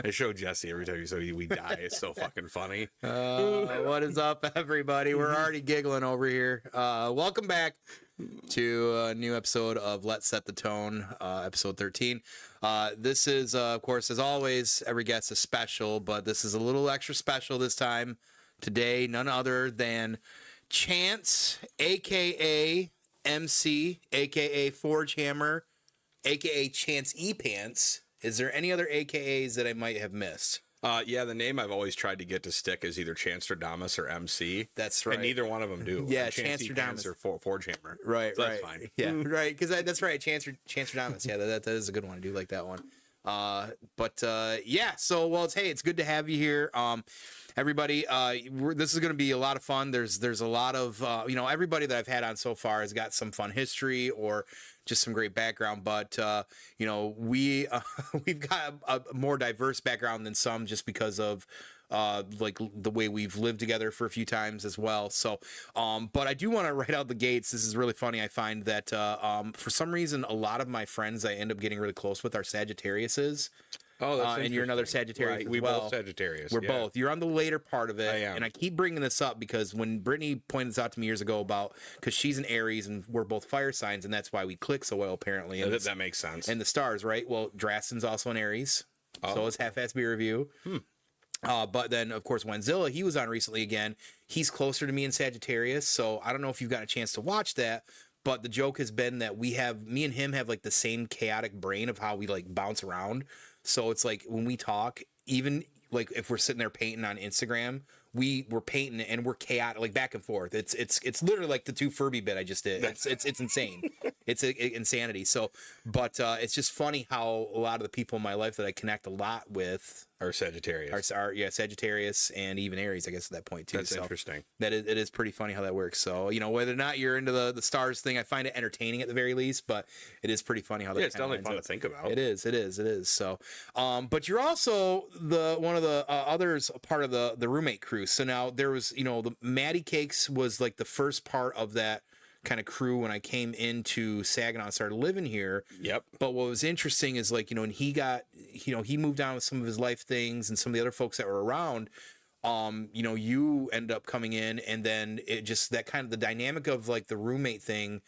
I show Jesse every time we die. It's so fucking funny. What is up, everybody? We're already giggling over here. Welcome back to a new episode of Let's Set the Tone, episode 13. This is, of course, as always, every guest is special, but this is a little extra special this time. Today, none other than Chance, a.k.a. MC, a.k.a. Forge Hammer, a.k.a. Chance E-Pants. Is there any other AKAs that I might have missed? Yeah, the name I've always tried to get to stick is either Chanstradamus or MC. That's right. And neither one of them do. Yeah, Chanstradamus or Forge Hammer. Right, so right. That's fine. Yeah, right. Because that's right. Chanstradamus. Yeah, that is a good one. I do like that one. Yeah. So, well, it's good to have you here. Everybody, this is going to be a lot of fun. There's a lot of, everybody that I've had on so far has got some fun history or just some great background, but, we've got a more diverse background than some just because of, like the way we've lived together for a few times as well. So, but I do want to right out the gates. This is really funny. I find that, for some reason, a lot of my friends I end up getting really close with are Sagittariuses. Oh, that's and you're another Sagittarius. Right. As We well. both Sagittarius. We're both. You're on the later part of it. I am. And I keep bringing this up because when Brittany pointed this out to me years ago because she's an Aries and we're both fire signs, and that's why we click so well, apparently. And that makes sense. And the stars, right? Well, Draston's also an Aries. So is Half-Ass Beer Review. But then, of course, Wenzilla, he was on recently again. He's closer to me in Sagittarius, so I don't know if you've got a chance to watch that. But the joke has been that me and him have like the same chaotic brain of how we like bounce around. So it's like when we talk, even like if we're sitting there painting on Instagram, we're painting and we're chaotic, like back and forth. It's literally like the 2 Furby bit I just did. It's insane. It's insanity. So, but it's just funny how a lot of the people in my life that I connect a lot with are Sagittarius. Are Sagittarius and even Aries, I guess, at that point too. That's interesting. It is pretty funny how that works. So, whether or not you're into the stars thing, I find it entertaining at the very least, but it is pretty funny how that it's definitely fun to think about. It is. So, but you're also one of the others, part of the roommate crew. So now there was, the Maddie Cakes was like the first part of that kind of crew when I came into Saginaw and started living here. Yep. But what was interesting is like, when he got, he moved on with some of his life things and some of the other folks that were around, you end up coming in, and then it just, that kind of the dynamic of like the roommate thing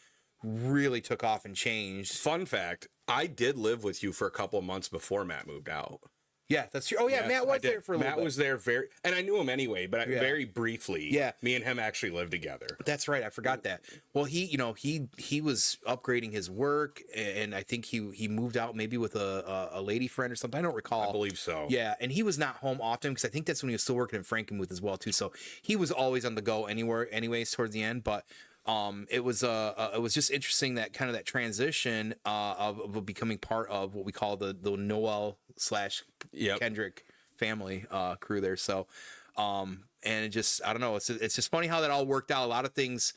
really took off and changed. Fun fact, I did live with you for a couple of months before Matt moved out. Yeah, that's true. Oh, yeah, Yes, Matt was there for a little bit. Matt was there and I knew him anyway, but very briefly. Yeah. Me and him actually lived together. That's right. I forgot that. Well, he was upgrading his work, and I think he moved out maybe with a lady friend or something. I don't recall. I believe so. Yeah, and he was not home often because I think that's when he was still working in Frankenmuth as well too. So he was always on the go anyways towards the end, but. It was just interesting that kind of that transition of becoming part of what we call the Noel / Kendrick family crew there. So, and it just, I don't know, it's just funny how that all worked out. A lot of things,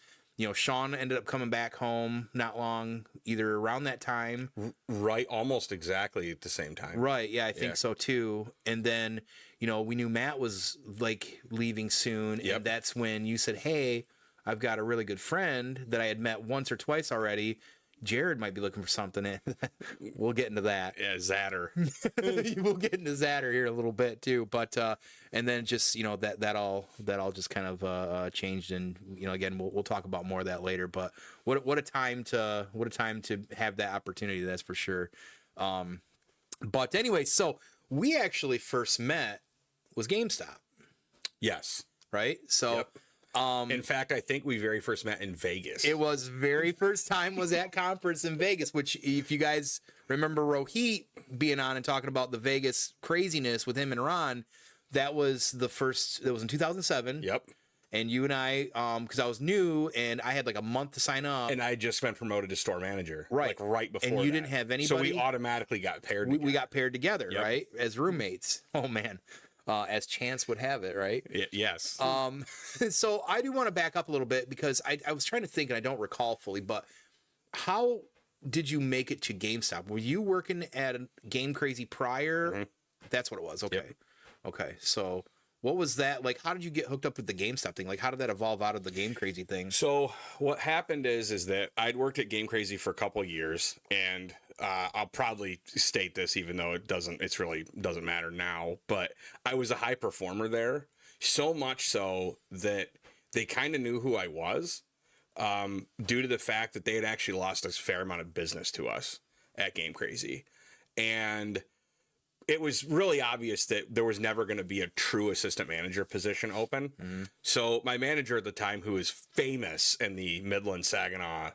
Sean ended up coming back home not long, either around that time. Right, almost exactly at the same time. Right, yeah, I think so too. And then, we knew Matt was like leaving soon, and that's when you said, hey, I've got a really good friend that I had met once or twice already. Jared might be looking for something. We'll get into that. Yeah, Zatter. We'll get into Zatter here a little bit too. But and then just that all just kind of changed. And again, we'll talk about more of that later. But what a time to have that opportunity. That's for sure. But anyway, so we actually first met was GameStop. Yes. Right. So. Yep. In fact, I think we very first met in Vegas. It was very first time was at conference in Vegas, which if you guys remember Rohit being on and talking about the Vegas craziness with him and Ron, that was in 2007. Yep. And you and I, because I was new and I had like a month to sign up. And I had just been promoted to store manager. Right. Like right before And you didn't have anybody. So we automatically got paired together. We got paired together, right? As roommates. Oh, man. As chance would have it, right? Yes. So I do want to back up a little bit because I was trying to think and I don't recall fully, but how did you make it to GameStop? Were you working at Game Crazy prior? Mm-hmm. That's what it was. Okay. Yep. Okay. So what was that like? How did you get hooked up with the GameStop thing? Like, how did that evolve out of the Game Crazy thing? So what happened is that I'd worked at Game Crazy for a couple of years, and I'll probably state this even though it's really doesn't matter now, but I was a high performer there, so much so that they kind of knew who I was, due to the fact that they had actually lost a fair amount of business to us at Game Crazy. And it was really obvious that there was never going to be a true assistant manager position open. Mm-hmm. So my manager at the time, who was famous in the Midland Saginaw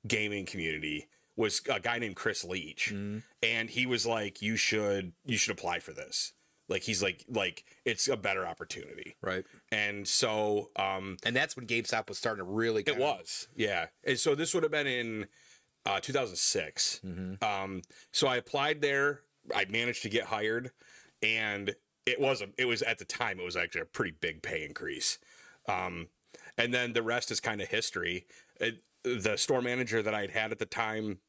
gaming community, was a guy named Chris Leach. Mm-hmm. And he was like, you should apply for this. Like, he's like it's a better opportunity. Right. And so, and that's when GameStop was starting to really it was. Yeah. And so this would have been in 2006. Mm-hmm. So I applied there. I managed to get hired, and it was at the time, it was actually a pretty big pay increase. And then the rest is kind of history. The store manager that I'd had at the time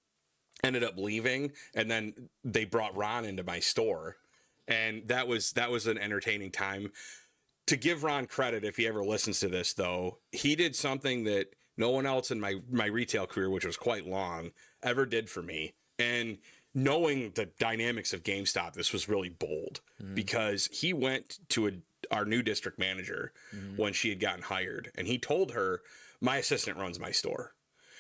ended up leaving, and then they brought Ron into my store, and that was an entertaining time. To give Ron credit, if he ever listens to this, though, he did something that no one else in my retail career, which was quite long, ever did for me. And knowing the dynamics of GameStop, this was really bold, because he went to our new district manager when she had gotten hired, and he told her, my assistant runs my store.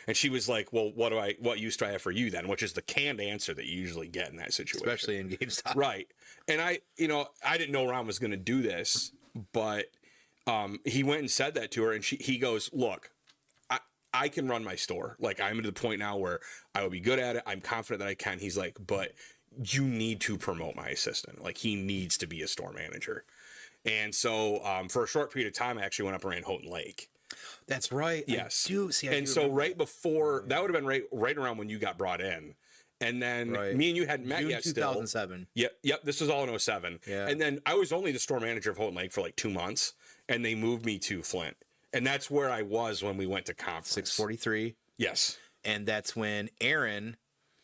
And she was like, well, what use do I have for you then? Which is the canned answer that you usually get in that situation. Especially in GameStop. Right. And I didn't know Ron was going to do this, but he went and said that to her, and he goes, look, I can run my store. Like, I'm to the point now where I will be good at it. I'm confident that I can. He's like, but you need to promote my assistant. Like, he needs to be a store manager. And so for a short period of time, I actually went up and ran Houghton Lake. That's right. Yes. I so right before, that would have been right around when you got brought in. And then me and you hadn't met yet 2007. Still. Yep. This was all in 2007. Yeah. And then I was only the store manager of Houghton Lake for like 2 months, and they moved me to Flint. And that's where I was when we went to conference. 643. Yes. And that's when Aaron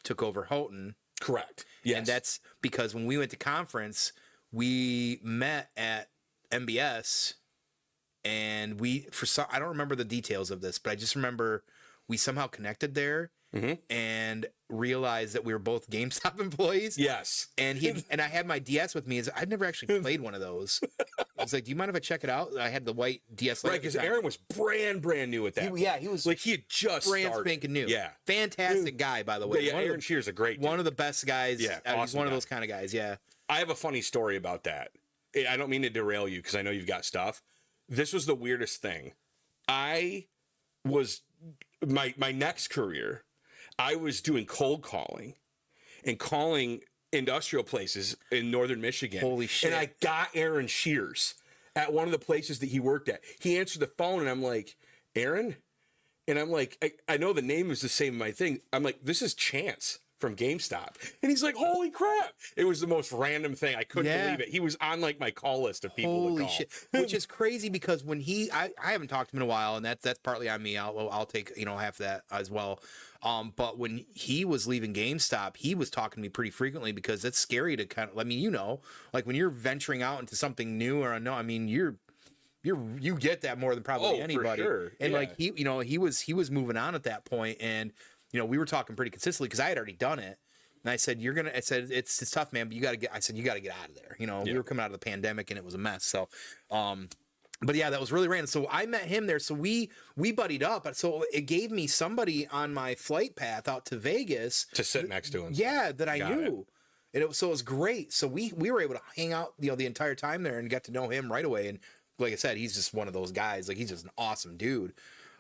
took over Houghton. Correct. Yes. And that's because when we went to conference, we met at MBS, and I don't remember the details of this, but I just remember we somehow connected there. Mm-hmm. And realized that we were both GameStop employees. Yes. And and I had my DS with me. I'd never actually played one of those. I was like, do you mind if I check it out? I had the white DS. Right, because Aaron was brand new at that point. Yeah, he was like, he had just brand started. Spanking new. Yeah. Fantastic guy, by the way. Yeah, Aaron Shear's a great dude. One of the best guys. Yeah, awesome he's one guy. of those kind of guys, yeah. I have a funny story about that. I don't mean to derail you, because I know you've got stuff. This was the weirdest thing. My next career, I was doing cold calling and calling industrial places in northern Michigan. Holy shit. And I got Aaron Shears at one of the places that he worked at. He answered the phone, and I'm like, Aaron? And I'm like, I know the name is the same as my thing. I'm like, this is Chance from GameStop. And he's like, holy crap. It was the most random thing. I couldn't believe it. He was on like my call list of people to call. Shit. Which is crazy, because when I haven't talked to him in a while, and that's partly on me. I'll take half of that as well. But when he was leaving GameStop, he was talking to me pretty frequently, because it's scary to kind of, like when you're venturing out into something new or unknown, I mean, you get that more than probably anybody. For sure. And like he was moving on at that point, and we were talking pretty consistently, because I had already done it. And I said, it's tough, man, but you got to get out of there. We were coming out of the pandemic, and it was a mess. So, but yeah, that was really random. So I met him there. So we buddied up. So it gave me somebody on my flight path out to Vegas to sit next to him. Yeah, that I knew. And it was great. So we were able to hang out, the entire time there, and get to know him right away. And like I said, he's just one of those guys. Like, he's just an awesome dude.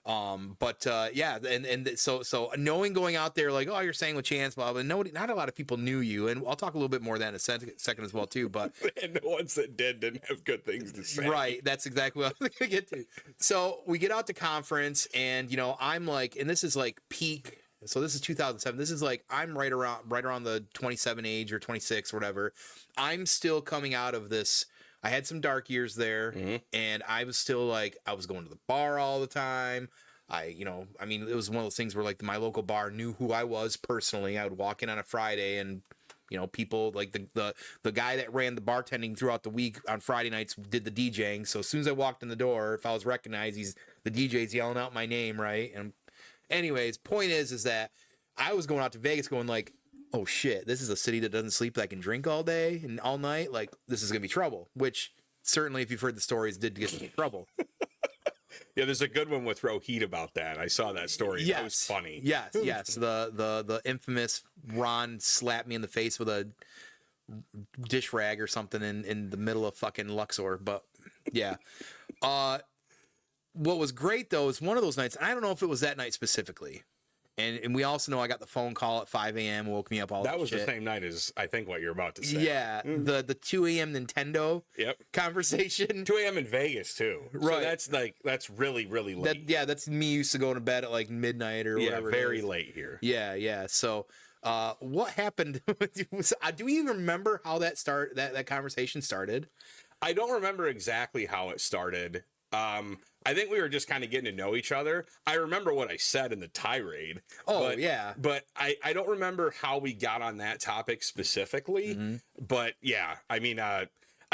Yeah, and so knowing going out there, like, oh, you're saying with Chance, blah blah. Not a lot of people knew you, and I'll talk a little bit more of that in a second as well too. But and the ones that didn't have good things to say. Right, that's exactly what I was gonna get to. So we get out to conference, and I'm like, and this is like peak. So this is 2007. This is like, I'm right around the 27 age or 26 or whatever. I'm still coming out of this. I had some dark years there, and I was still like, I was going to the bar all the time. It was one of those things where like my local bar knew who I was personally. I would walk in on a Friday, and people like the guy that ran the bartending throughout the week on Friday nights did the DJing. So as soon as I walked in the door, if I was recognized, the DJ's yelling out my name, right? And anyways, point is that I was going out to Vegas going like, oh shit, this is a city that doesn't sleep that can drink all day and all night. Like, this is gonna be trouble. Which certainly, if you've heard the stories, did get in trouble. Yeah, there's a good one with Rohit about that. I saw that story. Yes. That was funny. Yes. The infamous Ron slapped me in the face with a dish rag or something in the middle of fucking Luxor. But yeah. What was great though is one of those nights, and I don't know if it was that night specifically. And we also know I got the phone call at 5 a.m. woke me up all That was shit. the same night as I think what you're about to say. Yeah, the 2 a.m. Nintendo conversation. 2 a.m. in Vegas too. Right. So that's really late. That's me used to going to bed at like midnight or whatever. Very late here. Yeah. So what happened? Do we even remember how that conversation started? I don't remember exactly how it started. I think we were just kind of getting to know each other. I remember what I said in the tirade. But I don't remember how we got on that topic specifically. Mm-hmm. But yeah, I mean, I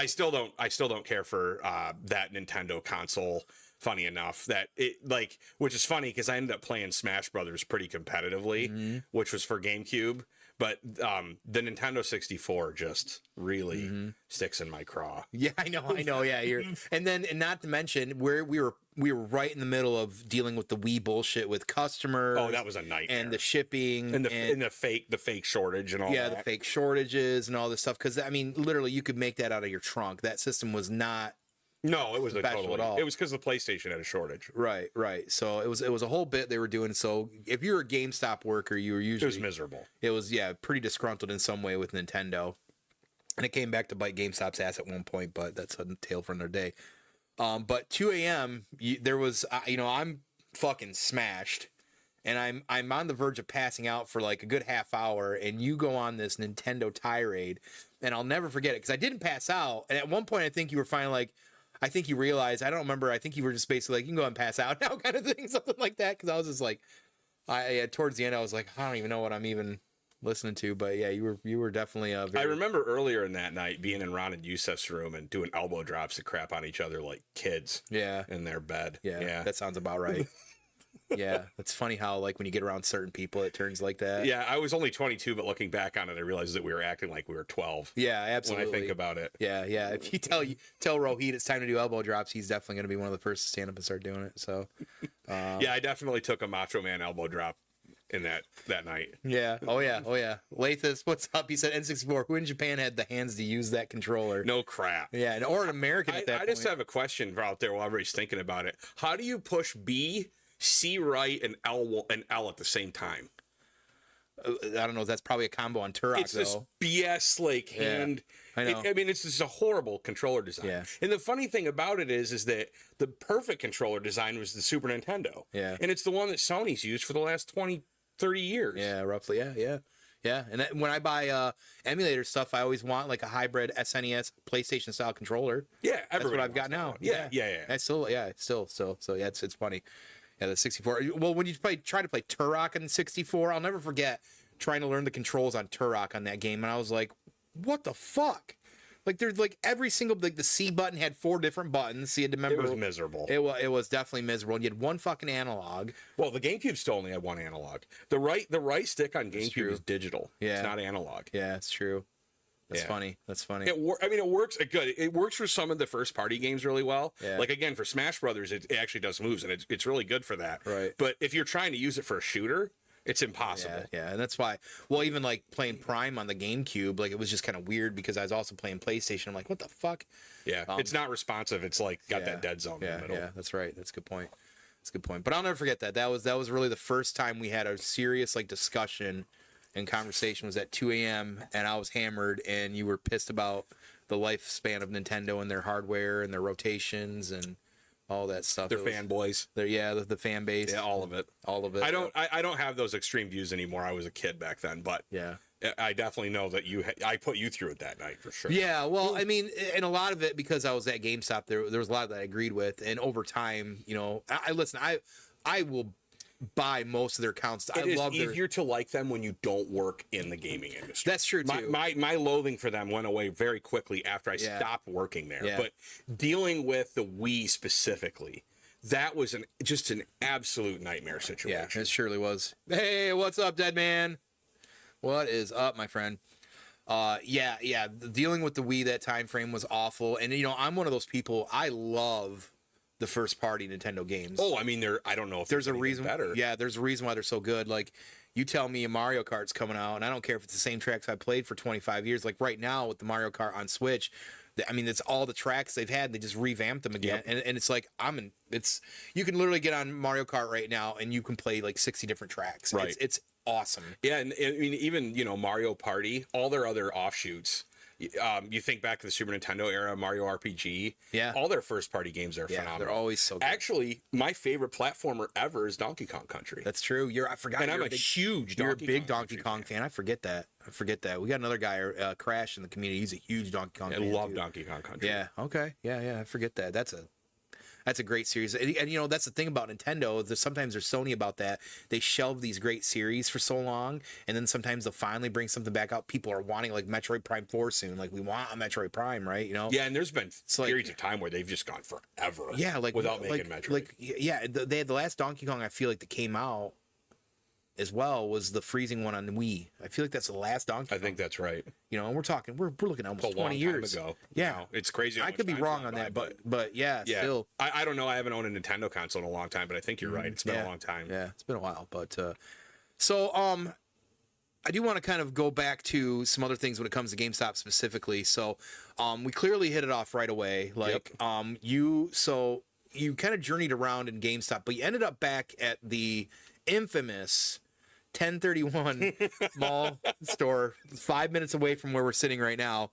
still don't care for that Nintendo console. Funny enough, that which is funny because I ended up playing Smash Brothers pretty competitively, which was for GameCube. But the Nintendo 64 just really sticks in my craw. Yeah, I know. Yeah, and not to mention where we were right in the middle of dealing with the Wii bullshit with customers. Oh, that was a nightmare. And the shipping and the fake shortage and all. Yeah, the fake shortages and all this stuff. Because I mean, literally, you could make that out of your trunk. That system was not. No, it was a total at all. It was because the PlayStation had a shortage. Right. So it was a whole bit they were doing. So if you're a GameStop worker, you were usually it was miserable. It was pretty disgruntled in some way with Nintendo, and it came back to bite GameStop's ass at one point. But that's a tale for another day. But 2 a.m. there was I'm fucking smashed, and I'm on the verge of passing out for like a good half hour, and you go on this Nintendo tirade, and I'll never forget it because I didn't pass out, and at one point I think you were finally like. I think you realized, I don't remember, I think you were just basically like, you can go and pass out now kind of thing, something like that. Because I was just like, towards the end, I was like, I don't even know what I'm even listening to. But yeah, you were definitely I remember earlier in that night being in Ron and Yusef's room and doing elbow drops to crap on each other like kids in their bed. Yeah, that sounds about right. Yeah, it's funny how like when you get around certain people, it turns like that. Yeah, I was only 22, but looking back on it, I realized that we were acting like we were 12. Yeah, absolutely. When I think about it. Yeah. If you tell Rohit it's time to do elbow drops, he's definitely going to be one of the first to stand up and start doing it. So, yeah, I definitely took a Macho Man elbow drop in that night. Yeah. Oh yeah. Lathis, what's up? He said N64. Who in Japan had the hands to use that controller? No crap. Yeah, or an American at that point. I just have a question for out there while everybody's thinking about it. How do you push B, C right, and L at the same time? I don't know. That's probably a combo on Turok, it's this BS hand. I know. I mean, it's just a horrible controller design. Yeah. And the funny thing about it is that the perfect controller design was the Super Nintendo. Yeah. And it's the one that Sony's used for the last 20, 30 years. Yeah, roughly. Yeah. And when I buy emulator stuff, I always want like a hybrid SNES PlayStation style controller. Yeah, that's what I've got now. Yeah. So yeah, it's funny. Yeah, the 64. Well, when you try to play Turok on 64, I'll never forget trying to learn the controls on Turok on that game, and I was like, "What the fuck?" Like, there's like every single the C button had 4 different buttons. So you had to remember. It was miserable. It was definitely miserable. And you had one fucking analog. Well, the GameCube still only had one analog. The right stick on GameCube is digital. Yeah, it's not analog. Yeah, it's true. That's funny. It works good. It works for some of the first party games really well. Yeah. Like again, for Smash Brothers, it actually does moves, and it's really good for that. Right. But if you're trying to use it for a shooter, it's impossible. Yeah, and that's why. Well, even like playing Prime on the GameCube, like it was just kind of weird because I was also playing PlayStation. I'm like, what the fuck? Yeah, it's not responsive. It's like got that dead zone in the middle. Yeah, that's right. That's a good point. But I'll never forget that. That was really the first time we had a serious like discussion and conversation was at 2 a.m. and I was hammered and you were pissed about the lifespan of Nintendo and their hardware and their rotations and all that stuff. They're fanboys. The fan base. Yeah, all of it. I don't have those extreme views anymore. I was a kid back then, but yeah. I definitally know that I put you through it that night for sure. Yeah, well, I mean, and a lot of it because I was at GameStop, there was a lot that I agreed with, and over time, I will buy most of their accounts. It's easier to like them when you don't work in the gaming industry. That's true too. My loathing for them went away very quickly after I stopped working there. Yeah. But dealing with the Wii specifically, that was just an absolute nightmare situation. Yeah, it surely was. Hey, what's up, dead man? What is up, my friend? Yeah. Dealing with the Wii that time frame was awful, and I'm one of those people. I love the first party Nintendo games. Oh, I mean, I don't know if there's a reason better. Yeah, there's a reason why they're so good. Like, you tell me a Mario Kart's coming out, and I don't care if it's the same tracks I played for 25 years. Like right now with the Mario Kart on Switch, I mean, it's all the tracks they've had. They just revamped them again, and it's like you can literally get on Mario Kart right now, and you can play like 60 different tracks. Right. It's awesome. Yeah, and I mean, even Mario Party, all their other offshoots. You think back to the Super Nintendo era, Mario RPG. Yeah, all their first party games are phenomenal. They're always so good. Actually, my favorite platformer ever is Donkey Kong Country. That's true. I forgot. And I'm a huge Donkey Kong fan. I forget that. We got another guy, Crash, in the community. He's a huge Donkey Kong fan. I love Donkey Kong Country. Yeah. Okay. Yeah. I forget that. That's a great series, and that's the thing about Nintendo. Sometimes they're Sony about that. They shelve these great series for so long, and then sometimes they'll finally bring something back out. People are wanting like Metroid Prime 4 soon. Like, we want a Metroid Prime, right? Yeah, and there's been periods of time where they've just gone forever. Yeah, like without making Metroid. They had the last Donkey Kong. I feel like that came out as well was the freezing one on the Wii. I feel like that's the last Donkey Kong. I think that's right. And we're looking at almost 20 years ago. Yeah, it's crazy. I could be wrong on that, but yeah, still. I don't know. I haven't owned a Nintendo console in a long time, but I think you're right. It's been a long time. Yeah, it's been a while. But I do want to kind of go back to some other things when it comes to GameStop specifically. So we clearly hit it off right away. Like you kind of journeyed around in GameStop, but you ended up back at the infamous 1031 mall store, 5 minutes away from where we're sitting right now.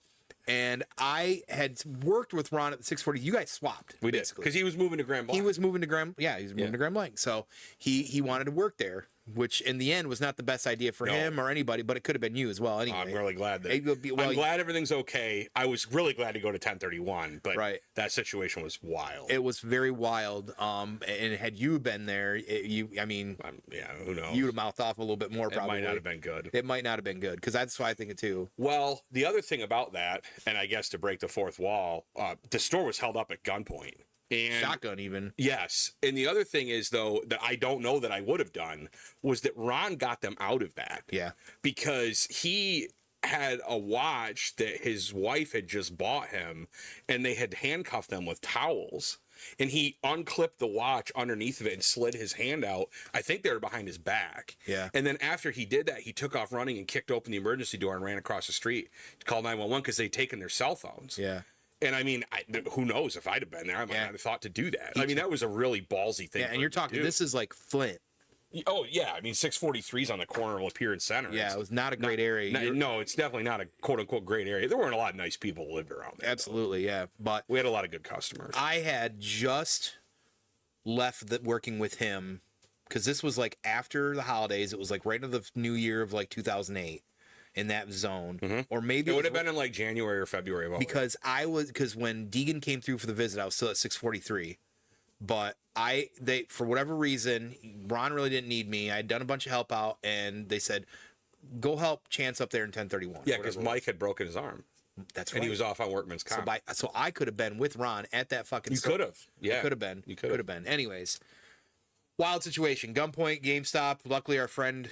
And I had worked with Ron at the 640. You guys swapped. We did, because he was moving to Grand Blanc. He was moving to Grand Blanc. So he wanted to work there, which in the end was not the best idea for him or anybody, but it could have been you as well. Anyway, I'm really glad that I'm glad everything's okay. I was really glad to go to 1031, but that situation was wild. It was very wild. And had you been there, who knows? You'd have mouthed off a little bit more. Probably it might not have been good. It might not have been good, because that's why I think it too. Well, the other thing about that, and I guess to break the fourth wall, the store was held up at gunpoint. And shotgun even. Yes. And the other thing is, though, that I don't know that I would have done, was that Ron got them out of that. Yeah. Because he had a watch that his wife had just bought him, and they had handcuffed them with towels. And he unclipped the watch underneath of it and slid his hand out. I think they were behind his back. Yeah. And then after he did that, he took off running and kicked open the emergency door and ran across the street to call 911, because they'd taken their cell phones. Yeah. And I mean, who knows, if I'd have been there, I might not have thought to do that. I mean, that was a really ballsy thing. Yeah, and you're talking, this is like Flint. Oh, yeah. I mean, 643's on the corner of Lapeer and Center. Yeah, it was not a great area. No, it's definitely not a quote-unquote great area. There weren't a lot of nice people who lived around there. Absolutely, yeah. But we had a lot of good customers. I had just left working with him, because this was like after the holidays. It was like right into the new year of like 2008. In that zone, or maybe it would have been in like January or February. Because when Deegan came through for the visit, I was still at 643. But for whatever reason, Ron really didn't need me. I had done a bunch of help out, and they said, "Go help Chance up there in 1031." Yeah, because Mike had broken his arm. That's right. And he was off on workman's comp. So I could have been with Ron at that fucking. You could have. Yeah, could have been. You could have been. Anyways. Wild situation. Gunpoint, GameStop. Luckily, our friend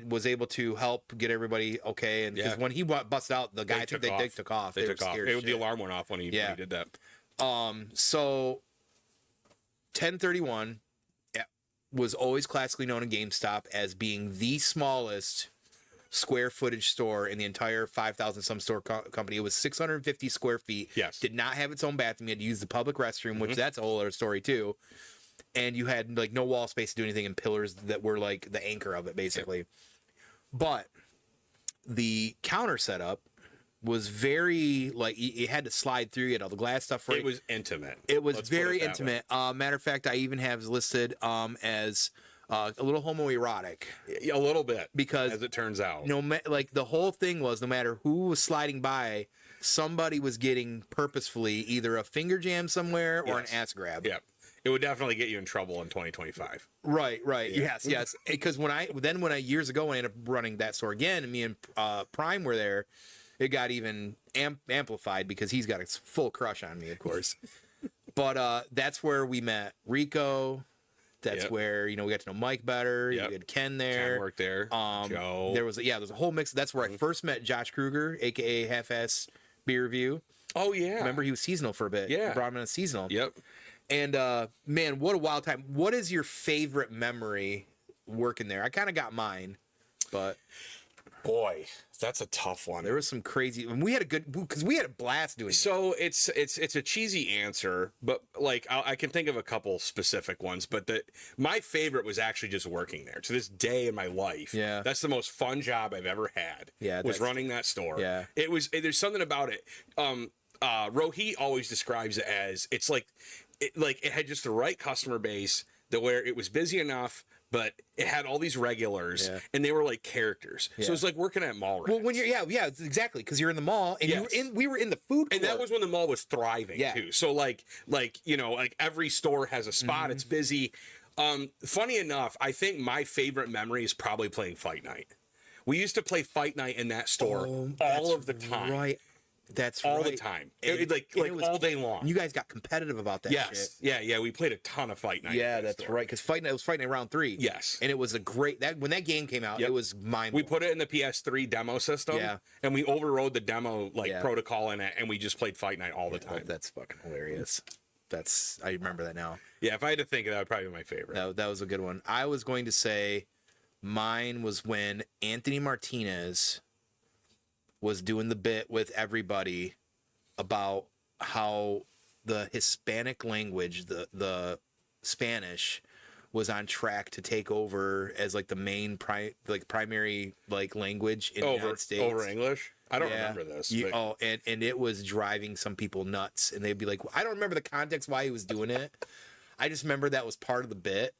was able to help get everybody okay. And because when he busted out, the guy took off. They took off. The alarm went off when he did that. So 1031 was always classically known in GameStop as being the smallest square footage store in the entire 5,000 some store company. It was 650 square feet. Yes. Did not have its own bathroom. You had to use the public restroom, which that's a whole other story too. And you had like no wall space to do anything, and pillars that were like the anchor of it, basically. Yep. But the counter setup was very like you had to slide through. You had all the glass stuff. Right? It was intimate. It was very intimate. Matter of fact, I even have listed as a little homoerotic. A little bit, because as it turns out, like the whole thing was, no matter who was sliding by, somebody was getting purposefully either a finger jam somewhere or an ass grab. Yep. It would definitely get you in trouble in 2025 Right. Yeah. Yes. Because when I years ago, when I ended up running that store again, and me and Prime were there, it got even amplified because he's got a full crush on me, of course. But that's where we met Rico, That's where, you know, we got to know Mike better. You had Ken there. Ken worked there. Joe. There's a whole mix. That's where I first met Josh Kruger, aka Half-Ass Beer Review. Oh yeah. Remember, he was seasonal for a bit. Yeah. Brought him in a seasonal. Yep. And man, what a wild time. What is your favorite memory working there? I kind of got mine, but boy, that's a tough one. There was some crazy. We had a blast doing it. So it's a cheesy answer, but like I can think of a couple specific ones. But my favorite was actually just working there. To this day in my life, that's the most fun job I've ever had. Was running that store. Yeah, it was. There's something about it. Rohit always describes it as it's like it had just the right customer base that where it was busy enough, but it had all these regulars and they were like characters. So it's like working at mall. Well, when you're exactly, because you're in the mall and we were in the food court. And that was when the mall was thriving too. So like you know, like every store has a spot. It's busy. Funny enough, I think my favorite memory is probably playing Fight Night. We used to play Fight Night in that store all of the time. Right. That's all the time. It was all day long. You guys got competitive about that shit. Yeah. We played a ton of Fight Night. Yeah, that's right. Because Fight Night was Fight Night round 3. Yes. And it was a great when that game came out, it was mind-blowing. We put it in the PS3 demo system. Yeah. And we overrode the demo protocol in it, and we just played Fight Night all the time. That's fucking hilarious. I remember that now. Yeah, if I had to think of that, would probably be my favorite. That was a good one. I was going to say mine was when Anthony Martinez was doing the bit with everybody about how the Hispanic language, the Spanish, was on track to take over as like the main primary like language in the United States. Over English? I don't remember this. And it was driving some people nuts, and they'd be like, I don't remember the context why he was doing it. I just remember that was part of the bit,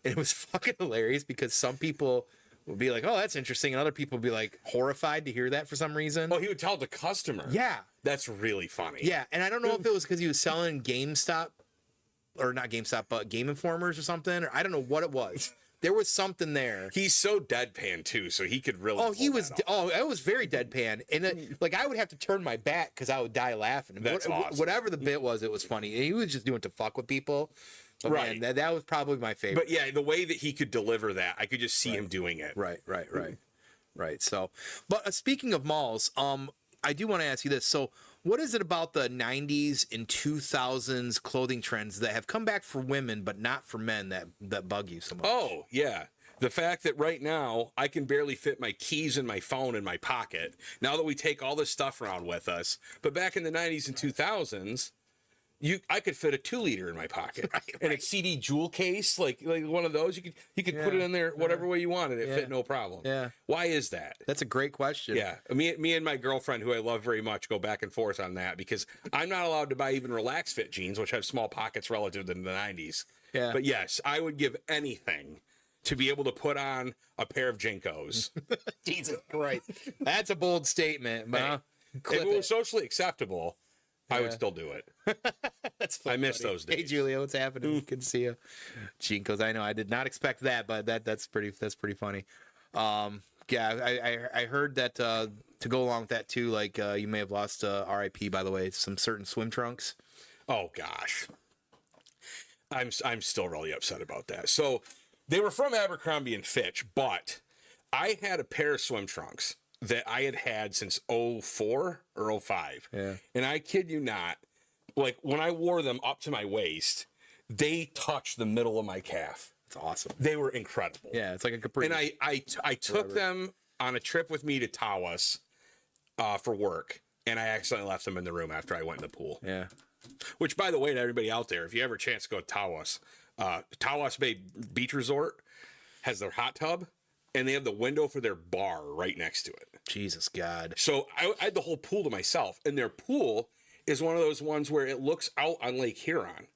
and it was fucking hilarious because some people would be like, oh, that's interesting. And other people would be like horrified to hear that for some reason. Oh, he would tell the customer. Yeah. That's really funny. Yeah. And I don't know if it was because he was selling GameStop or not GameStop, but Game Informers or something. Or I don't know what it was. There was something there. He's so deadpan too, so he could really. It was very deadpan. And like I would have to turn my back because I would die laughing. That's awesome. Whatever the bit was, it was funny. And he was just doing it to fuck with people. But man, that was probably my favorite. But yeah, the way that he could deliver that, I could just see him doing it. Right. So, but speaking of malls, I do want to ask you this. So, what is it about the 90s and 2000s clothing trends that have come back for women but not for men that bug you so much? Oh, yeah. The fact that right now I can barely fit my keys and my phone in my pocket now that we take all this stuff around with us. But back in the 90s and 2000s, I could fit a 2-liter in my pocket, and a CD jewel case, like one of those. You could put it in there whatever way you wanted. It fit no problem. Yeah. Why is that? That's a great question. Yeah. Me and my girlfriend, who I love very much, go back and forth on that because I'm not allowed to buy even relaxed fit jeans, which have small pockets relative to the 90s. Yeah. But yes, I would give anything to be able to put on a pair of Jinkos. Jesus Christ. That's a bold statement, but if it was socially acceptable, I would still do it. That's funny. I miss those days. Hey, Julia, what's happening? Good to see you. Jinkos, I know. I did not expect that, but that's pretty funny. I heard that to go along with that too, like you may have lost RIP, by the way, some certain swim trunks. Oh gosh. I'm still really upset about that. So they were from Abercrombie and Fitch, but I had a pair of swim trunks that I had since 04 or 05. Yeah. And I kid you not, like when I wore them up to my waist, they touched the middle of my calf. It's awesome. They were incredible. Yeah, it's like a capri. And I took them on a trip with me to Tawas for work, and I accidentally left them in the room after I went in the pool. Yeah. Which, by the way, to everybody out there, if you ever a chance to go to Tawas Bay Beach Resort has their hot tub, and they have the window for their bar right next to it. Jesus God. So I had the whole pool to myself, and their pool is one of those ones where it looks out on Lake Huron.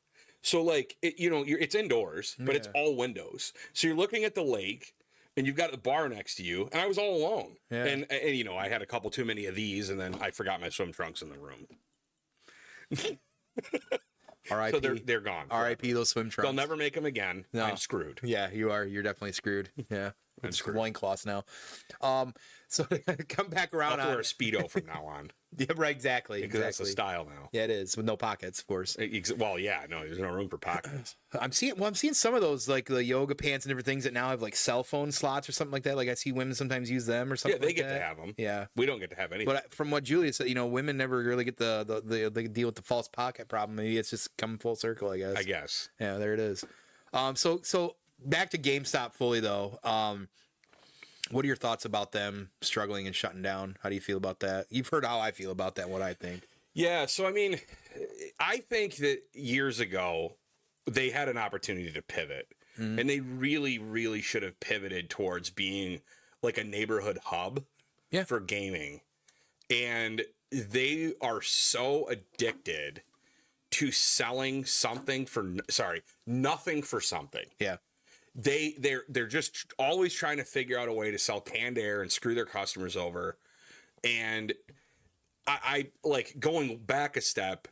So like, it's indoors, but it's all windows. So you're looking at the lake, and you've got the bar next to you, and I was all alone. Yeah. And I had a couple too many of these, and then I forgot my swim trunks in the room. R.I.P. So they're gone. R.I.P. those swim trunks. They'll never make them again. No. I'm screwed. Yeah, you are. You're definitely screwed. Yeah. I'm screwed. Loincloths now. So come back around I'll have to wear a Speedo from now on. Yeah, right, exactly. Because that's the style now. Yeah, it is, with no pockets, of course. Well, yeah, no, there's no room for pockets. I'm seeing some of those, like the yoga pants and different things that now have like cell phone slots or something like that. Like I see women sometimes use them or something. Yeah, they like get that. to have them. Yeah, we don't get to have anything. But from what Julia said, women never really get the deal with the false pocket problem. Maybe it's just come full circle, I guess. Yeah, there it is. So back to GameStop fully though. What are your thoughts about them struggling and shutting down? How do you feel about that? You've heard how I feel about that, what I think. Yeah, so I mean, I think that years ago they had an opportunity to pivot, and they really, really should have pivoted towards being like a neighborhood hub for gaming. And they are so addicted to selling something for nothing for something. Yeah. They're just always trying to figure out a way to sell canned air and screw their customers over. And I like going back a step.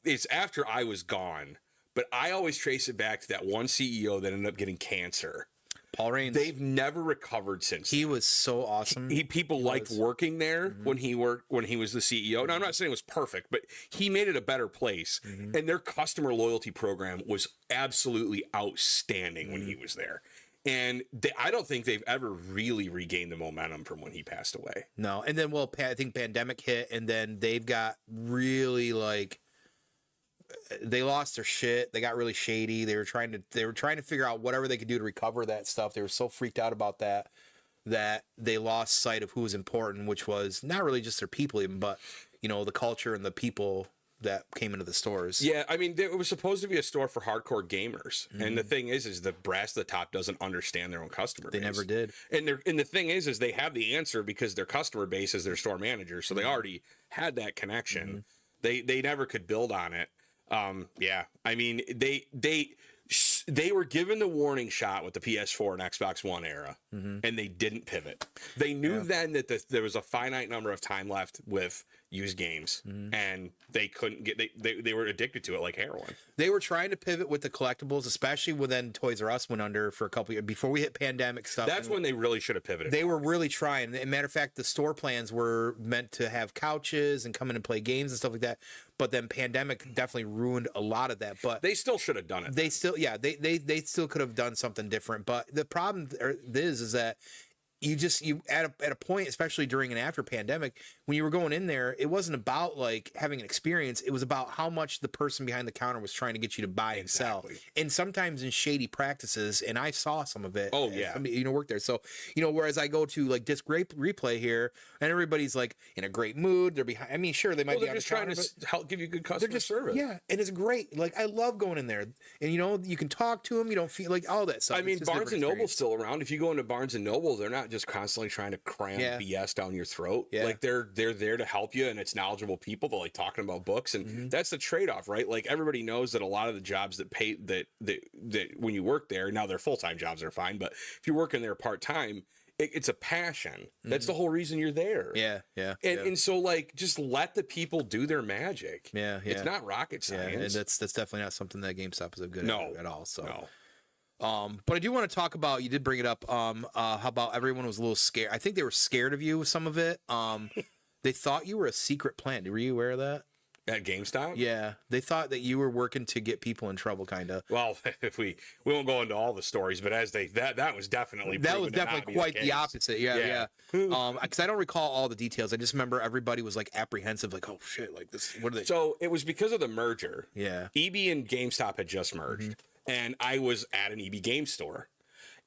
It's after I was gone, but I always trace it back to that one CEO that ended up getting cancer. Paul Raines. They've never recovered since. He was so awesome. People liked working there when he was the CEO. Now I'm not saying it was perfect, but he made it a better place. And their customer loyalty program was absolutely outstanding when he was there. And I don't think they've ever really regained the momentum from when he passed away. No. And then, I think pandemic hit, and then they've got really they lost their shit. They got really shady. They were trying to figure out whatever they could do to recover that stuff. They were so freaked out about that they lost sight of who was important, which was not really just their people even, but the culture and the people that came into the stores. Yeah, I mean, it was supposed to be a store for hardcore gamers, and the thing is the brass at the top doesn't understand their own customer base. They never did. And the thing is they have the answer because their customer base is their store manager, so they already had that connection. They never could build on it. Yeah, I mean, they were given the warning shot with the PS4 and Xbox One era, and they didn't pivot. They knew then that there was a finite number of time left with used games, and they couldn't get. They were addicted to it like heroin. They were trying to pivot with the collectibles, especially when then Toys R Us went under for a couple years before we hit pandemic stuff. That's when they really should have pivoted. They were really trying. As a matter of fact, the store plans were meant to have couches and come in and play games and stuff like that. But then pandemic definitely ruined a lot of that. But they still should have done it. They still, they still could have done something different. But the problem is that you at a point, especially during and after pandemic, when you were going in there, it wasn't about like having an experience. It was about how much the person behind the counter was trying to get you to buy and sell. And sometimes in shady practices, and I saw some of it. Oh yeah. Somebody, worked there. So, whereas I go to like disc replay here and everybody's like in a great mood. They're behind. I mean, sure, they might be on just the counter, trying to help give you good customer service. Yeah. And it's great. Like I love going in there, and you can talk to them. You don't feel like all that stuff. I mean, Barnes and Noble's still around. If you go into Barnes and Noble, they're not just constantly trying to cram BS down your throat. Yeah. Like they're there to help you, and it's knowledgeable people that like talking about books, and that's the trade-off, right? Like everybody knows that a lot of the jobs that pay that when you work there, now they're full-time jobs are fine, but if you're working there part-time, it's a passion. That's the whole reason you're there. Yeah. And so like just let the people do their magic. Yeah. It's not rocket science. Yeah, and that's definitely not something that GameStop is good at all. So no. But I do want to talk about, you did bring it up, how about everyone was a little scared. I think they were scared of you with some of it. They thought you were a secret plant. Were you aware of that? At GameStop? Yeah. They thought that you were working to get people in trouble, kind of. Well, if we won't go into all the stories, but as that was definitely quite the opposite. Yeah. Because I don't recall all the details. I just remember everybody was like apprehensive, like, oh shit, like this, what are they? So it was because of the merger. Yeah. EB and GameStop had just merged. And I was at an EB game store,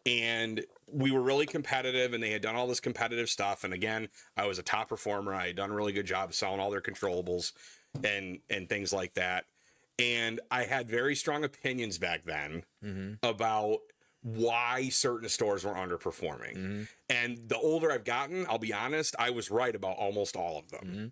and we were really competitive, and they had done all this competitive stuff. And again, I was a top performer. I had done a really good job selling all their controllables and things like that. And I had very strong opinions back then about why certain stores were underperforming. And the older I've gotten, I'll be honest, I was right about almost all of them.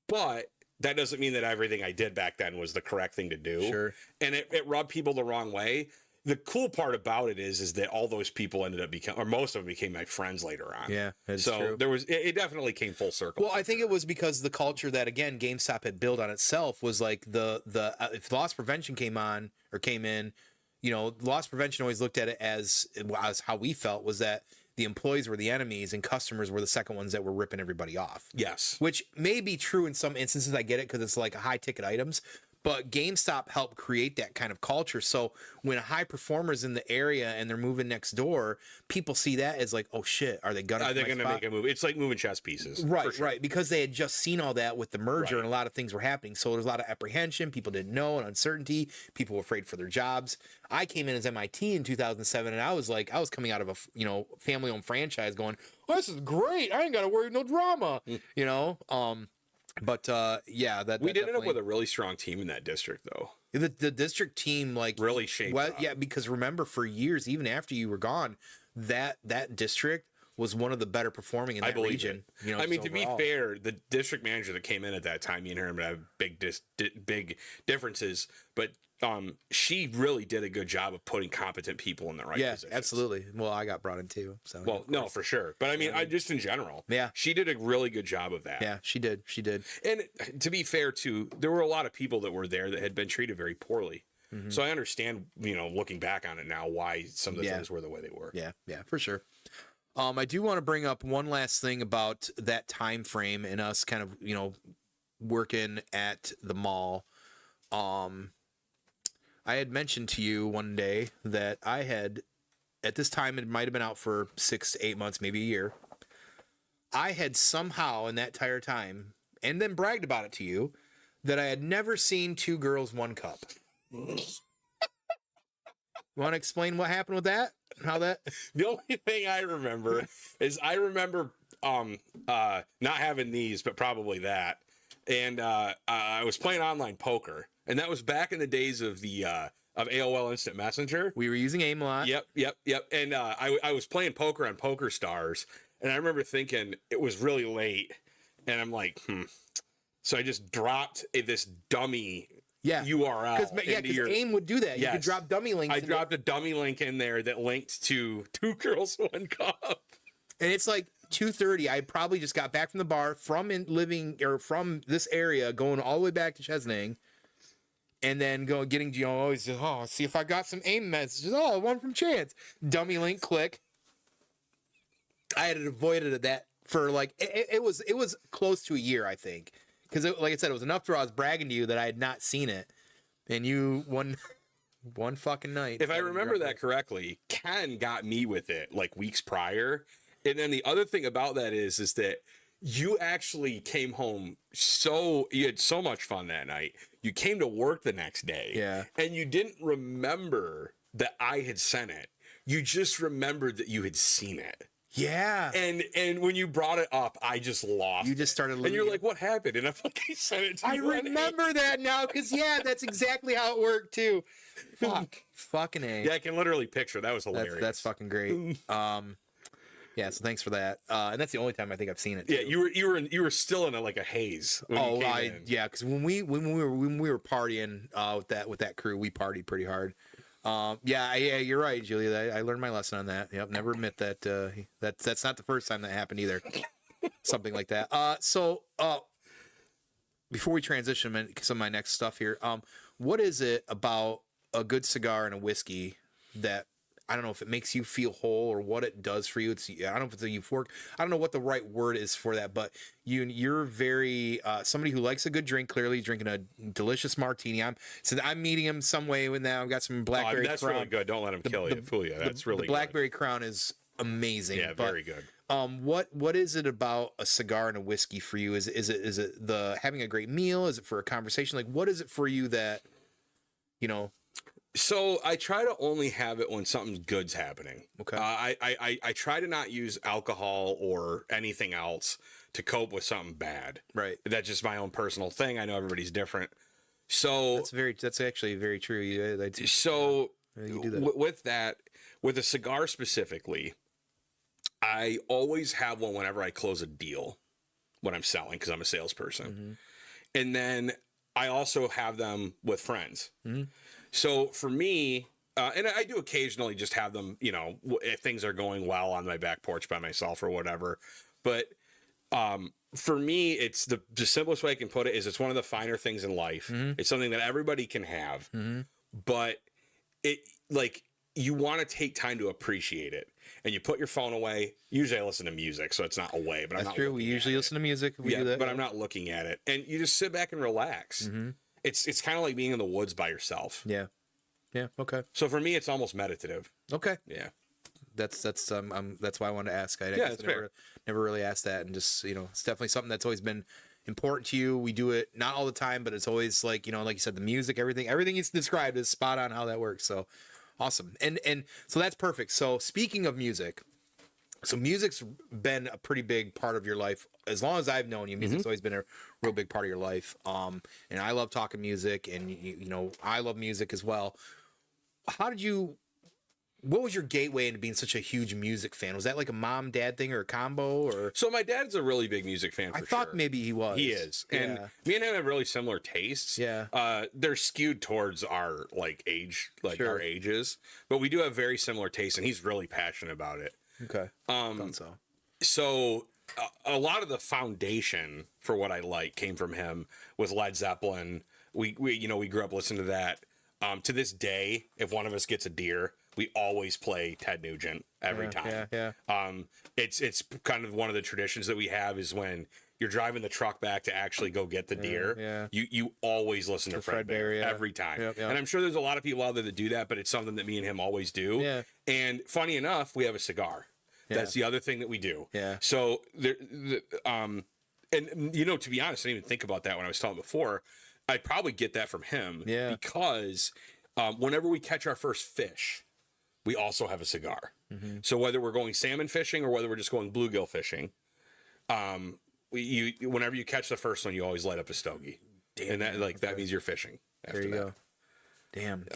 But that doesn't mean that everything I did back then was the correct thing to do. Sure. And it rubbed people the wrong way. The cool part about it is that all those people ended up or most of them became my friends later on. Yeah, that's true. There was, it definitely came full circle. Well, I think it was because the culture that, again, GameStop had built on itself was like if loss prevention came in, loss prevention always looked at it as how we felt was that the employees were the enemies and customers were the second ones that were ripping everybody off. Yes. Which may be true in some instances. I get it because it's like high ticket items. But GameStop helped create that kind of culture. So when a high performer's in the area and they're moving next door, people see that as like, oh shit, are they gonna make a move? It's like moving chess pieces. Right, right. Because they had just seen all that with the merger Right. and a lot of things were happening. So there's a lot of apprehension. People didn't know and uncertainty. People were afraid for their jobs. I came in as MIT in 2007 and I was coming out of a family owned franchise going, oh, this is great. I ain't got to worry no drama, But we did end up with a really strong team in that district, though. The district team really shaped up. Yeah, because remember, for years, even after you were gone, that district was one of the better performing in that region. I mean, to be fair, the district manager that came in at that time, me and her have big differences, but she really did a good job of putting competent people in the right positions. Yeah, absolutely. Well, I got brought in too. So well, no, for sure. But I mean, I just in general. Yeah. She did a really good job of that. Yeah, she did. She did. And to be fair too, there were a lot of people that were there that had been treated very poorly. Mm-hmm. So I understand, looking back on it now, why some of the things were the way they were. Yeah, yeah, for sure. I do want to bring up one last thing about that time frame and us kind of, working at the mall. I had mentioned to you one day that I had, at this time, it might have been out for 6 to 8 months, maybe a year. I had somehow in that entire time, and then bragged about it to you, that I had never seen 2 girls, 1 cup. Want to explain what happened with that? How that? The only thing I remember is not having these, but probably that. And I was playing online poker, and that was back in the days of the of AOL Instant Messenger. We were using AIM a lot. Yep. And I was playing poker on Poker Stars, and I remember thinking it was really late, and I'm like, So I just dropped this dummy URL. Because AIM would do that. You could drop dummy links. I dropped a dummy link in there that linked to 2 girls, 1 cup. And it's like 2:30. I probably just got back from the bar from this area, going all the way back to Chesaning, and then getting see if I got some AIM messages. Oh, one from Chance. Dummy link, click. I had avoided that for like it was close to a year, I think, because like I said, it was enough to where I was bragging to you that I had not seen it, and you one fucking night. If I remember that correctly, Ken got me with it like weeks prior. And then the other thing about that is that you actually came home you had so much fun that night. You came to work the next day. Yeah. And you didn't remember that I had sent it. You just remembered that you had seen it. Yeah. And when you brought it up, I just lost. You just started and you're like, what happened? And I fucking sent it to you. I remember that now, because that's exactly how it worked too. Fucking A. Yeah, I can literally picture. That was hilarious. That's fucking great. Yeah, so thanks for that. And that's the only time I think I've seen it too. Yeah, you were still in a haze. Because when we were partying with that crew, we partied pretty hard. Yeah, you're right, Julia. I learned my lesson on that. Yep, never admit that. That's not the first time that happened either. Something like that. So before we transition to some of my next stuff here, what is it about a good cigar and a whiskey that, I don't know if it makes you feel whole or what it does for you. I don't know if it's a euphoric. I don't know what the right word is for that, but you're very somebody who likes a good drink. Clearly, drinking a delicious martini. I'm meeting him some way with that. I've got some blackberry. That's Crown. really good. Don't let him fool you. That's really the blackberry Crown is amazing. Yeah, very good. What is it about a cigar and a whiskey for you? Is it the having a great meal? Is it for a conversation? Like, what is it for you that So I try to only have it when something good's happening. Okay. I try to not use alcohol or anything else to cope with something bad. Right. That's just my own personal thing. I know everybody's different. So that's actually very true. You do that. With that, with a cigar specifically, I always have one whenever I close a deal when I'm selling, because I'm a salesperson. Mm-hmm. And then I also have them with friends. Mm-hmm. So for me, and I do occasionally just have them, if things are going well on my back porch by myself or whatever. But for me, it's the simplest way I can put it is it's one of the finer things in life. Mm-hmm. It's something that everybody can have. Mm-hmm. But you want to take time to appreciate it, and you put your phone away. Usually I listen to music, so it's not away, but I'm not true. We usually listen to music if we do that. But I'm not looking at it, and you just sit back and relax. It's kind of like being in the woods by yourself. Yeah. Okay. So for me, it's almost meditative. Okay. Yeah. That's why I wanted to ask. I That's fair. Never really asked that, and just it's definitely something that's always been important to you. We do it not all the time, but it's always like like you said, the music, everything you described is spot on how that works. So awesome, and so that's perfect. So speaking of music, so music's been a pretty big part of your life as long as I've known you. Music's always been a real big part of your life. And I love talking music, and I love music as well. What was your gateway into being such a huge music fan? Was that like a mom-dad thing or a combo? Or So my dad's a really big music fan. I thought maybe he was. He is, and me and him have really similar tastes. Yeah. They're skewed towards our age, our ages, but we do have very similar tastes, and he's really passionate about it. Okay. So a lot of the foundation for what I like came from him with Led Zeppelin. We grew up listening to that. To this day, if one of us gets a deer, we always play Ted Nugent every time. Yeah. It's kind of one of the traditions that we have is when you're driving the truck back to actually go get the deer, you always listen to Fred Bear every time. Yep. And I'm sure there's a lot of people out there that do that, but it's something that me and him always do. Yeah. And funny enough, we have a cigar. Yeah. That's the other thing that we do. Yeah. So and to be honest, I didn't even think about that when I was talking before. I'd probably get that from him. Yeah. Because whenever we catch our first fish, we also have a cigar. So whether we're going salmon fishing or whether we're just going bluegill fishing, whenever you catch the first one, you always light up a stogie. Damn, and that means you're fishing. After there you go. Damn.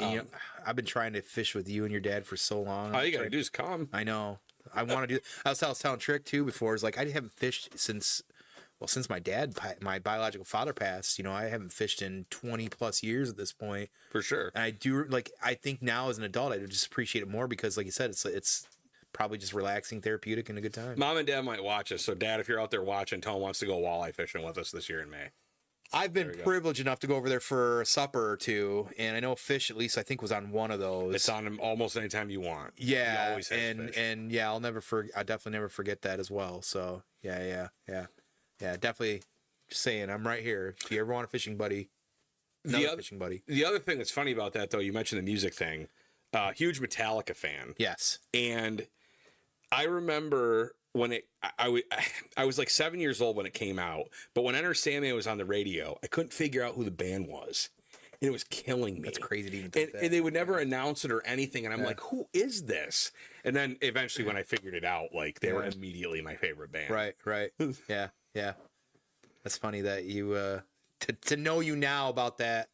I've been trying to fish with you and your dad for so long. All you gotta do is come. I know. I want to do. I was telling Trick too before. It's like I haven't fished since my biological father passed. I haven't fished in 20 plus years at this point. For sure. And I think now as an adult, I would just appreciate it more because, like you said, it's probably just relaxing, therapeutic, and a good time. Mom and Dad might watch us. So, Dad, if you're out there watching, Tom wants to go walleye fishing with us this year in May. I've been privileged enough to go over there for a supper or two, and I know fish at least I think was on one of those. It's on almost any time you want. Yeah, you always have fish. And yeah, I'll definitely never forget that as well. So yeah, definitely. Just saying, I'm right here. If you ever want a fishing buddy, fishing buddy. The other thing that's funny about that, though, you mentioned the music thing. Huge Metallica fan. Yes, and I remember when I was like 7 years old when it came out, but when Enter Sandman was on the radio, I couldn't figure out who the band was. And it was killing me. That's crazy to even think that. And they would never announce it or anything. And I'm like, who is this? And then eventually when I figured it out, they were immediately my favorite band. Right. Yeah. That's funny that you, to know you now about that,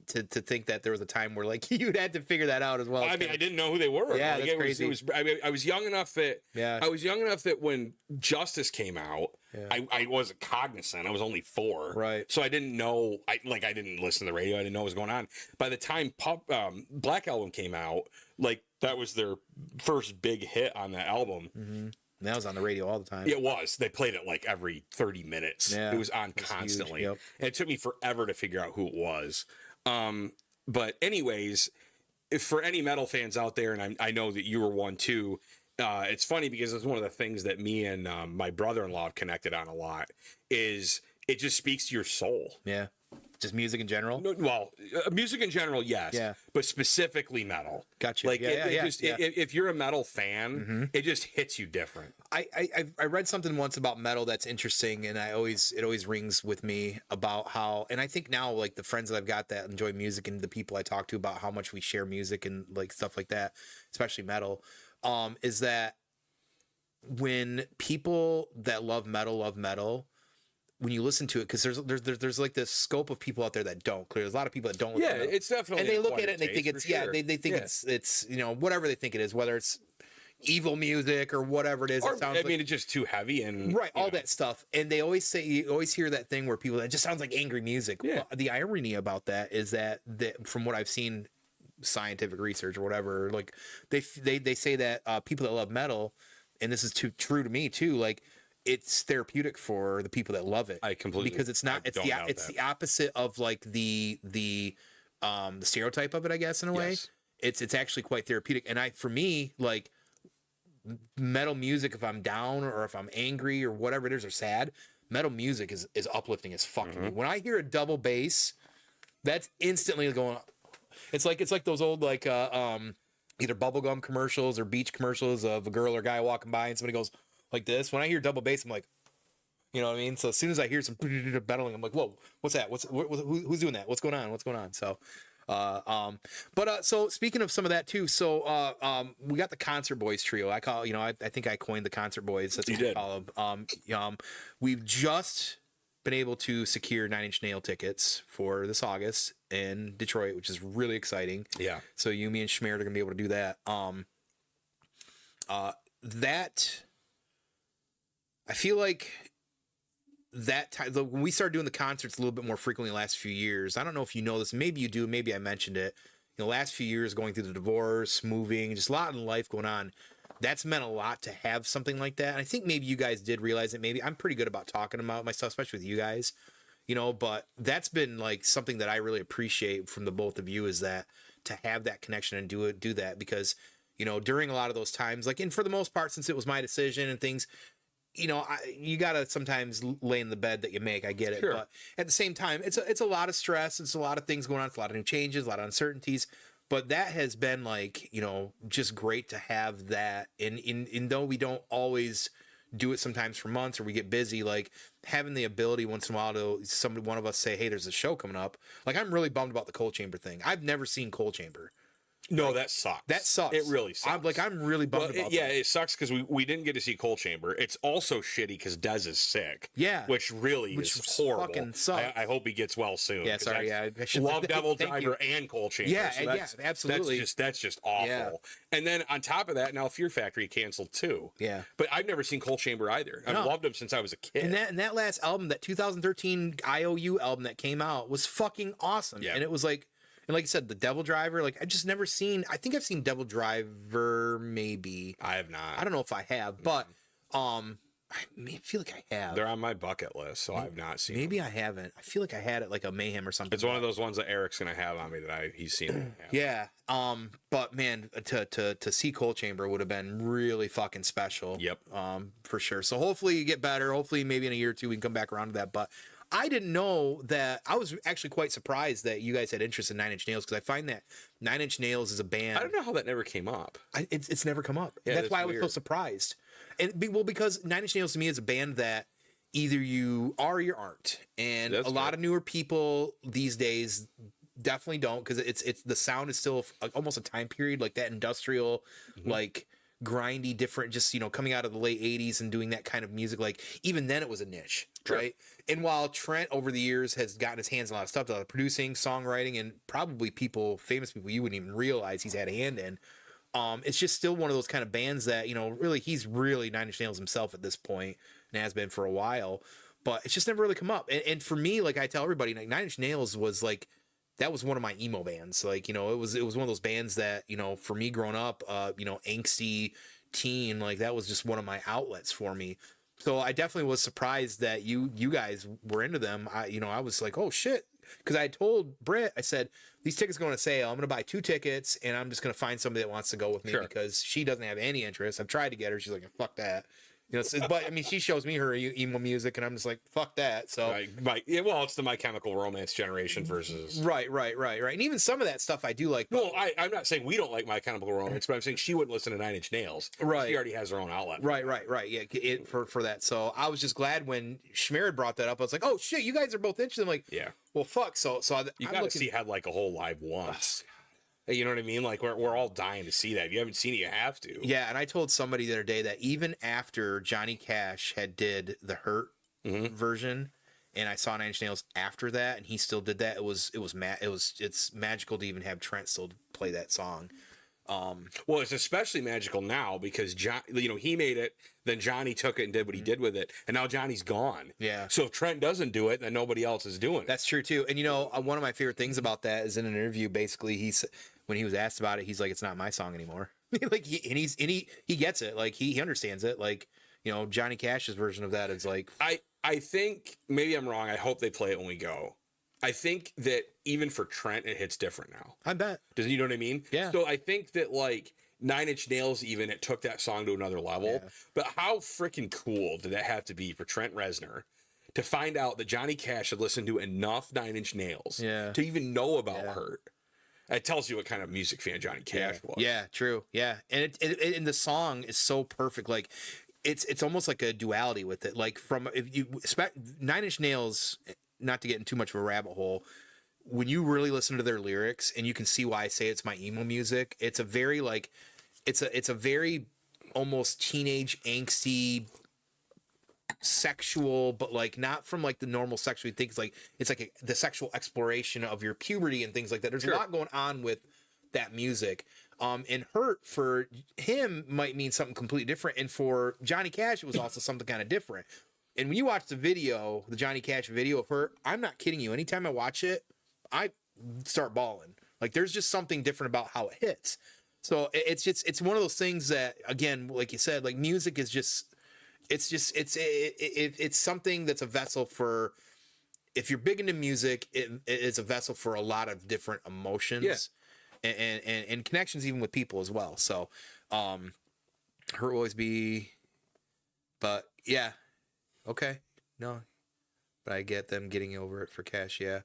to think that there was a time where you'd had to figure that out as well. I mean, I didn't know who they were. Yeah, that's crazy. I was young enough that when Justice came out, I wasn't cognizant. I was only 4. Right. So I didn't know. I didn't listen to the radio. I didn't know what was going on. By the time Black Album came out, that was their first big hit on that album. Mm-hmm. That was on the radio all the time. It was. They played it every 30 minutes. Yeah, it was on constantly. Yep. And it took me forever to figure out who it was. But anyways, for any metal fans out there, and I know that you were one too, it's funny because it's one of the things that me and my brother-in-law have connected on a lot is it just speaks to your soul. Yeah. Just music in general? No, well, music in general, yes. Yeah. But specifically metal. Gotcha. If you're a metal fan, it just hits you different. I read something once about metal that's interesting, and it always rings with me about how, and I think now the friends that I've got that enjoy music and the people I talk to about how much we share music and stuff like that, especially metal, is that when people that love metal, when you listen to it, because there's this scope of people out there that don't. Clearly, there's a lot of people that don't. Yeah, it's definitely. And they look at it and they think it's they think it's whatever they think it is, whether it's evil music or whatever it is. Or, it's just too heavy and all that stuff. And they always say, you always hear that thing where people, it just sounds like angry music. Yeah. The irony about that is that from what I've seen, scientific research or whatever, they say that people that love metal, and this is true to me too, it's therapeutic for the people that love it. I completely, because it's the opposite of the stereotype of it, I guess, in a way. it's actually quite therapeutic. And for me, like metal music, if I'm down or if I'm angry or whatever it is or sad, metal music is uplifting as fuck to me. When I hear a double bass, that's instantly going. It's like those old like either bubblegum commercials or beach commercials of a girl or guy walking by and somebody goes like this. When I hear double bass, I'm like, you know what I mean? So as soon as I hear some battling, I'm like, whoa, what's that? Who's doing that? What's going on? So so speaking of some of that too, so we got the Concert Boys trio. I call, I think I coined the Concert Boys. That's what we call them. We've just been able to secure 9 Inch Nail tickets for this August in Detroit, which is really exciting. Yeah. So you, me, and Schmear are gonna be able to do that. That I feel like that time when we started doing the concerts a little bit more frequently the last few years. I don't know if you know this, maybe you do, maybe I mentioned it. The last few years, going through the divorce, moving, just a lot in life going on. That's meant a lot to have something like that. And I think maybe you guys did realize it. Maybe I'm pretty good about talking about my stuff, especially with you guys, but that's been like something that I really appreciate from the both of you, is that to have that connection and do that, because, during a lot of those times, like, and for the most part, since it was my decision and things, you gotta sometimes lay in the bed that you make. I get it. Sure. But at the same time, it's a lot of stress. It's a lot of things going on. It's a lot of new changes, a lot of uncertainties. But that has been like, just great to have that. And though we don't always do it sometimes for months or we get busy, like having the ability once in a while to one of us say, hey, there's a show coming up. Like, I'm really bummed about the Coal Chamber thing. I've never seen Coal Chamber. No, that sucks. That sucks. It really sucks. I'm really bummed about that. Yeah, it sucks because we didn't get to see Coal Chamber. It's also shitty because Dez is sick. Yeah. Which is horrible. Fucking sucks. I hope he gets well soon. Yeah, sorry. I should love Devil Driver and Coal Chamber. Yeah, so yeah, absolutely. That's just awful. Yeah. And then on top of that, now Fear Factory canceled too. Yeah. But I've never seen Coal Chamber either. I've loved him since I was a kid. And that last album, that 2013 IOU album that came out, was fucking awesome. Yeah. And it was like, and like you said, the Devil Driver, like I've just never seen. I think I've seen Devil Driver, maybe. I have not. I don't know if I have, but I feel like I have. They're on my bucket list, so I've not seen. Maybe I haven't. I feel like I had it like a Mayhem or something. It's one of those ones that Eric's gonna have on me that he's seen. Yeah. But man, to see Coal Chamber would have been really fucking special. Yep. For sure. So hopefully you get better. Hopefully maybe in a year or two we can come back around to that. But I didn't know that. I was actually quite surprised that you guys had interest in 9 Inch Nails, because I find that 9 Inch Nails is a band. I don't know how that never came up. It's never come up. Yeah, that's why weird. I was so surprised. Because 9 Inch Nails to me is a band that either you are or you aren't. And a lot of newer people these days definitely don't, because it's the sound is still almost a time period like that industrial, like grindy, different, just coming out of the late 80s and doing that kind of music. Like even then it was a niche. Sure. Right. And while Trent over the years has gotten his hands on a lot of stuff, producing, songwriting, and probably famous people you wouldn't even realize he's had a hand in, it's just still one of those kind of bands that, really, he's really 9 Inch Nails himself at this point and has been for a while, but it's just never really come up. And for me, like I tell everybody, like 9 Inch Nails was like, that was one of my emo bands. Like, it was one of those bands that, for me growing up, angsty teen, like that was just one of my outlets for me. So I definitely was surprised that you guys were into them. I was like, oh shit. Because I told Britt, I said, these tickets go on sale. I'm going to buy 2 tickets and I'm just going to find somebody that wants to go with me, because she doesn't have any interest. I've tried to get her. She's like, fuck that. But I mean, she shows me her emo music and I'm just like, fuck that. So it's the My Chemical Romance generation versus right. And even some of that stuff I do like. Well, I'm not saying we don't like My Chemical Romance, but I'm saying she wouldn't listen to 9 Inch Nails. Right. She already has her own outlet. Right. Yeah, for that. So I was just glad when Schmear brought that up. I was like, oh shit, you guys are both interested. I'm like, yeah. Well, fuck. So you got to see had like a whole live once. You know what I mean? Like we're all dying to see that. If you haven't seen it, you have to. Yeah, and I told somebody the other day that even after Johnny Cash had did the Hurt version, and I saw 9 Inch Nails after that, and he still did that, it's magical to even have Trent still play that song. Well, it's especially magical now because he made it, then Johnny took it and did what he did with it, and now Johnny's gone. Yeah. So if Trent doesn't do it, then nobody else is doing it. That's true too. And one of my favorite things about that is in an interview, basically when he was asked about it, he's like, it's not my song anymore. Like he gets it. Like he understands it. Like, Johnny Cash's version of that is like, I think maybe I'm wrong. I hope they play it when we go. I think that even for Trent, it hits different now. I bet. Does you know what I mean? Yeah. So I think that like Nine Inch Nails, even it took that song to another level. Yeah. But how freaking cool did that have to be for Trent Reznor to find out that Johnny Cash had listened to enough Nine Inch Nails to even know about Hurt? It tells you what kind of music fan Johnny Cash was. Yeah, true. Yeah, and and the song is so perfect. Like, it's almost like a duality with it. Like from if you expect Nine Inch Nails, not to get in too much of a rabbit hole, when you really listen to their lyrics and you can see why I say it's my emo music. It's a very like, it's a very almost teenage angsty, sexual, but like not from like the normal sexual you think. It's like the sexual exploration of your puberty and things like that. There's a lot going on with that music. And Hurt for him might mean something completely different, and for Johnny Cash it was also something kind of different. And when you watch the video, the Johnny Cash video of Hurt, I'm not kidding you, anytime I watch it I start bawling. Like there's just something different about how it hits. So it's one of those things that, again, like you said, like music is just it's something that's a vessel for, if you're big into music, it's a vessel for a lot of different emotions and connections, even with people as well. So Hurt will always be, but yeah, okay, no, but I get them getting over it for Cash. Yeah,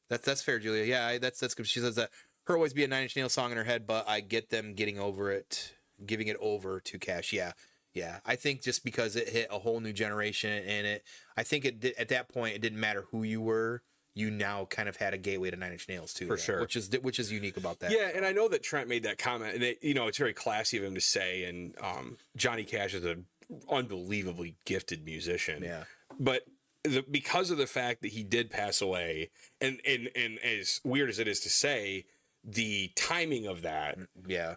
that's fair, Julia. Yeah, that's good. She says that Hurt will always be a Nine Inch Nails song in her head, but I get them getting over it, giving it over to Cash. Yeah. Yeah, I think just because it hit a whole new generation, and I think at that point it didn't matter who you were. You now kind of had a gateway to Nine Inch Nails too, for sure, which is unique about that. Yeah, and I know that Trent made that comment, and it's very classy of him to say. And Johnny Cash is an unbelievably gifted musician. Yeah, but because of the fact that he did pass away, and as weird as it is to say, the timing of that,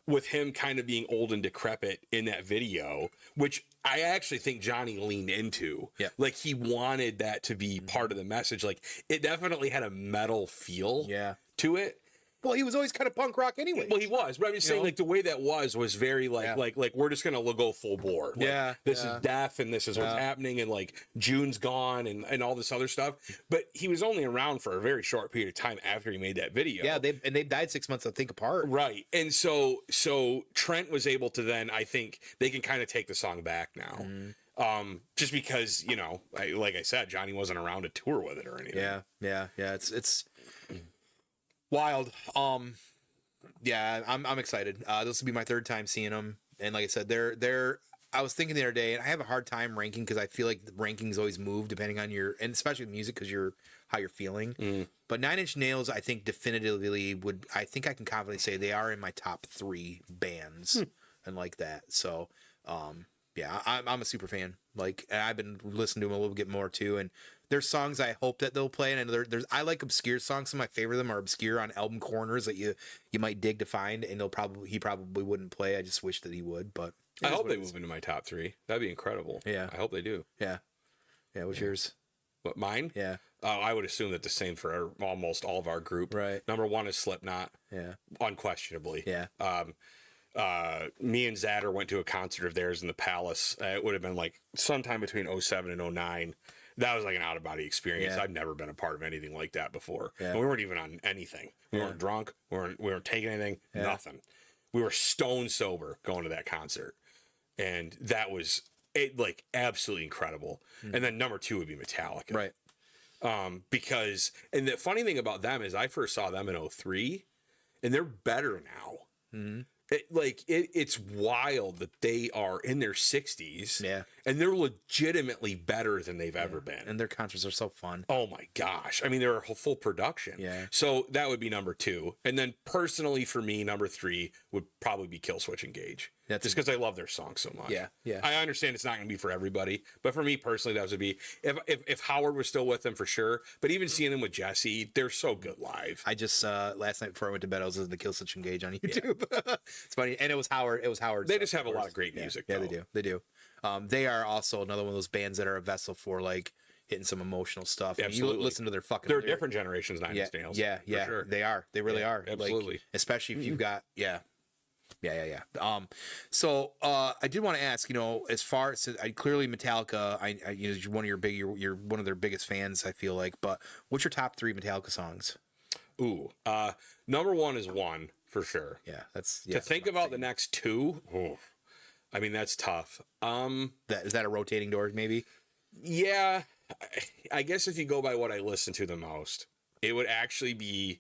with him kind of being old and decrepit in that video, which I actually think Johnny leaned into. Yeah. Like he wanted that to be part of the message. Like it definitely had a metal feel to it. Well, he was always kind of punk rock anyway. Well, he was, but I'm just saying, like the way that was very like we're just gonna go full bore. Like, this is death, and this is what's happening, and like June's gone, and all this other stuff. But he was only around for a very short period of time after he made that video. Yeah, they died 6 months, I think, apart. Right, and so Trent was able to then, I think they can kind of take the song back now. Just because like I said, Johnny wasn't around to tour with it or anything. Yeah. It's wild. Yeah, I'm excited. This will be my third time seeing them, and like I said, they're. I was thinking the other day, and I have a hard time ranking because I feel like the rankings always move depending on and especially with music because how you're feeling. But Nine Inch Nails, I think definitively would. I think I can confidently say they are in my top 3 bands and like that. So, yeah, I'm a super fan. Like, and I've been listening to them a little bit more too, and there's songs I hope that they'll play, and I like obscure songs. Some of my favorite of them are obscure on album corners that you might dig to find, and he probably wouldn't play. I just wish that he would, but I hope they move into my top 3. That'd be incredible. Yeah, I hope they do. Yeah. What's yours? What, mine? Yeah. I would assume that the same for almost all of our group. Right. Number 1 is Slipknot. Yeah. Unquestionably. Yeah. Me and Zadder went to a concert of theirs in the Palace. It would have been like sometime between 07 and 09. That was like an out-of-body experience. I've never been a part of anything like that before. Yeah. And we weren't even on anything. We weren't drunk. We weren't taking anything. Nothing. We were stone sober going to that concert. And that was like absolutely incredible. And then number 2 would be Metallica. Right. Because, and the funny thing about them is I first saw them in 03, and they're better now. It's wild that they are in their 60s. Yeah. And they're legitimately better than they've ever been. And their concerts are so fun. Oh my gosh. I mean, they're a full production. Yeah. So that would be number 2. And then personally for me, number 3 would probably be Killswitch Engage. Just because I love their song so much. Yeah. Yeah. I understand it's not going to be for everybody, but for me personally, that would be if Howard was still with them for sure. But even seeing them with Jesse, they're so good live. I just last night before I went to bed, I was listening to Killswitch Engage on YouTube. It's funny, and it was Howard. They just have a lot of great music. Yeah, they do. They are also another one of those bands that are a vessel for like hitting some emotional stuff. Absolutely. You listen to their fucking. They're different generations. Nine Inch Nails. Yeah. Sure. They are. They really are. Absolutely. Like, especially if you've got Yeah. So I did want to ask, as far as clearly Metallica, you're one of you're one of their biggest fans, I feel like. But what's your top 3 Metallica songs? Ooh, number 1 is One for sure. Yeah, to think about the next 2. Oh, I mean, that's tough. Is that a rotating door, maybe? Yeah, I guess if you go by what I listen to the most, it would actually be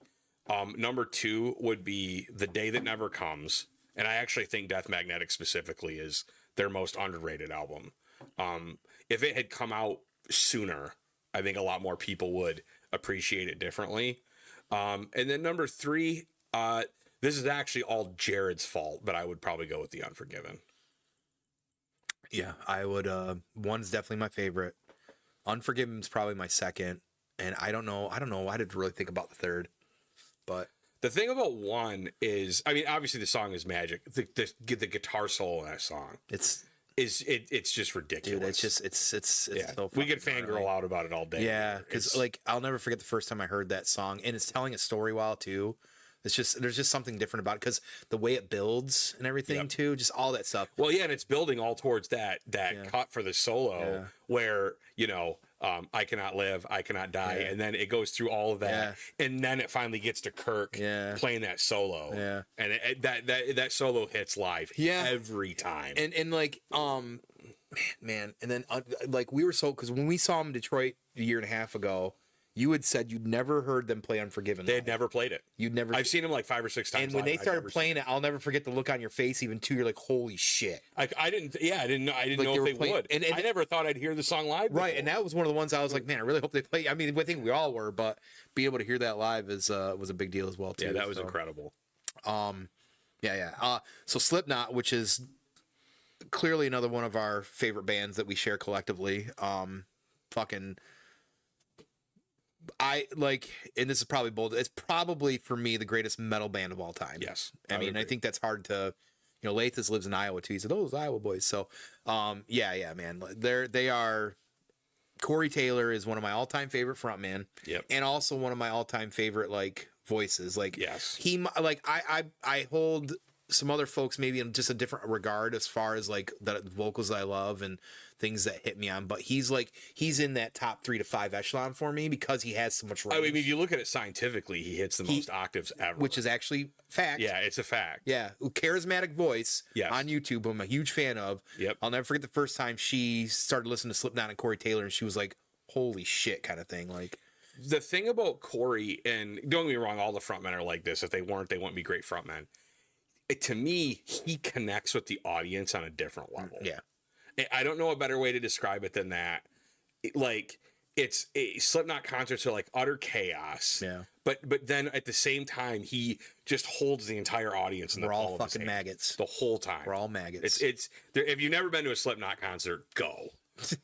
number 2 would be The Day That Never Comes. And I actually think Death Magnetic specifically is their most underrated album. If it had come out sooner, I think a lot more people would appreciate it differently. And then number 3, this is actually all Jared's fault, but I would probably go with The Unforgiven. Yeah, I would. One's definitely my favorite. Unforgiven's probably my second. And I don't know. I didn't really think about the third, but. The thing about One is, I mean, obviously the song is magic. The guitar solo in that song it's just ridiculous. Dude, it's so we could fangirl out about it all day. Yeah, because like I'll never forget the first time I heard that song, and it's telling a story well too. There's just something different about it because the way it builds and everything too, just all that stuff. Well, yeah, and it's building all towards that cut for the solo where I cannot live, I cannot die, and then it goes through all of that, and then it finally gets to Kirk playing that solo, and that solo hits live every time, and like man, and then like we were because when we saw him in Detroit a year and a half ago. You had said you'd never heard them play Unforgiven. They had never played it. You'd never. I've seen them like 5 or 6 times. And when they started playing it, I'll never forget the look on your face. Even too, you're like, "Holy shit!" I didn't know if they would. And I never thought I'd hear the song live. Right, and that was one of the ones I was like, "Man, I really hope they play." I mean, I think we all were, but being able to hear that live was a big deal as well too. Yeah, that was incredible. So Slipknot, which is clearly another one of our favorite bands that we share collectively. I like, and this is probably bold. It's probably for me the greatest metal band of all time. Yes, I mean, I think that's hard to, Lathis lives in Iowa too. He said, "Those Iowa boys." So, yeah, man. They are. Corey Taylor is one of my all-time favorite frontmen. Yep, and also one of my all-time favorite like voices. Like, yes, I hold some other folks maybe in just a different regard as far as like the vocals I love and things that hit me on, but he's in that top 3 to 5 echelon for me because he has so much range. I mean, if you look at it scientifically, he hits the most octaves ever, which is actually fact. Yeah, it's a fact. Yeah, charismatic voice on YouTube. I'm a huge fan of. Yep. I'll never forget the first time she started listening to Slipknot and Corey Taylor, and she was like, "Holy shit!" kind of thing. Like the thing about Corey, and don't get me wrong, all the frontmen are like this. If they weren't, they wouldn't be great frontmen. To me, he connects with the audience on a different level. Yeah. I don't know a better way to describe it than that. Slipknot concerts are like utter chaos. Yeah. But then at the same time, he just holds the entire audience in the palm of his hand. We're all fucking maggots. The whole time. We're all maggots. If you've never been to a Slipknot concert, go.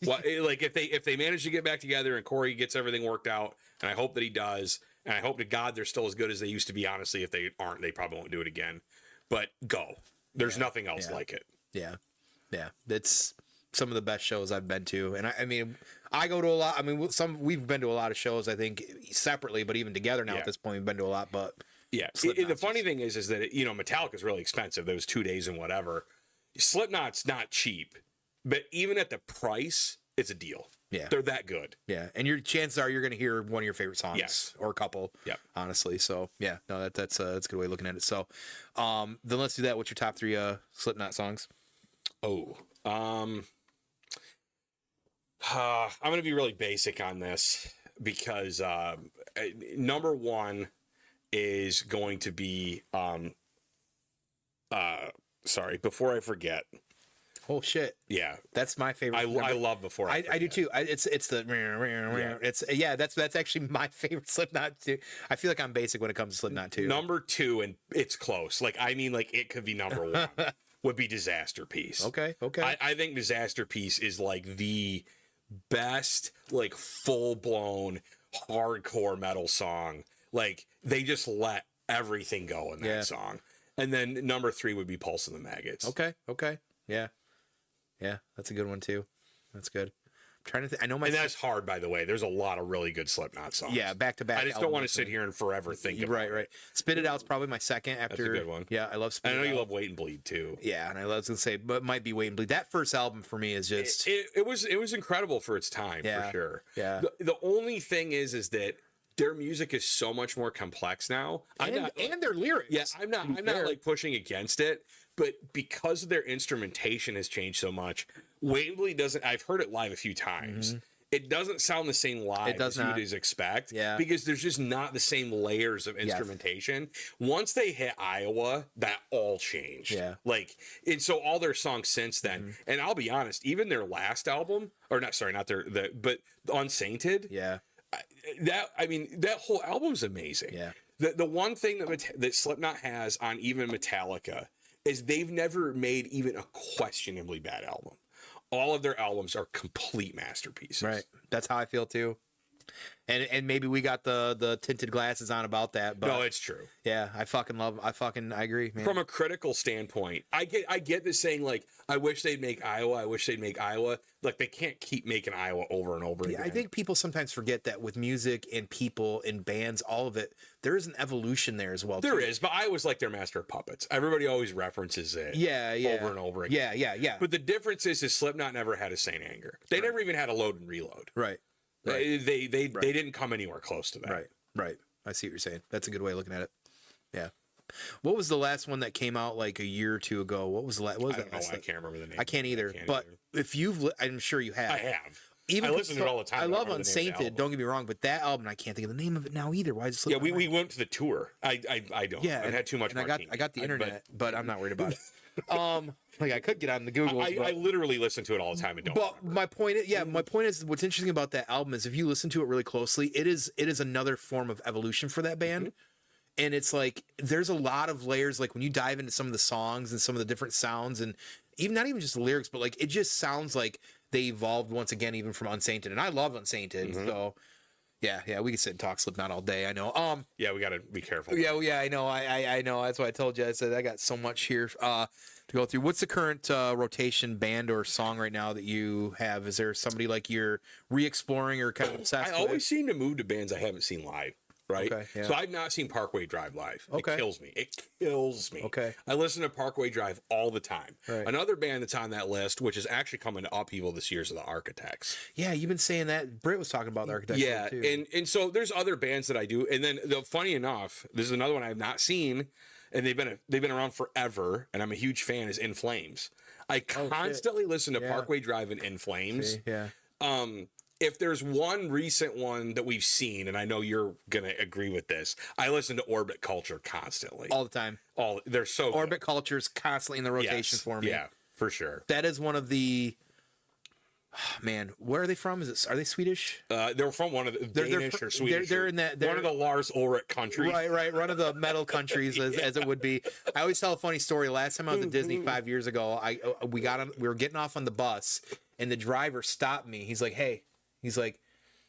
Like if they manage to get back together and Corey gets everything worked out, and I hope that he does, and I hope to God they're still as good as they used to be. Honestly, if they aren't, they probably won't do it again. But go. There's nothing else like it. Yeah. That's some of the best shows I've been to, and I mean, I go to a lot. I mean, we've been to a lot of shows. I think separately, but even together now at this point, we've been to a lot. But yeah, the funny thing is that Metallica's really expensive. Those 2 days and whatever. Slipknot's not cheap, but even at the price, it's a deal. Yeah, they're that good. Yeah, and your chances are you're going to hear one of your favorite songs, or a couple. Yeah, honestly. So yeah, no, that's a good way of looking at it. So, then let's do that. What's your top 3 Slipknot songs? I'm going to be really basic on this because number 1 is going to be sorry, before I forget. Oh shit! Yeah, that's my favorite. I love Before I do too. It's that's actually my favorite Slipknot too. I feel like I'm basic when it comes to Slipknot too. Number 2, and it's close. Like I mean, like it could be number 1. Would be Disaster Piece. Okay. I think Disaster Piece is like the best, like full blown hardcore metal song. Like they just let everything go in that song. And then number 3 would be Pulse of the Maggots. Okay. Yeah, that's a good one too. That's good. trying to think. I know And that's hard, by the way. There's a lot of really good Slipknot songs. Yeah, back to back. I just don't want to sit here and forever think about right. it. Spit It Out's probably my second after. That's a good one. Yeah, I love Spit It I know Out. you love Wait and Bleed too. Yeah, and I was gonna say, but it might be Wait and Bleed. That first album for me is just It was incredible for its time, for sure. Yeah. The only thing is that their music is so much more complex now. and their lyrics. Yeah, I'm not like pushing against it, but because of their instrumentation has changed so much, Wait and Bleed doesn't. I've heard it live a few times. It doesn't sound the same live as you'd expect. Yeah. Because there's just not the same layers of instrumentation. Once they hit Iowa, that all changed. Yeah. Like, and so all their songs since then, and I'll be honest, even their last album, or not but Unsainted. Yeah. That whole album's amazing. Yeah. The one thing that Slipknot has on even Metallica is they've never made even a questionably bad album. All of their albums are complete masterpieces. Right. That's how I feel too. And maybe we got the tinted glasses on about that, but No, it's true. yeah, I agree, man. From a critical standpoint, I get this saying like, I wish they'd make Iowa. Like, they can't keep making Iowa over and over again. I think people sometimes forget that with music and people and bands, all of it, there is an evolution there as well. There is, but Iowa's like their master of puppets. Everybody always references it. Over and over again. Yeah. But the difference is Slipknot never had a Saint Anger. They never even had a Load and Reload. Right. They didn't come anywhere close to that. Right. I see what you're saying. That's a good way of looking at it. Yeah. What was the last one that came out like a year or two ago? What was the last? I don't know. I can't remember the name. I can't either. If I'm sure you have. I have. Even I listen to it all the time. I love Unsainted. Don't get me wrong, but that album, I can't think of the name of it now either. Why just? Yeah, we went to the tour. I don't. Yeah, I've had too much. And I got the internet, but I'm not worried about it. Like I could get on the Google. I literally listen to it all the time and don't. But remember. my point is, what's interesting about that album is if you listen to it really closely, it is another form of evolution for that band. And it's like there's a lot of layers. Like when you dive into some of the songs and some of the different sounds, and even not even just the lyrics, but like it just sounds like they evolved once again, even from Unsainted. And I love Unsainted, so. Yeah, we can sit and talk Slipknot all day. I know. Yeah, we got to be careful. Yeah, I know. I know. That's why I told you. I said I got so much here to go through. What's the current rotation band or song right now that you have? Is there somebody like you're re-exploring or kind of obsessed with? I always seem to move to bands I haven't seen live. Right. Okay, yeah. So I've not seen Parkway Drive live. Okay. It kills me. Okay. I listen to Parkway Drive all the time. Right. Another band that's on that list, which is actually coming to upheaval this year, is the Architects. Yeah, you've been saying that. Britt was talking about the Architects. Yeah, too. and so there's other bands that I do, and then funny enough, this is another one I have not seen, and they've been around forever, and I'm a huge fan. Is In Flames. I constantly listen to Parkway Drive and In Flames. Yeah. If there's one recent one that we've seen, and I know you're gonna agree with this, I listen to Orbit Culture constantly, all the time. They're so good. Orbit Culture's constantly in the rotation for me. Yeah, for sure. That is one of the. Oh, man, where are they from? Are they Swedish? They're from one of the Danish or Swedish. They're in that. One of the Lars Ulrich countries. Right. One of the metal countries, as it would be. I always tell a funny story. Last time I was at Disney 5 years ago, we were getting off on the bus, and the driver stopped me. He's like, "Hey," he's like,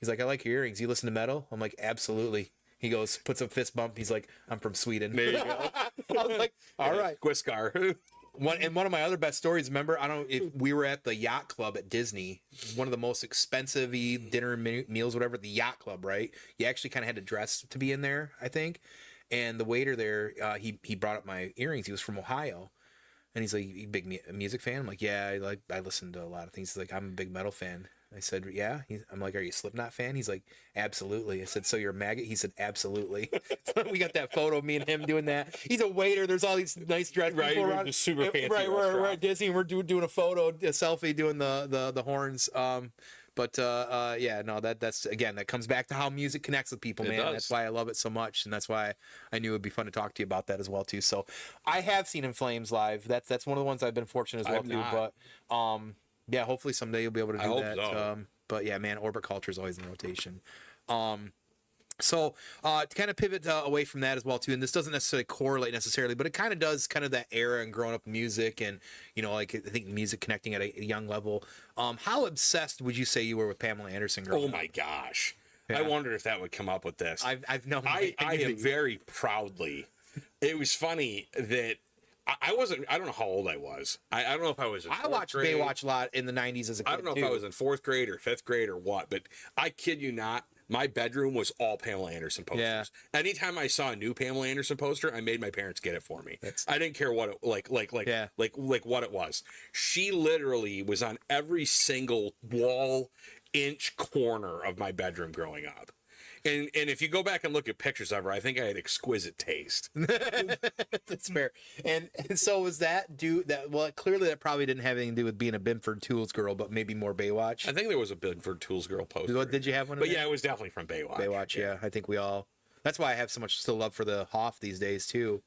"I like your earrings. You listen to metal?" I'm like, "Absolutely." He goes, puts a fist bump. He's like, "I'm from Sweden." There you go. I was like, "All right." Gwiskar. One of my other best stories, remember, we were at the yacht club at Disney, one of the most expensive dinner meals, whatever, the yacht club, right? You actually kind of had to dress to be in there, I think. And the waiter there, he brought up my earrings. He was from Ohio. And he's like, "You big music fan?" I'm like, "Yeah, I listen to a lot of things." He's like, "I'm a big metal fan." I said, "Yeah." I'm like, "Are you a Slipknot fan?" He's like, "Absolutely." I said, "So you're a maggot?" He said, "Absolutely." So we got that photo of me and him doing that. He's a waiter. There's all these nice dressed people around. Super fancy. Right, we're at Disney and we're doing a photo, a selfie, doing the horns. Yeah, no, that's again, that comes back to how music connects with people, man. That's why I love it so much, and that's why I knew it'd be fun to talk to you about that as well too. So I have seen In Flames live. That's one of the ones I've been fortunate as well too. But yeah, hopefully someday you'll be able to do that. So. But yeah, man, Orbit Culture is always in rotation. So to kind of pivot away from that as well too, and this doesn't necessarily correlate necessarily, but it kind of does, kind of that era and growing up music, and like I think music connecting at a young level. How obsessed would you say you were with Pamela Anderson growing up? Oh my gosh, Yeah. I wondered if that would come up with this. I've known. I am very proudly. It was funny that I wasn't. I don't know how old I was. I don't know if I was. I watched Baywatch a lot in the 90s as a kid. I don't know if I was in 4th grade or 5th grade or what, but I kid you not, my bedroom was all Pamela Anderson posters. Yeah. Anytime I saw a new Pamela Anderson poster, I made my parents get it for me. I didn't care what it like what it was. She literally was on every single wall, inch, corner of my bedroom growing up. And if you go back and look at pictures of her, I think I had exquisite taste. That's fair. And so was that well, clearly that probably didn't have anything to do with being a Binford Tools girl, but maybe more Baywatch. I think there was a Binford Tools girl poster. Did you have one? But yeah, it was definitely from Baywatch. Baywatch, yeah. I think we all. That's why I have so much still love for the Hoff these days too,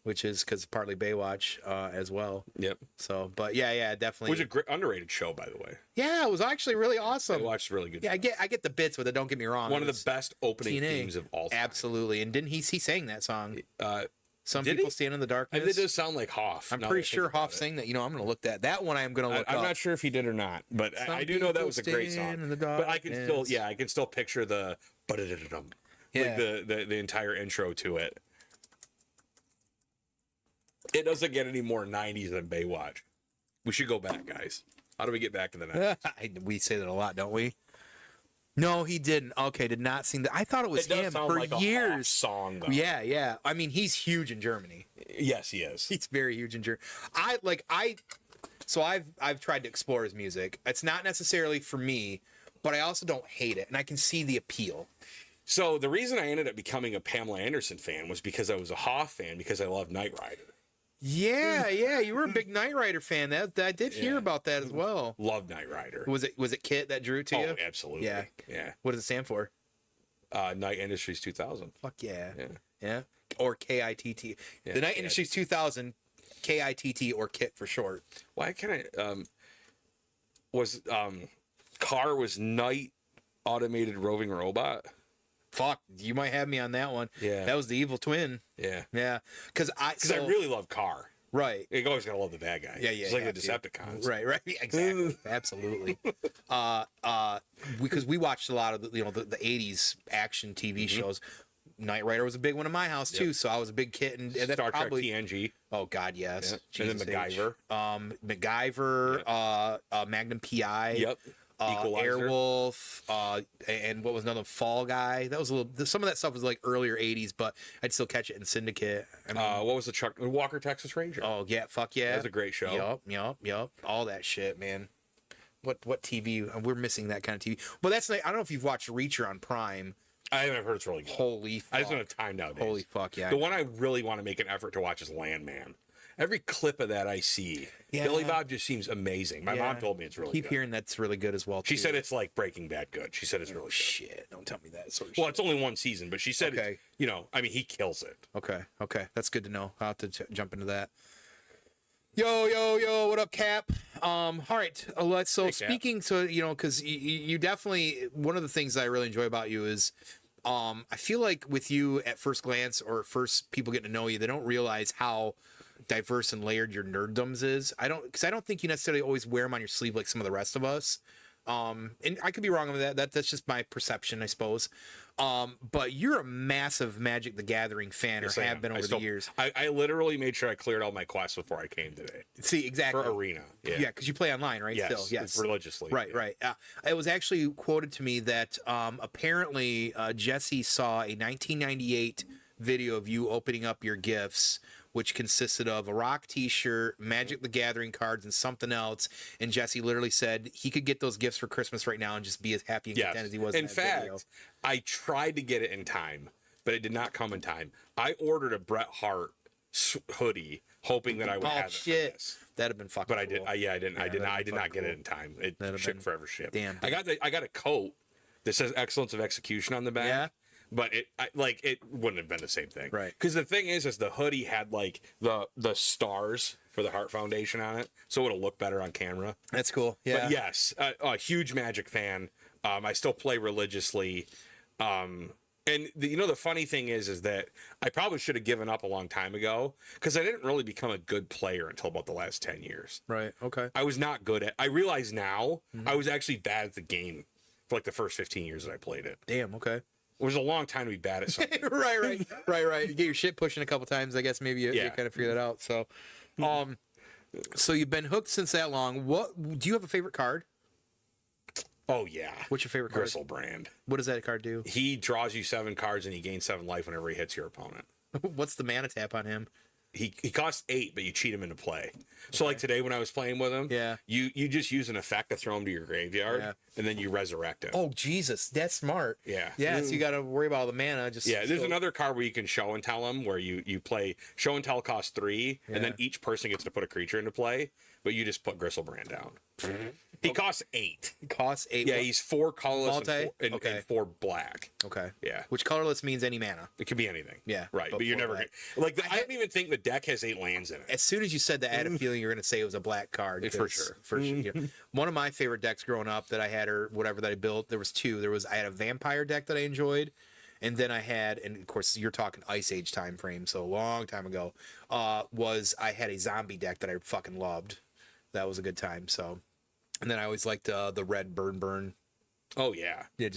which is because partly Baywatch as well. Yep. So, but yeah, definitely. Which is a great underrated show, by the way. Yeah, it was actually really awesome. Baywatch is really good. Yeah, I get the bits with it. Don't get me wrong. One of the best opening TNA. themes of all time. Absolutely, and didn't he sang that song? Some did people he? stand in the darkness. It does sound like Hoff. I'm pretty sure Hoff sang that. I'm going to look that one. I'm going to look. I'm up. not sure if he did or not, but I do know that was a great song. But I can still picture the like the entire intro to it. It doesn't get any more 90s than Baywatch. We should go back, guys. How do we get back to the 90s? We say that a lot, don't we? No, he didn't. Okay, did not sing that. I thought it was him for like years. A Hoff song, though. Yeah. I mean, he's huge in Germany. Yes, he is. He's very huge in Germany. So I've tried to explore his music. It's not necessarily for me, but I also don't hate it, and I can see the appeal. So the reason I ended up becoming a Pamela Anderson fan was because I was a Hoff fan because I love Knight Rider. Yeah, you were a big Knight Rider fan. I did hear about that as well. Love Knight Rider. Was it Kit that drew to you? Oh, absolutely. Yeah. What does it stand for? Knight Industries 2000. Fuck yeah. Or KITT. The Knight Industries 2000, KITT or Kit for short. Why can Car was Knight Automated Roving Robot? Fuck, you might have me on that one. Yeah. That was the evil twin. Yeah. Because I really love Car. Right. You always gotta love the bad guy. Yeah. It's like the Decepticons. Right. Exactly. Absolutely. Because we watched a lot of the 80s action TV shows. Knight Rider was a big one in my house too, so I was a big kid. And that's Star probably, Trek TNG. Oh God, yes. Yeah. And then MacGyver. MacGyver. Magnum PI. Yep. Airwolf, and what was another Fall Guy? That was some of that stuff was like earlier 80s, but I'd still catch it in Syndicate. I mean, what was the Walker Texas Ranger? Oh yeah, fuck yeah, that was a great show. Yup, all that shit, man. What TV? We're missing that kind of TV. But that's like, I don't know if you've watched Reacher on Prime. I haven't heard it's really good. Holy fuck. I just don't have time nowadays. Holy fuck, yeah. The one I really want to make an effort to watch is Landman. Every clip of that I see, Yeah. Billy Bob just seems amazing. My mom told me it's really Keep good. hearing that's really good as well. She said it's like Breaking Bad good. She said it's really good. Shit, don't tell me that sort of Well, shit. it's only one season, but she said, Okay. he kills it. Okay, that's good to know. I'll have to jump into that. Yo, what up, Cap? All right, let's. So Hey, Cap. speaking, because you definitely, one of the things that I really enjoy about you is, I feel like with you at first glance or first people getting to know you, they don't realize how diverse and layered your nerddoms is. I don't think you necessarily always wear them on your sleeve like some of the rest of us. And I could be wrong on that. That's just my perception, I suppose. But you're a massive Magic the Gathering fan, Yes, or I have am. been over the years. I literally made sure I cleared all my quests before I came today. See, exactly. For Arena. Yeah, because you play online, right? Yes, Still, yes. religiously. Right. It was actually quoted to me that apparently Jesse saw a 1998 video of you opening up your gifts, which consisted of a Rock t-shirt, Magic the Gathering cards, and something else. And Jesse literally said he could get those gifts for Christmas right now and just be as happy and content as he was. In fact, I tried to get it in time, but it did not come in time. I ordered a Bret Hart hoodie, hoping that I would have it for this. That'd have been fucking. But I did. cool. I did not get it in time. It shipped forever shipped. Damn. I got a coat that says "Excellence of Execution" on the back. Yeah. But it wouldn't have been the same thing, Right. Because the thing is the hoodie had like the stars for the Heart Foundation on it, so it'll look better on camera. That's cool. Yeah. But yes, a huge Magic fan. I still play religiously. And the funny thing is that I probably should have given up a long time ago because I didn't really become a good player until about the last 10 years. Right. Okay. I was not good at. I realize now I was actually bad at the game for like the first 15 years that I played it. Damn. Okay. It was a long time to be bad at something. right. You get your shit pushing a couple times. I guess maybe you kind of figure that out. So, so you've been hooked since that long. What do you have a favorite card? Oh yeah. What's your favorite card? Brand. What does that card do? He draws you 7 cards and he gains 7 life whenever he hits your opponent. What's the mana tap on him? He costs 8, but you cheat him into play. So like today when I was playing with him, you just use an effect to throw him to your graveyard, and then you resurrect him. Oh Jesus, that's smart. Yeah. So you got to worry about all the mana. There's another card where you can show and tell him, where you play show and tell costs 3, and then each person gets to put a creature into play, but you just put Gristlebrand down. He costs 8. Yeah, he's 4 colorless and 4 black. Okay. Yeah. Which colorless means any mana. It could be anything. Yeah. Right. But you're never like I don't even think the deck has 8 lands in it. As soon as you said that, I had a feeling you were going to say it was a black card. For sure. One of my favorite decks growing up that I had, or whatever that I built, there was 2. I had a vampire deck that I enjoyed, and then I had, and of course you're talking Ice Age time frame, so a long time ago, I had a zombie deck that I fucking loved. That was a good time. So, and then I always liked the red burn. Oh yeah. Yeah,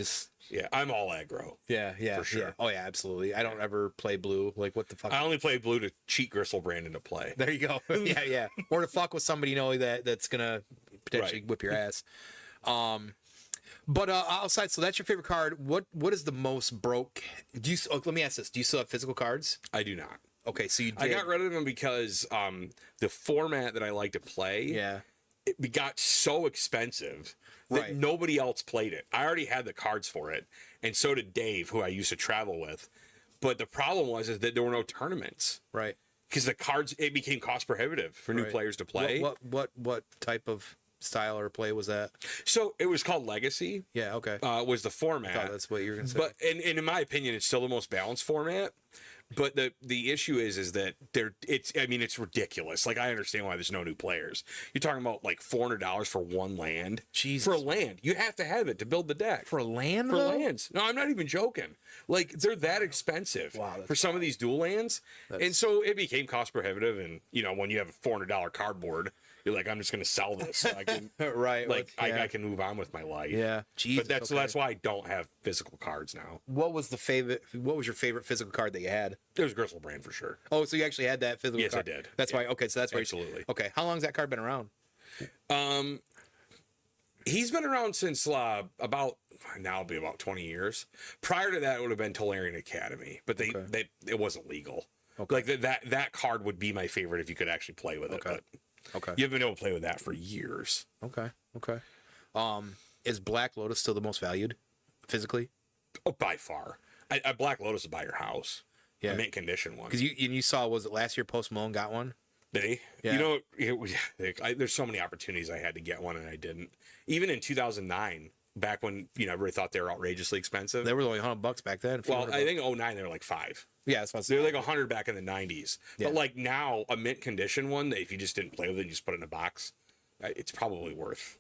I'm all aggro. Yeah, for sure. Yeah. Oh yeah, absolutely. I don't ever play blue. Like what the fuck? I only play blue to cheat Gristlebrand into play. There you go. yeah. Or to fuck with somebody that's gonna potentially whip your ass. But outside, so that's your favorite card. What is the most broke? Let me ask this: do you still have physical cards? I do not. Okay, so you did. I got rid of them because the format that I like to play, it got so expensive that nobody else played it. I already had the cards for it, and so did Dave, who I used to travel with. But the problem was that there were no tournaments, right? Because the cards, it became cost prohibitive for new players to play. What type of style or play was that? So it was called Legacy. Yeah, okay. Was the format? I thought that's what you were gonna say. But and in my opinion, it's still the most balanced format. But the issue is that it's ridiculous. Like I understand why there's no new players. You're talking about like $400 for one land. Jesus. For a land, you have to have it to build the deck. For a land, for lands. No, I'm not even joking. Like they're that expensive for some of these dual lands, and so it became cost prohibitive. And when you have a $400 cardboard, you're like, I'm just going to sell this. So I can, I can move on with my life. Yeah, Jesus, but that's why I don't have physical cards now. What was your favorite physical card that you had? It was Gristlebrand for sure. Oh, so you actually had that physical card? Yes, I did. That's why. Okay, so that's why. Absolutely. Okay, how long has that card been around? He's been around since about 20 years. Prior to that, it would have been Tolarian Academy, but it wasn't legal. Okay. Like that card would be my favorite if you could actually play with it. But you haven't been able to play with that for years. Okay. Is Black Lotus still the most valued physically? Oh, by far. I Black Lotus will buy your house. Yeah, a mint condition one. Because you saw, was it last year Post Malone got one? Did he? Yeah. There's so many opportunities I had to get one and I didn't. Even in 2009, back when everybody thought they were outrageously expensive. They were only $100 back then. Well, I think 2009 they were like $5. Yeah, that's what they were like $100 back in the 90s. Yeah. But like now, a mint condition one that if you just didn't play with it, you just put it in a box, it's probably worth.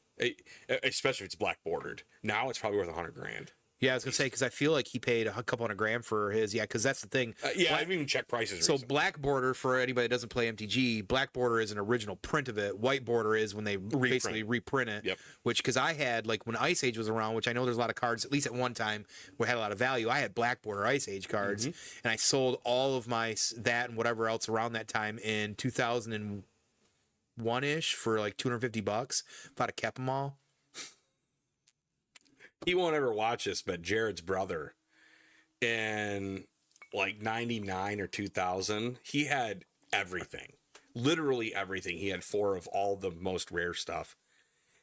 Especially if it's black bordered. Now it's probably worth $100,000. Yeah, I was gonna say because I feel like he paid a couple $100,000 for his. Yeah, because that's the thing. I haven't even checked prices. So recently. Black border, for anybody that doesn't play MTG, black border is an original print of it. White border is when they basically reprint it. Yep. Which because I had like when Ice Age was around, which I know there's a lot of cards at least at one time where had a lot of value. I had black border Ice Age cards, and I sold all of my that and whatever else around that time in 2001-ish for like $250. If I'd have kept them all. He won't ever watch this, but Jared's brother in like 99 or 2000, he had everything, literally everything. He had 4 of all the most rare stuff.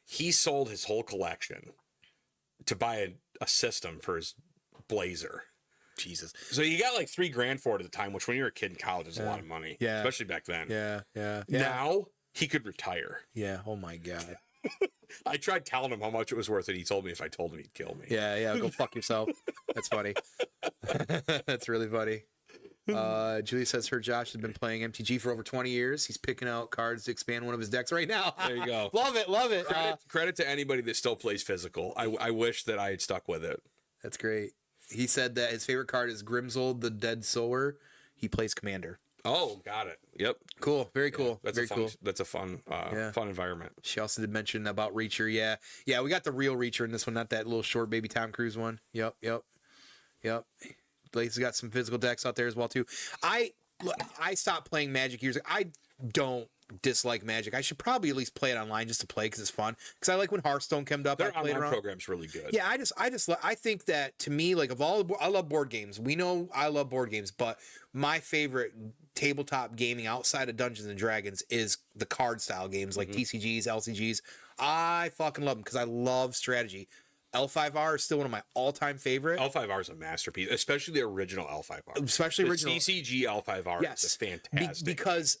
He sold his whole collection to buy a system for his Blazer. Jesus. So you got like $3,000 for it at the time, which when you're a kid in college is a lot of money. Yeah. Especially back then. Yeah. Now he could retire. Yeah. Oh my God. I tried telling him how much it was worth, and he told me if I told him, he'd kill me. Yeah, go fuck yourself. That's funny. That's really funny. Julie says her Josh has been playing MTG for over 20 years. He's picking out cards to expand one of his decks right now. There you go. Love it. Credit to anybody that still plays physical. I wish that I had stuck with it. That's great. He said that his favorite card is Grimzold, the Dead Sower. He plays Commander. Oh, got it. Yep. Cool. Very cool. That's very cool. That's a fun environment. She also did mention about Reacher. Yeah. We got the real Reacher in this one, not that little short baby Tom Cruise one. Yep. Yep. Blaze has got some physical decks out there as well too. I stopped playing Magic years ago. I don't dislike Magic. I should probably at least play it online just to play because it's fun. Because I like when Hearthstone came up. Their online program's really good. Yeah, I think that to me, like I love board games. We know I love board games, but my favorite tabletop gaming outside of Dungeons and Dragons is the card style games like TCGs, LCGs. I fucking love them because I love strategy. L5R is still one of my all-time favorite. L5R is a masterpiece, especially the original L5R. Especially the original TCG L5R is fantastic. Because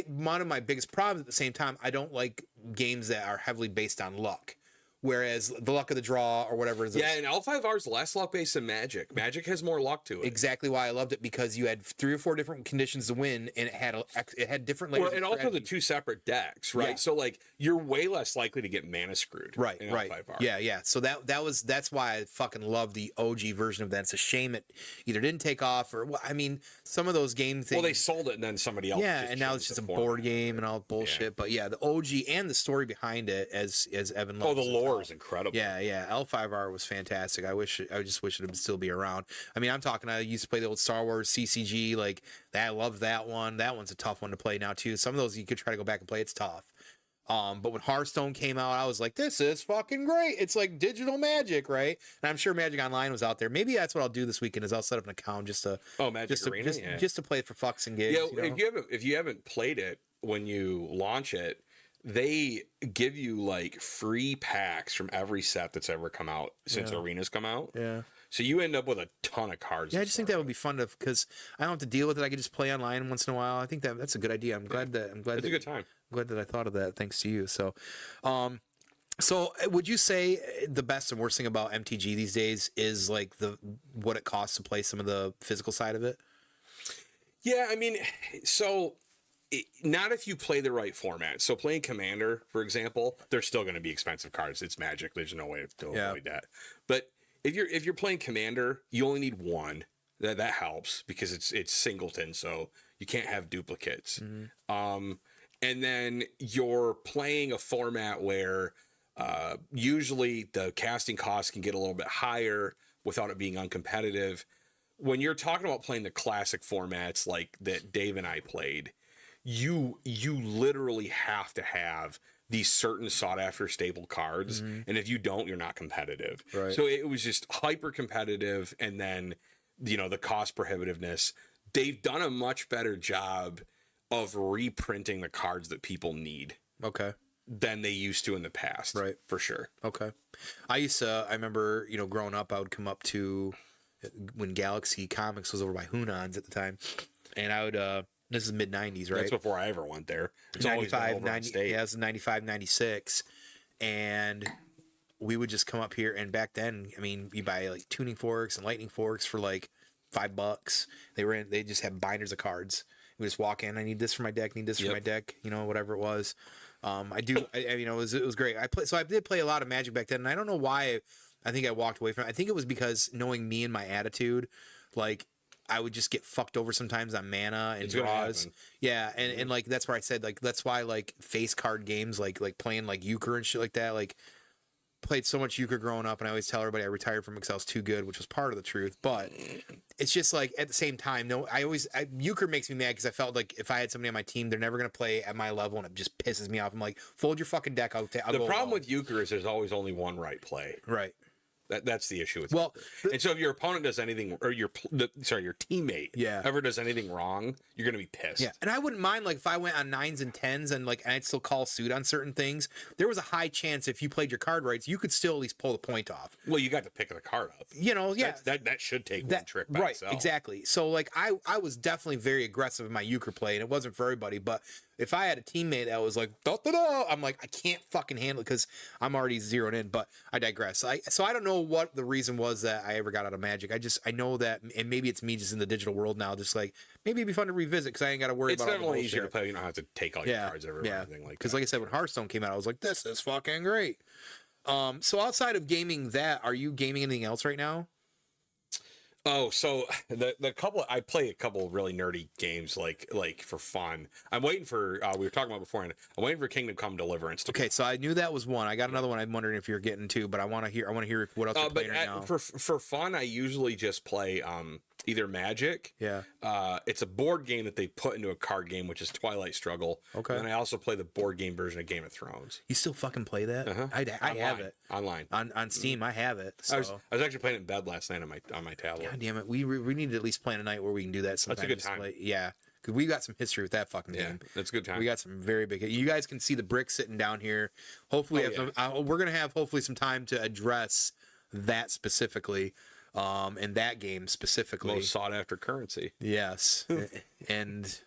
one of my biggest problems at the same time, I don't like games that are heavily based on luck. Whereas the luck of the draw or whatever is. Yeah, and L5R is less luck based than Magic. Magic has more luck to it. Exactly why I loved it, because you had 3 or 4 different conditions to win, and it had different layers. Well, and also the 2 separate decks, right? Yeah. So like you're way less likely to get mana screwed. Right. In L5R. Yeah. So that's why I fucking love the OG version of that. It's a shame it either didn't take off or I mean some of those game things. Well, they sold it and then somebody else. Yeah, and now it's just a board game and all bullshit. Yeah. But yeah, the OG and the story behind it, as Evan loves. Oh, the lore is incredible. Yeah. L5R was fantastic. I just wish it would still be around. I mean, I'm talking. I used to play the old Star Wars CCG. Like that. I love that one. That one's a tough one to play now too. Some of those you could try to go back and play. It's tough. But when Hearthstone came out, I was like, this is fucking great. It's like digital Magic, right? And I'm sure Magic Online was out there. Maybe that's what I'll do this weekend is I'll set up an account just to just to play it for fucks and gigs. Yeah, if you haven't played it when you launch it, they give you like free packs from every set that's ever come out since Arena's come out. Yeah. So you end up with a ton of cards. Yeah, I just think that would be fun because I don't have to deal with it. I could just play online once in a while. I think that's a good idea. I'm glad it's a good time. I'm glad that I thought of that. Thanks to you. So, would you say the best and worst thing about MTG these days is like what it costs to play some of the physical side of it? Yeah, I mean, not if you play the right format. So playing Commander, for example, they're still going to be expensive cards. It's Magic. There's no way to avoid that. But if you're playing Commander, you only need one. That helps because it's singleton, so you can't have duplicates. Mm-hmm. And then you're playing a format where usually the casting costs can get a little bit higher without it being uncompetitive. When you're talking about playing the classic formats like that Dave and I played, you literally have to have these certain sought after staple cards. Mm-hmm. And if you don't, you're not competitive. Right. So it was just hyper competitive. And then, the cost prohibitiveness, they've done a much better job of reprinting the cards that people need. Okay. Than they used to in the past. Right. For sure. Okay. I remember, growing up, I would come up to when Galaxy Comics was over by Hunan's at the time. And I would, this is mid-90s, right? That's before I ever went there. It's 95, 90, yeah, it was 95, 96. And we would just come up here. And back then, I mean, you buy like tuning forks and lightning forks for like $5. They just had binders of cards. We just walk in. I need this for my deck. Need this for my deck. Whatever it was. It was great. I did play a lot of Magic back then, and I don't know why. I think I walked away from it. I think it was because knowing me and my attitude, like I would just get fucked over sometimes on mana and draws. Yeah, and like that's where I said like that's why like face card games like playing like euchre and shit like that like. Played so much euchre growing up, and I always tell everybody I retired from Excel's too good, which was part of the truth. But it's just like at the same time, euchre makes me mad because I felt like if I had somebody on my team, they're never gonna play at my level, and it just pisses me off. I'm like, fold your fucking deck. I'll the problem with euchre is there's always only one right play. Right. That's the issue with euchre. And so if your opponent does anything, or your teammate ever does anything wrong, you're gonna be pissed. Yeah, and I wouldn't mind like if I went on 9s and 10s and like I'd still call suit on certain things. There was a high chance if you played your card rights, you could still at least pull the point off. Well, you got to pick the card up. That should take one trick by itself. Exactly. So like I was definitely very aggressive in my euchre play, and it wasn't for everybody, but if I had a teammate that was like, da-da-da, I'm like, I can't fucking handle it because I'm already zeroed in, but I digress. So I don't know what the reason was that I ever got out of Magic. I know that, and maybe it's me just in the digital world now, just like, maybe it'd be fun to revisit because I ain't got to worry about it. It's definitely easier to play. You don't have to take all your cards everywhere or anything like that. Because like I said, when Hearthstone came out, I was like, this is fucking great. So outside of gaming that, are you gaming anything else right now? Oh, so the couple I play a couple really nerdy games like for fun. I'm waiting for we were talking about beforehand. I'm waiting for Kingdom Come Deliverance. Okay, so I knew that was one. I got another one. I'm wondering if you're getting to, but I want to hear what else you're playing right now. For fun, I usually just play either Magic. Yeah. It's a board game that they put into a card game, which is Twilight Struggle. Okay. And I also play the board game version of Game of Thrones. You still fucking play that? Uh-huh. I have it online on Steam. I have it. So. I was actually playing it in bed last night on my tablet. God damn it! We need to at least plan a night where we can do that. Sometime. That's a good time. Yeah, because we got some history with that fucking game. That's a good time. We got some very big. You guys can see the brick sitting down here. Hopefully, we're gonna have hopefully some time to address that specifically, and that game specifically. Most sought after currency. Yes, and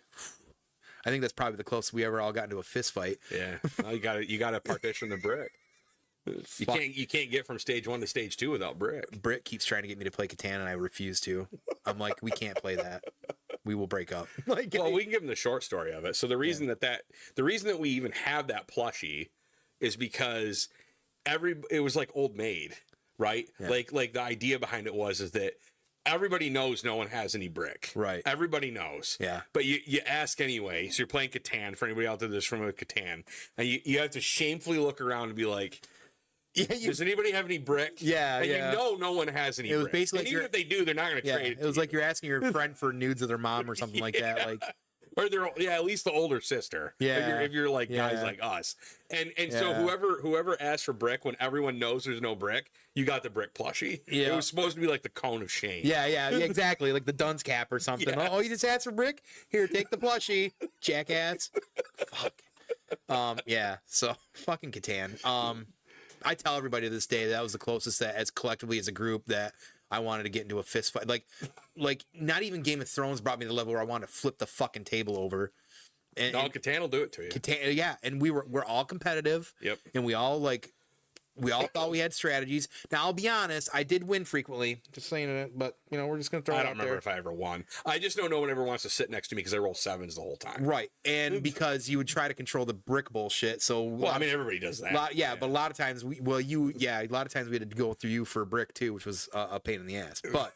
I think that's probably the closest we ever all got into a fist fight. Yeah, well, you got to partition the brick. You can't get from stage 1 to stage 2 without brick. Brick keeps trying to get me to play Catan, and I refuse to. I'm like, we can't play that. We will break up. Like, well, we can give them the short story of it. So the reason the reason that we even have that plushie is because it was like old maid, right? Yeah. Like the idea behind it is that everybody knows no one has any brick. Right. Everybody knows. Yeah. But you ask anyway. So you're playing Catan, for anybody out there that's from a Catan, and you have to shamefully look around and be like, does anybody have any brick? Yeah, and you know no one has any brick. It was basically like even if they do, they're not going to trade it. It was like you're asking your friend for nudes of their mom or something like that. Like, or at least the older sister. Yeah. If you're like guys like us. And so whoever asks for brick when everyone knows there's no brick, you got the brick plushie. Yeah. It was supposed to be like the cone of shame. Yeah, exactly. Like the dunce cap or something. Yeah. Oh, you just asked for brick? Here, take the plushie, jackass. Fuck. Yeah. So fucking Catan. I tell everybody to this day that was the closest that, as collectively as a group, that I wanted to get into a fist fight. Like not even Game of Thrones brought me to the level where I wanted to flip the fucking table over. And Catan will do it to you. Catan, yeah, and we're all competitive. Yep. And we all thought we had strategies. Now I'll be honest, I did win frequently. Just saying it, but we're just gonna throw it out there. I don't remember if I ever won. I just know no one ever wants to sit next to me because I roll 7s the whole time. Right, and because you would try to control the brick bullshit. So everybody does that. But a lot of times a lot of times we had to go through you for a brick too, which was a pain in the ass. But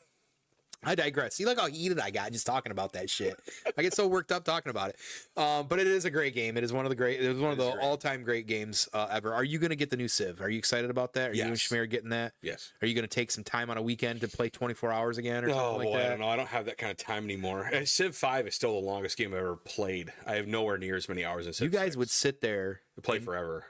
I digress. See, look how heated I got just talking about that shit. I get so worked up talking about it. But it is a great game. It is one of the all-time great games ever. Are you going to get the new Civ? Are you excited about that? Are you and Shmer getting that? Yes. Are you going to take some time on a weekend to play 24 hours again or something like that? I don't know. I don't have that kind of time anymore. Civ 5 is still the longest game I've ever played. I have nowhere near as many hours in Civ. You guys would sit there. Play forever.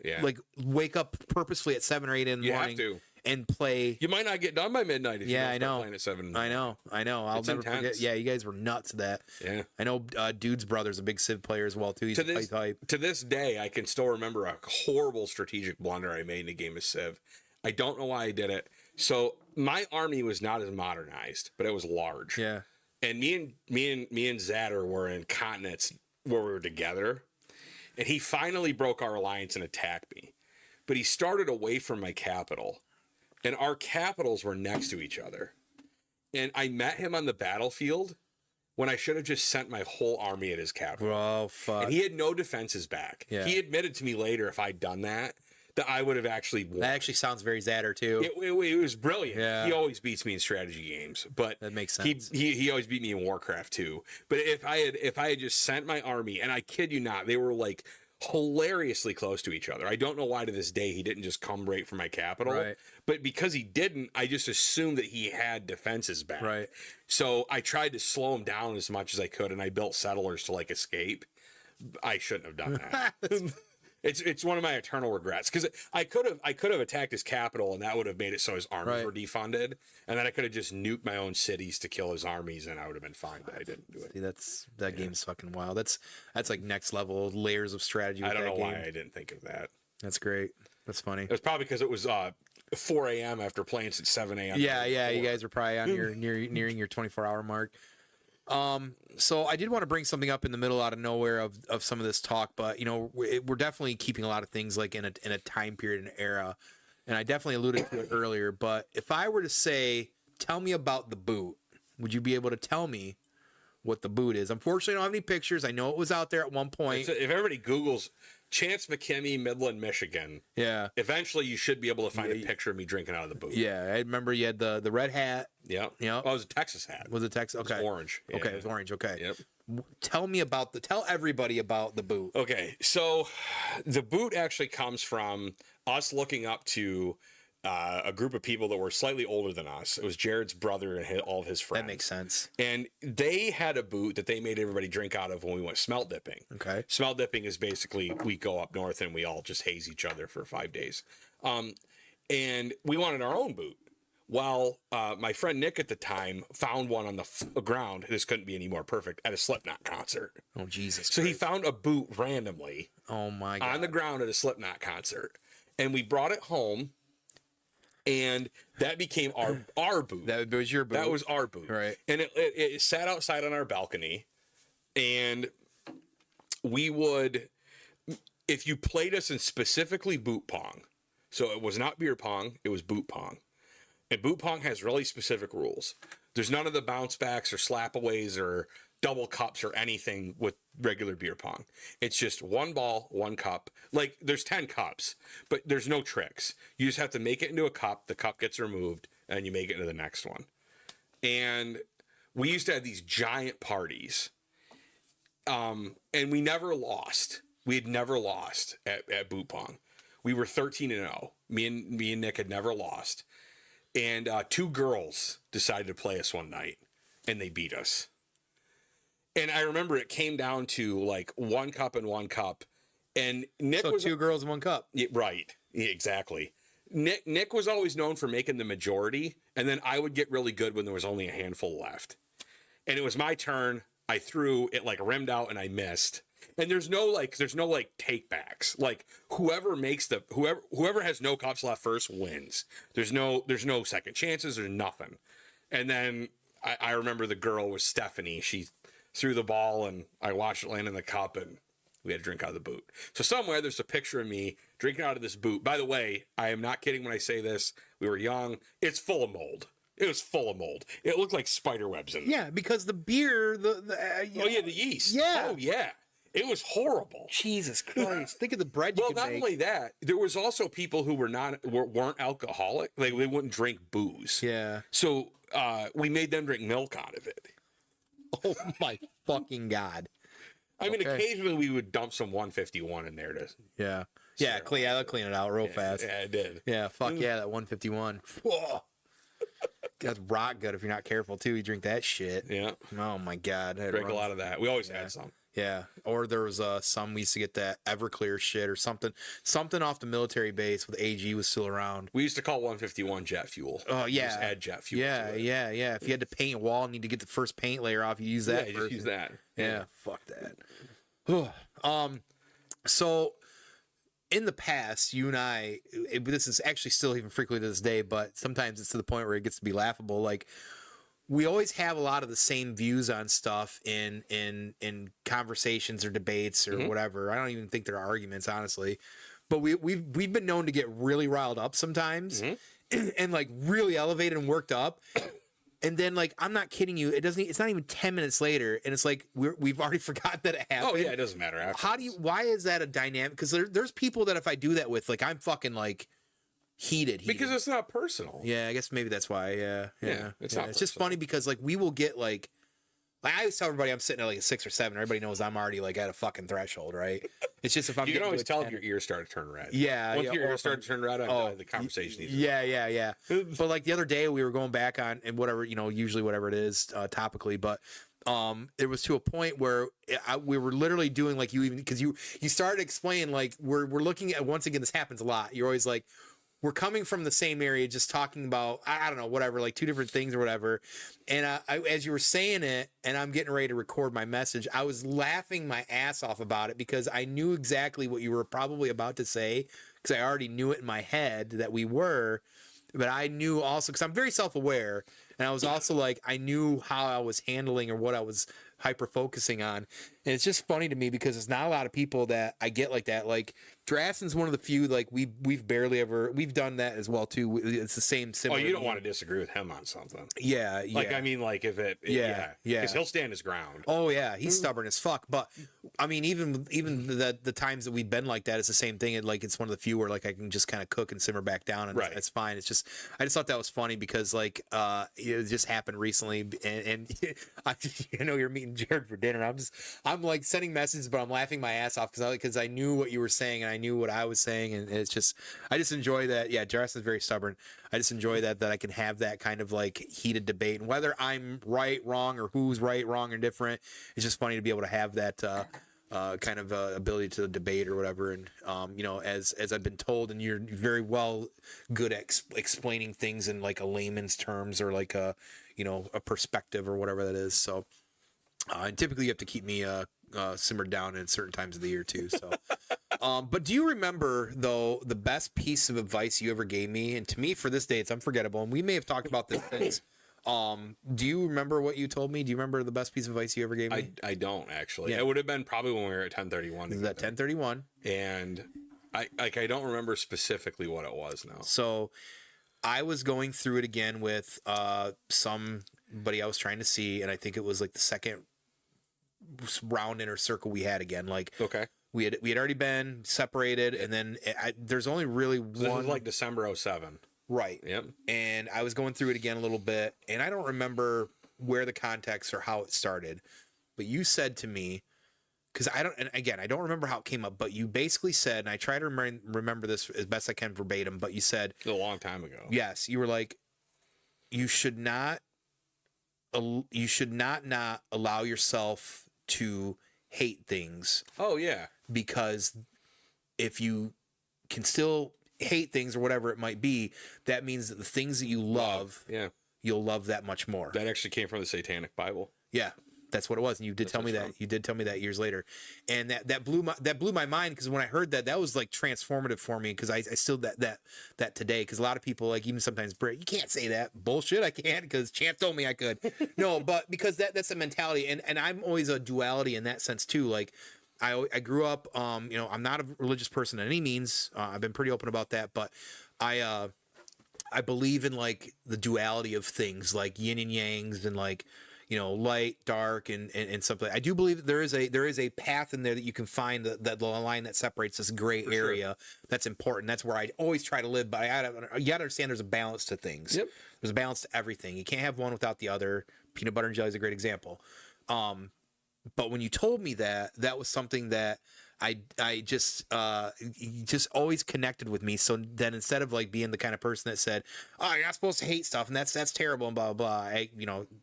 Yeah. Like wake up purposefully at 7 or 8 in the morning. You have to. And play. You might not get done by midnight if you don't start playing at 7. I know. I'll never forget. Yeah, you guys were nuts at that. Yeah. I know Dude's brother's a big Civ player as well, too. He's to this day, I can still remember a horrible strategic blunder I made in a game of Civ. I don't know why I did it. So my army was not as modernized, but it was large. Yeah. And me and Zadder were in continents where we were together. And he finally broke our alliance and attacked me. But he started away from my capital. And our capitals were next to each other. And I met him on the battlefield when I should have just sent my whole army at his capital. Oh, fuck. And he had no defenses back. Yeah. He admitted to me later, if I'd done that I would have actually won. That actually sounds very Zadder, too. It was brilliant. Yeah. He always beats me in strategy games. But that makes sense. He always beat me in Warcraft, too. But if I had just sent my army, and I kid you not, they were like hilariously close to each other. I don't know why to this day he didn't just come right for my capital. Right. But because he didn't, I just assumed that he had defenses back. Right. So I tried to slow him down as much as I could, and I built settlers to escape. I shouldn't have done that. It's one of my eternal regrets, because I could have attacked his capital, and that would have made it so his armies were defunded, and then I could have just nuked my own cities to kill his armies, and I would have been fine. But I didn't do it. See, that game's fucking wild. That's like next level layers of strategy. I don't know why I didn't think of that. That's great. That's funny. It was probably because it was 4 a.m. after playing since 7 a.m. Yeah. You guys were probably on your nearing your 24-hour mark. So I did want to bring something up in the middle out of nowhere of some of this talk, but we're definitely keeping a lot of things like in a time period and era, and I definitely alluded to it earlier. But if I were to say, tell me about the boot, would you be able to tell me what the boot is. Unfortunately, I don't have any pictures. I know it was out there at one point. If everybody Googles Chance McKinney, Midland, Michigan, Yeah. eventually you should be able to find a picture of me drinking out of the boot. Yeah, I remember you had the red hat. Yeah. Yeah. Oh, it was a Texas hat. Was it Texas? Okay. It was orange. Yeah. Okay, it was orange. Okay. Yep. Tell everybody about the boot. Okay, so the boot actually comes from us looking up to a group of people that were slightly older than us. It was Jared's brother and all of his friends. That makes sense. And they had a boot that they made everybody drink out of when we went smelt dipping. Okay. Smelt dipping is basically we go up north and we all just haze each other for 5 days. And we wanted our own boot. Well, my friend Nick at the time found one on the ground. This couldn't be any more perfect at a Slipknot concert. Oh, Jesus. So he found a boot randomly Oh, my God. on the ground at a Slipknot concert. And we brought it home. And that became our boot. That was your boot. That was our boot. Right. And it sat outside on our balcony. And we would, if you played us in specifically boot pong, so it was not beer pong, it was boot pong. And boot pong has really specific rules. There's none of the bounce backs or slapaways or double cups or anything with regular beer pong. It's just one ball, one cup. Like there's 10 cups, but there's no tricks. You just have to make it into a cup. The cup gets removed and you make it into the next one. And we used to have these giant parties. And we never lost. We had never lost at boot pong. We were 13-0. Me and Nick had never lost. And 2 girls decided to play us one night and they beat us. And I remember it came down to like 1 cup and 1 cup. And Nick so was 2 girls in 1 cup. Yeah, right. Yeah, exactly. Nick was always known for making the majority. And then I would get really good when there was only a handful left. And it was my turn. I threw it, like rimmed out and I missed. And there's no take backs. Like whoever has no cups left first wins. There's no second chances. There's nothing. And then I remember the girl was Stephanie. She threw the ball and I watched it land in the cup and we had to drink out of the boot. So somewhere there's a picture of me drinking out of this boot. By the way, I am not kidding when I say this. We were young. It's full of mold. It was full of mold. It looked like spider webs in there. Yeah, because the beer, the yeast. Yeah. Oh yeah. It was horrible. Jesus Christ. Think of the bread you could Well, not make. only that, there was also people who weren't alcoholic. Like they wouldn't drink booze. Yeah. So we made them drink milk out of it. Oh my fucking God. I mean, Okay. occasionally we would dump some 151 in there to. Yeah. Yeah, I'll clean it out real fast. Yeah, I did. Yeah, fuck yeah, that 151. Whoa. That's rock good if you're not careful too. You drink that shit. Yeah. Oh my God. Drink a lot of that. We always had some. Yeah. Or there was some, we used to get that Everclear shit or something off the military base with AG was still around. We used to call 151 jet fuel. Oh yeah. Just add jet fuel. Yeah, to it. yeah. If you had to paint a wall and need to get the first paint layer off, you use that. Yeah, you just use that. Yeah, fuck that. So in the past, you and I, this is actually still even frequently to this day, but sometimes it's to the point where it gets to be laughable. Like we always have a lot of the same views on stuff in conversations or debates or whatever. I don't even think they're arguments, honestly. But we've been known to get really riled up sometimes and like really elevated and worked up. And then, like, I'm not kidding you. It's not even 10 minutes later, and it's like we've already forgotten that it happened. Oh yeah, it doesn't matter. Afterwards. Why is that a dynamic? Because there's people that if I do that with, like, I'm fucking like heated. Because it's not personal. Yeah, I guess maybe that's why. Yeah. It's not It's just personal. funny because like we will get like I always tell everybody I'm sitting at like a 6 or 7. Everybody knows I'm already like at a fucking threshold, right? It's just if I'm You can getting always to a tell 10. if your ears start to turn red. Yeah, Once yeah, your or ears if start I'm- to turn red, the conversation needs to Yeah. But like the other day we were going back on and whatever, usually whatever it is topically, but it was to a point where we were literally doing like because you started explaining like we're looking at, once again, this happens a lot. You're always like, we're coming from the same area, just talking about, I don't know, whatever, like 2 different things or whatever. And as you were saying it and I'm getting ready to record my message, I was laughing my ass off about it because I knew exactly what you were probably about to say because I already knew it in my head that we were. But I knew also, because I'm very self-aware, and I was also like, I knew how I was handling or what I was hyper focusing on. And it's just funny to me because it's not a lot of people that I get like that. Like Drassen's one of the few, like we've barely ever, we've done that as well too. It's the same similar. Oh, you don't want to disagree with him on something. Yeah. Like, I mean, like if yeah. Because he'll stand his ground. Oh yeah, he's stubborn as fuck. But I mean, even the times that we've been like that, it's the same thing. And like it's one of the few where like I can just kind of cook and simmer back down, and it's fine. It's just I just thought that was funny because like it just happened recently, and I you're meeting Jared for dinner. I'm like sending messages, but I'm laughing my ass off because I knew what you were saying and I knew what I was saying, and it's just I just enjoy that. Yeah, Jared is very stubborn. I just enjoy that I can have that kind of like heated debate, and whether I'm right, wrong, or who's right, wrong, or different, it's just funny to be able to have that kind of ability to debate or whatever. And as I've been told, and you're very well good at explaining things in like a layman's terms or like a perspective or whatever that is. So and typically you have to keep me simmered down at certain times of the year too. So. But do you remember though the best piece of advice you ever gave me? And to me, for this day, it's unforgettable. And we may have talked about this things. Do you remember what you told me? Do you remember the best piece of advice you ever gave me? I don't actually. Yeah. It would have been probably when we were at 1031. Is that 1031? And I don't remember specifically what it was now. So I was going through it again with somebody I was trying to see, and I think it was like the second round inner circle we had again. Like okay. We had already been separated, and then there's only really one. This was like December 07. Right. Yep. And I was going through it again a little bit, and I don't remember where the context or how it started, but you said to me, because I don't remember how it came up, but you basically said, and I try to remember this as best I can verbatim, but you said a long time ago. Yes, you were like, you should not allow yourself to hate things. Oh yeah. Because if you can still hate things or whatever it might be, that means that the things that you love, you'll love that much more. That actually came from the Satanic Bible. Yeah, that's what it was. And you did tell me that. You did tell me that years later, and that blew my mind because when I heard that was like transformative for me because I still that today because a lot of people like even sometimes Brit, you can't say that bullshit. I can't because Champ told me I could. No, but because that's a mentality, and I'm always a duality in that sense too. Like. I grew up, I'm not a religious person in any means. I've been pretty open about that, but I believe in like the duality of things, like yin and yangs, and like light, dark, and something. I do believe that there is a path in there that you can find that the line that separates this gray area. That's important. That's where I always try to live. But you gotta understand there's a balance to things. Yep. There's a balance to everything. You can't have one without the other. Peanut butter and jelly is a great example. But when you told me that was something that I just always connected with me. So then instead of like being the kind of person that said, "Oh, you're not supposed to hate stuff and that's terrible," and blah blah blah, I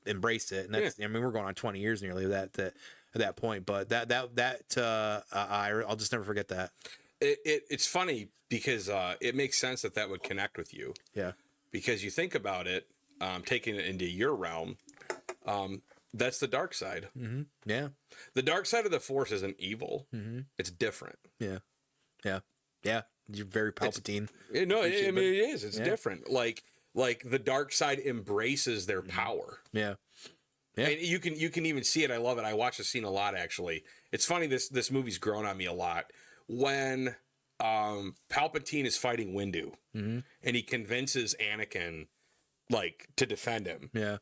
embraced it. And that's I mean we're going on 20 years nearly at that point. But I'll just never forget that. It's funny because it makes sense that would connect with you. Yeah. Because you think about it, taking it into your realm. That's the dark side. Mm-hmm. Yeah. The dark side of the Force isn't evil. Mm-hmm. It's different. Yeah. Yeah. Yeah. You're very Palpatine. It is. It's different. Like the dark side embraces their power. Yeah. Yeah. And you can even see it. I love it. I watch the scene a lot, actually. It's funny. This movie's grown on me a lot. When Palpatine is fighting Windu and he convinces Anakin to defend him. Yeah.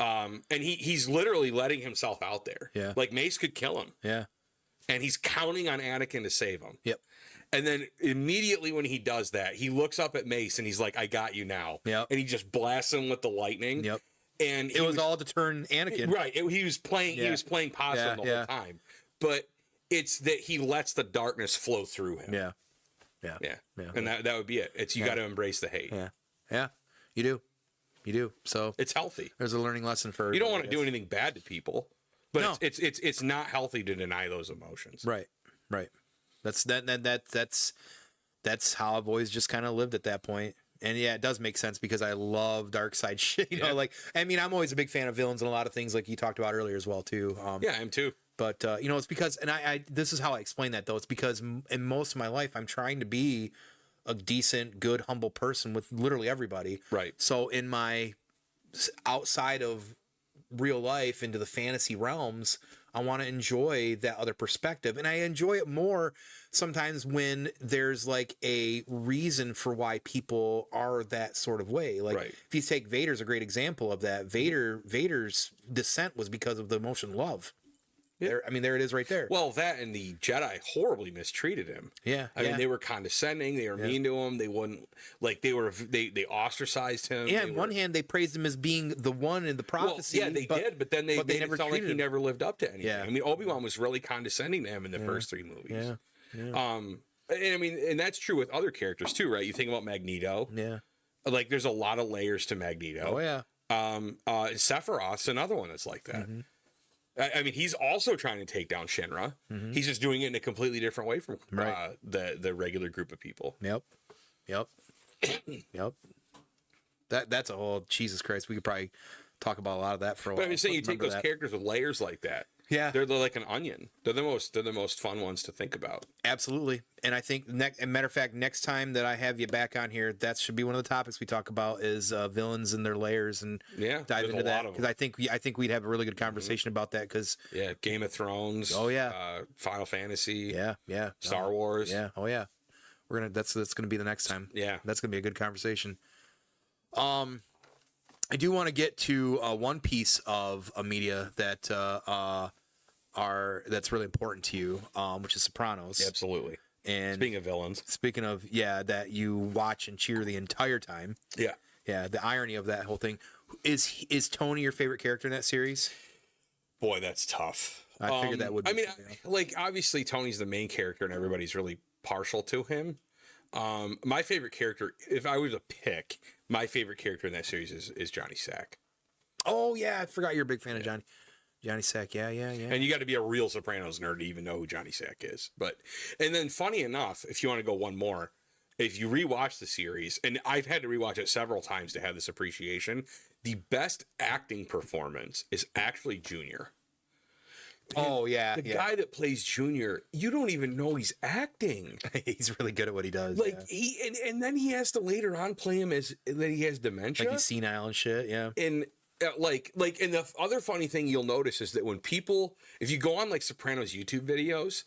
And he's literally letting himself out there. Yeah. Like Mace could kill him. Yeah. And he's counting on Anakin to save him. Yep. And then immediately when he does that, he looks up at Mace and he's like, "I got you now." Yep. And he just blasts him with the lightning. Yep. And it was all to turn Anakin. Right. He was playing possum the whole time. But it's that he lets the darkness flow through him. Yeah. Yeah. Yeah. Yeah. And that would be it. It's you got to embrace the hate. Yeah. Yeah. You do. You do. So it's healthy. There's a learning lesson for you. Don't want to do anything bad to people, but no. it's not healthy to deny those emotions. Right. Right. That's how I've always just kind of lived at that point. And yeah, it does make sense because I love dark side shit. You know, I'm always a big fan of villains and a lot of things like you talked about earlier as well too. Yeah, I am too. But it's because, and I this is how I explain that though. It's because in most of my life I'm trying to be a decent, good, humble person with literally everybody. Right. So in my outside of real life into the fantasy realms, I want to enjoy that other perspective. And I enjoy it more sometimes when there's like a reason for why people are that sort of way. Like if you take Vader's a great example of that. Vader's descent was because of the emotion love. Yeah. There, I mean, there it is right there. Well, that and the Jedi horribly mistreated him. Yeah. I mean, they were condescending. They were mean to him. They wouldn't, like, they ostracized him. Yeah, on one hand, they praised him as being the one in the prophecy. Well, yeah, they did, but then they never sound like he never lived up to anything. Yeah. I mean, Obi-Wan was really condescending to him in the first 3 movies. Yeah. And I mean, and that's true with other characters too, right? You think about Magneto. Yeah. Like, there's a lot of layers to Magneto. Oh, yeah. Sephiroth's another one that's like that. Mm-hmm. I mean, he's also trying to take down Shinra. Mm-hmm. He's just doing it in a completely different way from the regular group of people. Yep. That's a whole, Jesus Christ. We could probably talk about a lot of that for a while. But I'm saying you take those characters with layers like that. Yeah, they're like an onion. They're the most fun ones to think about. Absolutely. And I think, as a matter of fact, next time that I have you back on here, that should be one of the topics we talk about is villains and their layers, and dive into that, because I think we'd have a really good conversation about that. Because Game of Thrones. Oh yeah. Final Fantasy. Yeah. Star Wars. Yeah. Oh yeah. That's gonna be the next time. Yeah. That's gonna be a good conversation. I do want to get to one piece of media that that's really important to you, which is Sopranos. Yeah, absolutely. And speaking of villains, that you watch and cheer the entire time. Yeah. The irony of that whole thing is Tony your favorite character in that series? Boy, that's tough. I figured that would be. I mean, like, obviously Tony's the main character and everybody's really partial to him. My favorite character, if I were to pick, my favorite character in that series is Johnny Sack. Oh yeah, I forgot you're a big fan of Johnny Sack. Yeah. And you got to be a real Sopranos nerd to even know who Johnny Sack is. And then funny enough, if you want to go one more, if you rewatch the series, and I've had to rewatch it several times to have this appreciation, the best acting performance is actually Junior. Oh yeah, the guy that plays Junior, you don't even know he's acting. He's really good at what he does. Like and then he has to later on play him as that he has dementia, like he's senile and shit. Yeah, and like and the other funny thing you'll notice is that when people, if you go on like Sopranos YouTube videos,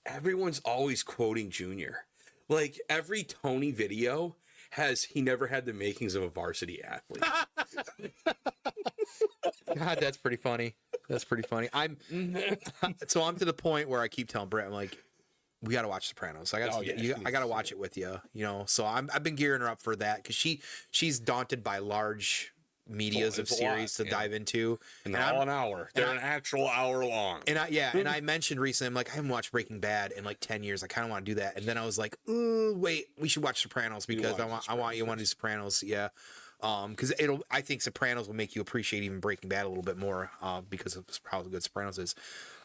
everyone's always quoting Junior. Like every Tony video has he never had the makings of a varsity athlete. God, that's pretty funny. I'm to the point where I keep telling Brett, I'm like, we got to watch Sopranos. I got to watch it with you, So I've been gearing her up for that because she's daunted by large medias of series to dive into. And they're all an hour. They're an actual hour long. And I mentioned recently, I'm like, I haven't watched Breaking Bad in like 10 years. I kind of want to do that. And then I was like, wait, we should watch Sopranos because I want you to do Sopranos. Yeah. Because I think Sopranos will make you appreciate even Breaking Bad a little bit more, because of how good Sopranos is.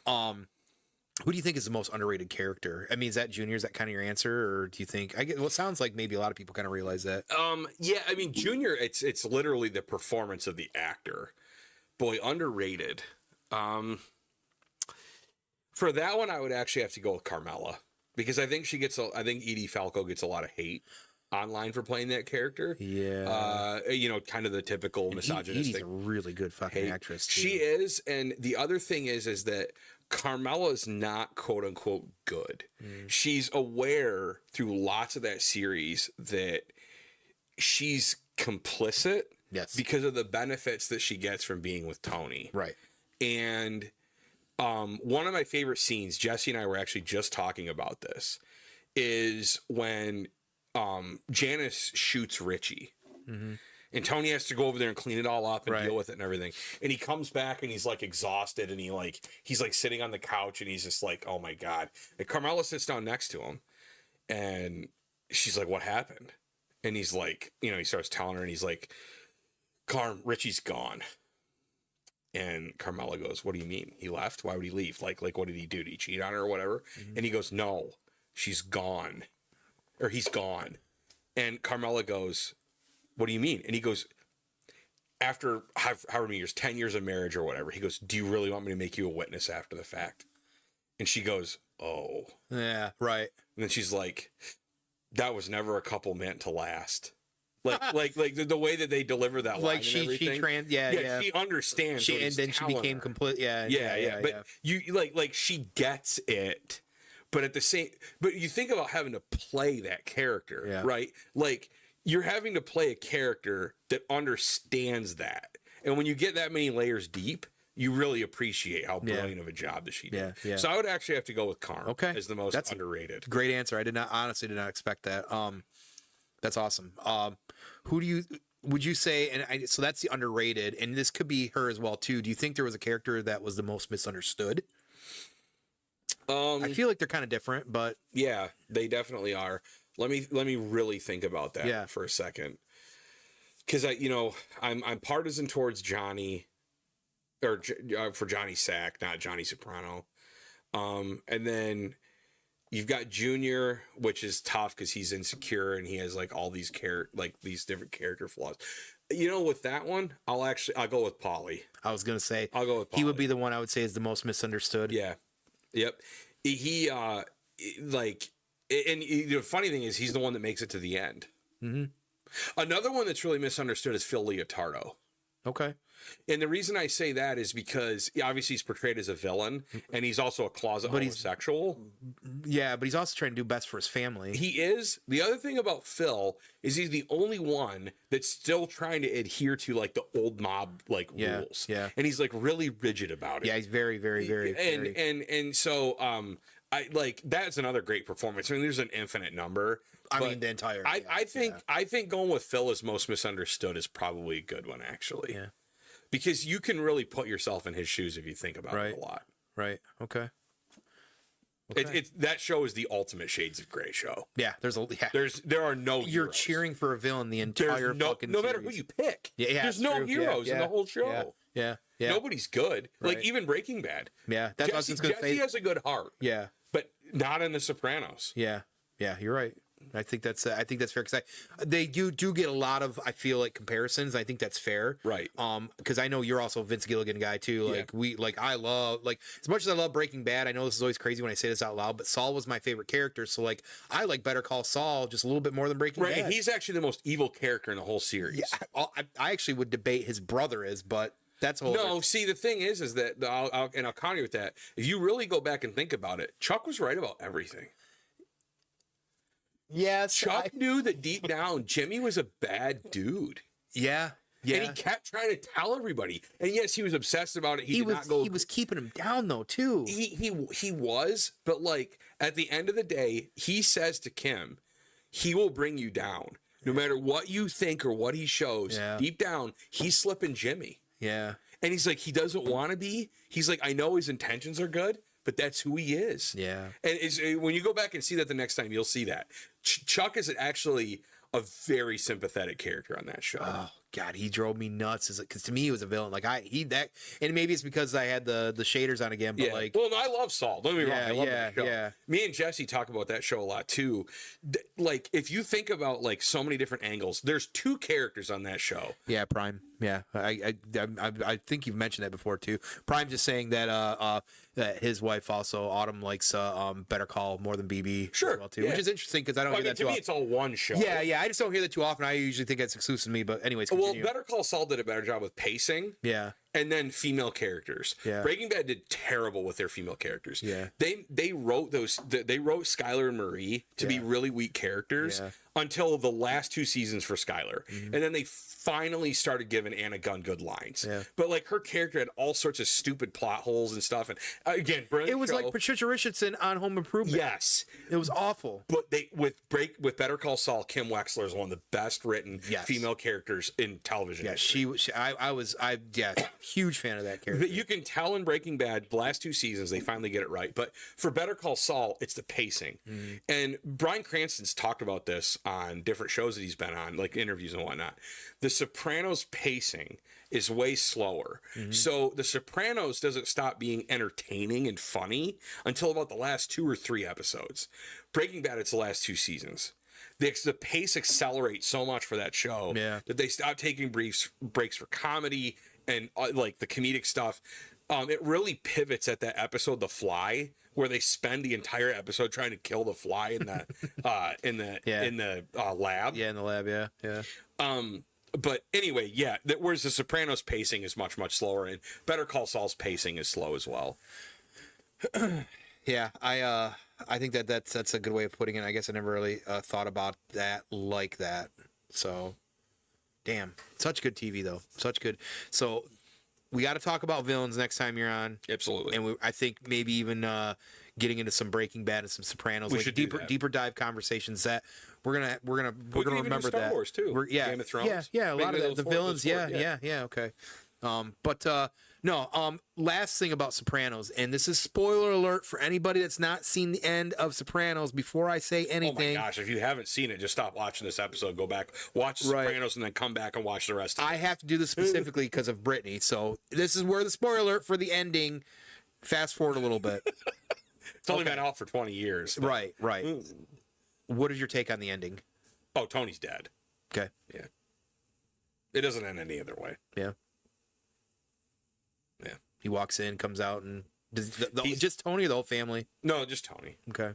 Who do you think is the most underrated character? I mean, is that Junior? Is that kind of your answer, or do you think? Well, it sounds like maybe a lot of people kind of realize that. Yeah, I mean, Junior, it's literally the performance of the actor. Boy, underrated. For that one, I would actually have to go with Carmela because I think Edie Falco gets a lot of hate online for playing that character. Yeah. Kind of the typical misogynistic. Edie's a really good fucking actress too. She is, and the other thing is that Carmela's not quote unquote good. She's aware through lots of that series that she's complicit because of the benefits that she gets from being with Tony. Right. And one of my favorite scenes, Jesse and I were actually just talking about this, is when Janice shoots Richie. Mm-hmm. And Tony has to go over there and clean it all up and deal with it and everything. And he comes back and he's like exhausted and he's like sitting on the couch and he's just like, oh my God. And Carmela sits down next to him and she's like, what happened? And he's like, he starts telling her and he's like, Richie's gone. And Carmela goes, what do you mean? He left? Why would he leave? Like what did he do? Did he cheat on her or whatever? Mm-hmm. And he goes, no, she's gone. Or he's gone. And Carmela goes, what do you mean? And he goes, after however many years, 10 years of marriage or whatever, he goes, do you really want me to make you a witness after the fact? And she goes, oh. Yeah, right. And then she's like, that was never a couple meant to last. like the way that they deliver that line, Like and everything. She understands. And then she became complete. Yeah. But you like she gets it, but at the same, but you think about having to play that character, right? Like you're having to play a character that understands that, and when you get that many layers deep, you really appreciate how brilliant of a job that she did. So I would actually have to go with Karm as the most underrated. Great answer. I honestly did not expect that. That's awesome. Would you say, so that's the underrated, and this could be her as well too. Do you think there was a character that was the most misunderstood? I feel like they're kind of different, but yeah, they definitely are. Let me really think about that for a second. Cause I'm partisan towards Johnny, or for Johnny Sack, not Johnny Soprano. And then you've got Junior, which is tough because he's insecure and he has like all these these different character flaws. With that one, I'll go with Paulie. I was gonna say I'll go with Paulie. He would be the one I would say is the most misunderstood. Yeah. Yep. He and the funny thing is he's the one that makes it to the end. Mm-hmm. Another one that's really misunderstood is Phil Leotardo. Okay. And the reason I say that is because obviously he's portrayed as a villain, and he's also a closet homosexual. Yeah, but he's also trying to do best for his family. He is. The other thing about Phil is he's the only one that's still trying to adhere to like the old mob rules. Yeah. And he's like really rigid about it. Yeah, he's very, very, very. And so I like that's another great performance. I mean, there's an infinite number. I mean, the entire. I think going with Phil as most misunderstood is probably a good one, actually. Yeah. Because you can really put yourself in his shoes if you think about it a lot. Right. Okay. That show is the ultimate Shades of Grey show. Yeah. There are no. You're heroes. cheering for a villain the entire fucking. No matter who you pick. Yeah. There's no heroes in the whole show. Yeah. Nobody's good. Right. Like even Breaking Bad. Yeah. That's Jesse has a good heart. Yeah. But not in The Sopranos. Yeah. Yeah. You're right. I think that's fair because they do get a lot of, I feel like, comparisons. I think that's fair, right? Because I know you're also a Vince Gilligan guy too. Like I love as much as I love Breaking Bad. I know this is always crazy when I say this out loud, but Saul was my favorite character. So like I like Better Call Saul just a little bit more than Breaking Bad. Right, he's actually the most evil character in the whole series. Yeah, I actually would debate his brother is, but that's a whole. No, see the thing is that I'll counter you with that. If you really go back and think about it, Chuck was right about everything. Yes, Chuck knew that deep down Jimmy was a bad dude. Yeah. And he kept trying to tell everybody. And yes, he was obsessed about it. He was keeping him down though too. He was, but like at the end of the day, he says to Kim, he will bring you down. No matter what you think or what he shows, deep down, he's slipping Jimmy. Yeah. And he's like, he doesn't want to be. He's like, I know his intentions are good, but that's who he is. Yeah. And when you go back and see that the next time, you'll see that. Chuck is actually a very sympathetic character on that show. Oh God, he drove me nuts because to me he was a villain. Like and maybe it's because I had the shaders on again. But well, no, I love Saul. Don't get me wrong, I love that show. Yeah. Me and Jesse talk about that show a lot too. Like if you think about like so many different angles, there's two characters on that show. Yeah, Prime. Yeah, I think you've mentioned that before too. Prime just saying that that his wife also Autumn likes Better Call more than BB. Sure, as well too, which is interesting because I don't hear that to too me. often. It's all one show. Yeah, I just don't hear that too often. I usually think that's exclusive to me. But anyways, continue. Well, Better Call Saul did a better job with pacing. Yeah. And then female characters. Yeah. Breaking Bad did terrible with their female characters. Yeah. They wrote Skylar and Marie to be really weak characters until the last two seasons for Skylar. Mm-hmm. And then they finally started giving Anna Gunn good lines. Yeah. But like her character had all sorts of stupid plot holes and stuff. And again, brilliant it was show. like Patricia Richardson on Home Improvement. Yes. It was awful. But with Better Call Saul, Kim Wexler is one of the best written female characters in television. Yeah, I was huge fan of that character. You can tell in Breaking Bad, the last two seasons, they finally get it right. But for Better Call Saul, it's the pacing. Mm-hmm. And Bryan Cranston's talked about this on different shows that he's been on, like interviews and whatnot. The Sopranos pacing is way slower. Mm-hmm. So The Sopranos doesn't stop being entertaining and funny until about the last 2 or 3 episodes. Breaking Bad, it's the last 2 seasons. The pace accelerates so much for that show that they stop taking breaks for comedy and like the comedic stuff. It really pivots at that episode, The Fly, where they spend the entire episode trying to kill the fly in the lab. Yeah, in the lab. Yeah, yeah. But anyway, yeah. Whereas the Sopranos pacing is much slower, and Better Call Saul's pacing is slow as well. Yeah, I think that's a good way of putting it. I guess I never really thought about that like that. So, damn, such good TV though, such good. So, we got to talk about villains next time you're on. Absolutely. And I think maybe even getting into some Breaking Bad and some Sopranos, we like should deeper dive conversations that we're gonna remember Star that. Wars too. Game of Thrones. Yeah, a lot of the villains. Yeah, okay. Last thing about Sopranos, and this is spoiler alert for anybody that's not seen the end of Sopranos. Before I say anything, oh my gosh, if you haven't seen it, just stop watching this episode, go back, watch the Sopranos, and then come back and watch the rest of it. I have to do this specifically because of Brittany, so this is where the spoiler alert for the ending. Fast forward a little bit. It's only been out for 20 years. But... Right. What is your take on the ending? Oh, Tony's dead. Okay. Yeah. It doesn't end any other way. Yeah. Yeah. He walks in, comes out, and just Tony or the whole family? No, just Tony. Okay.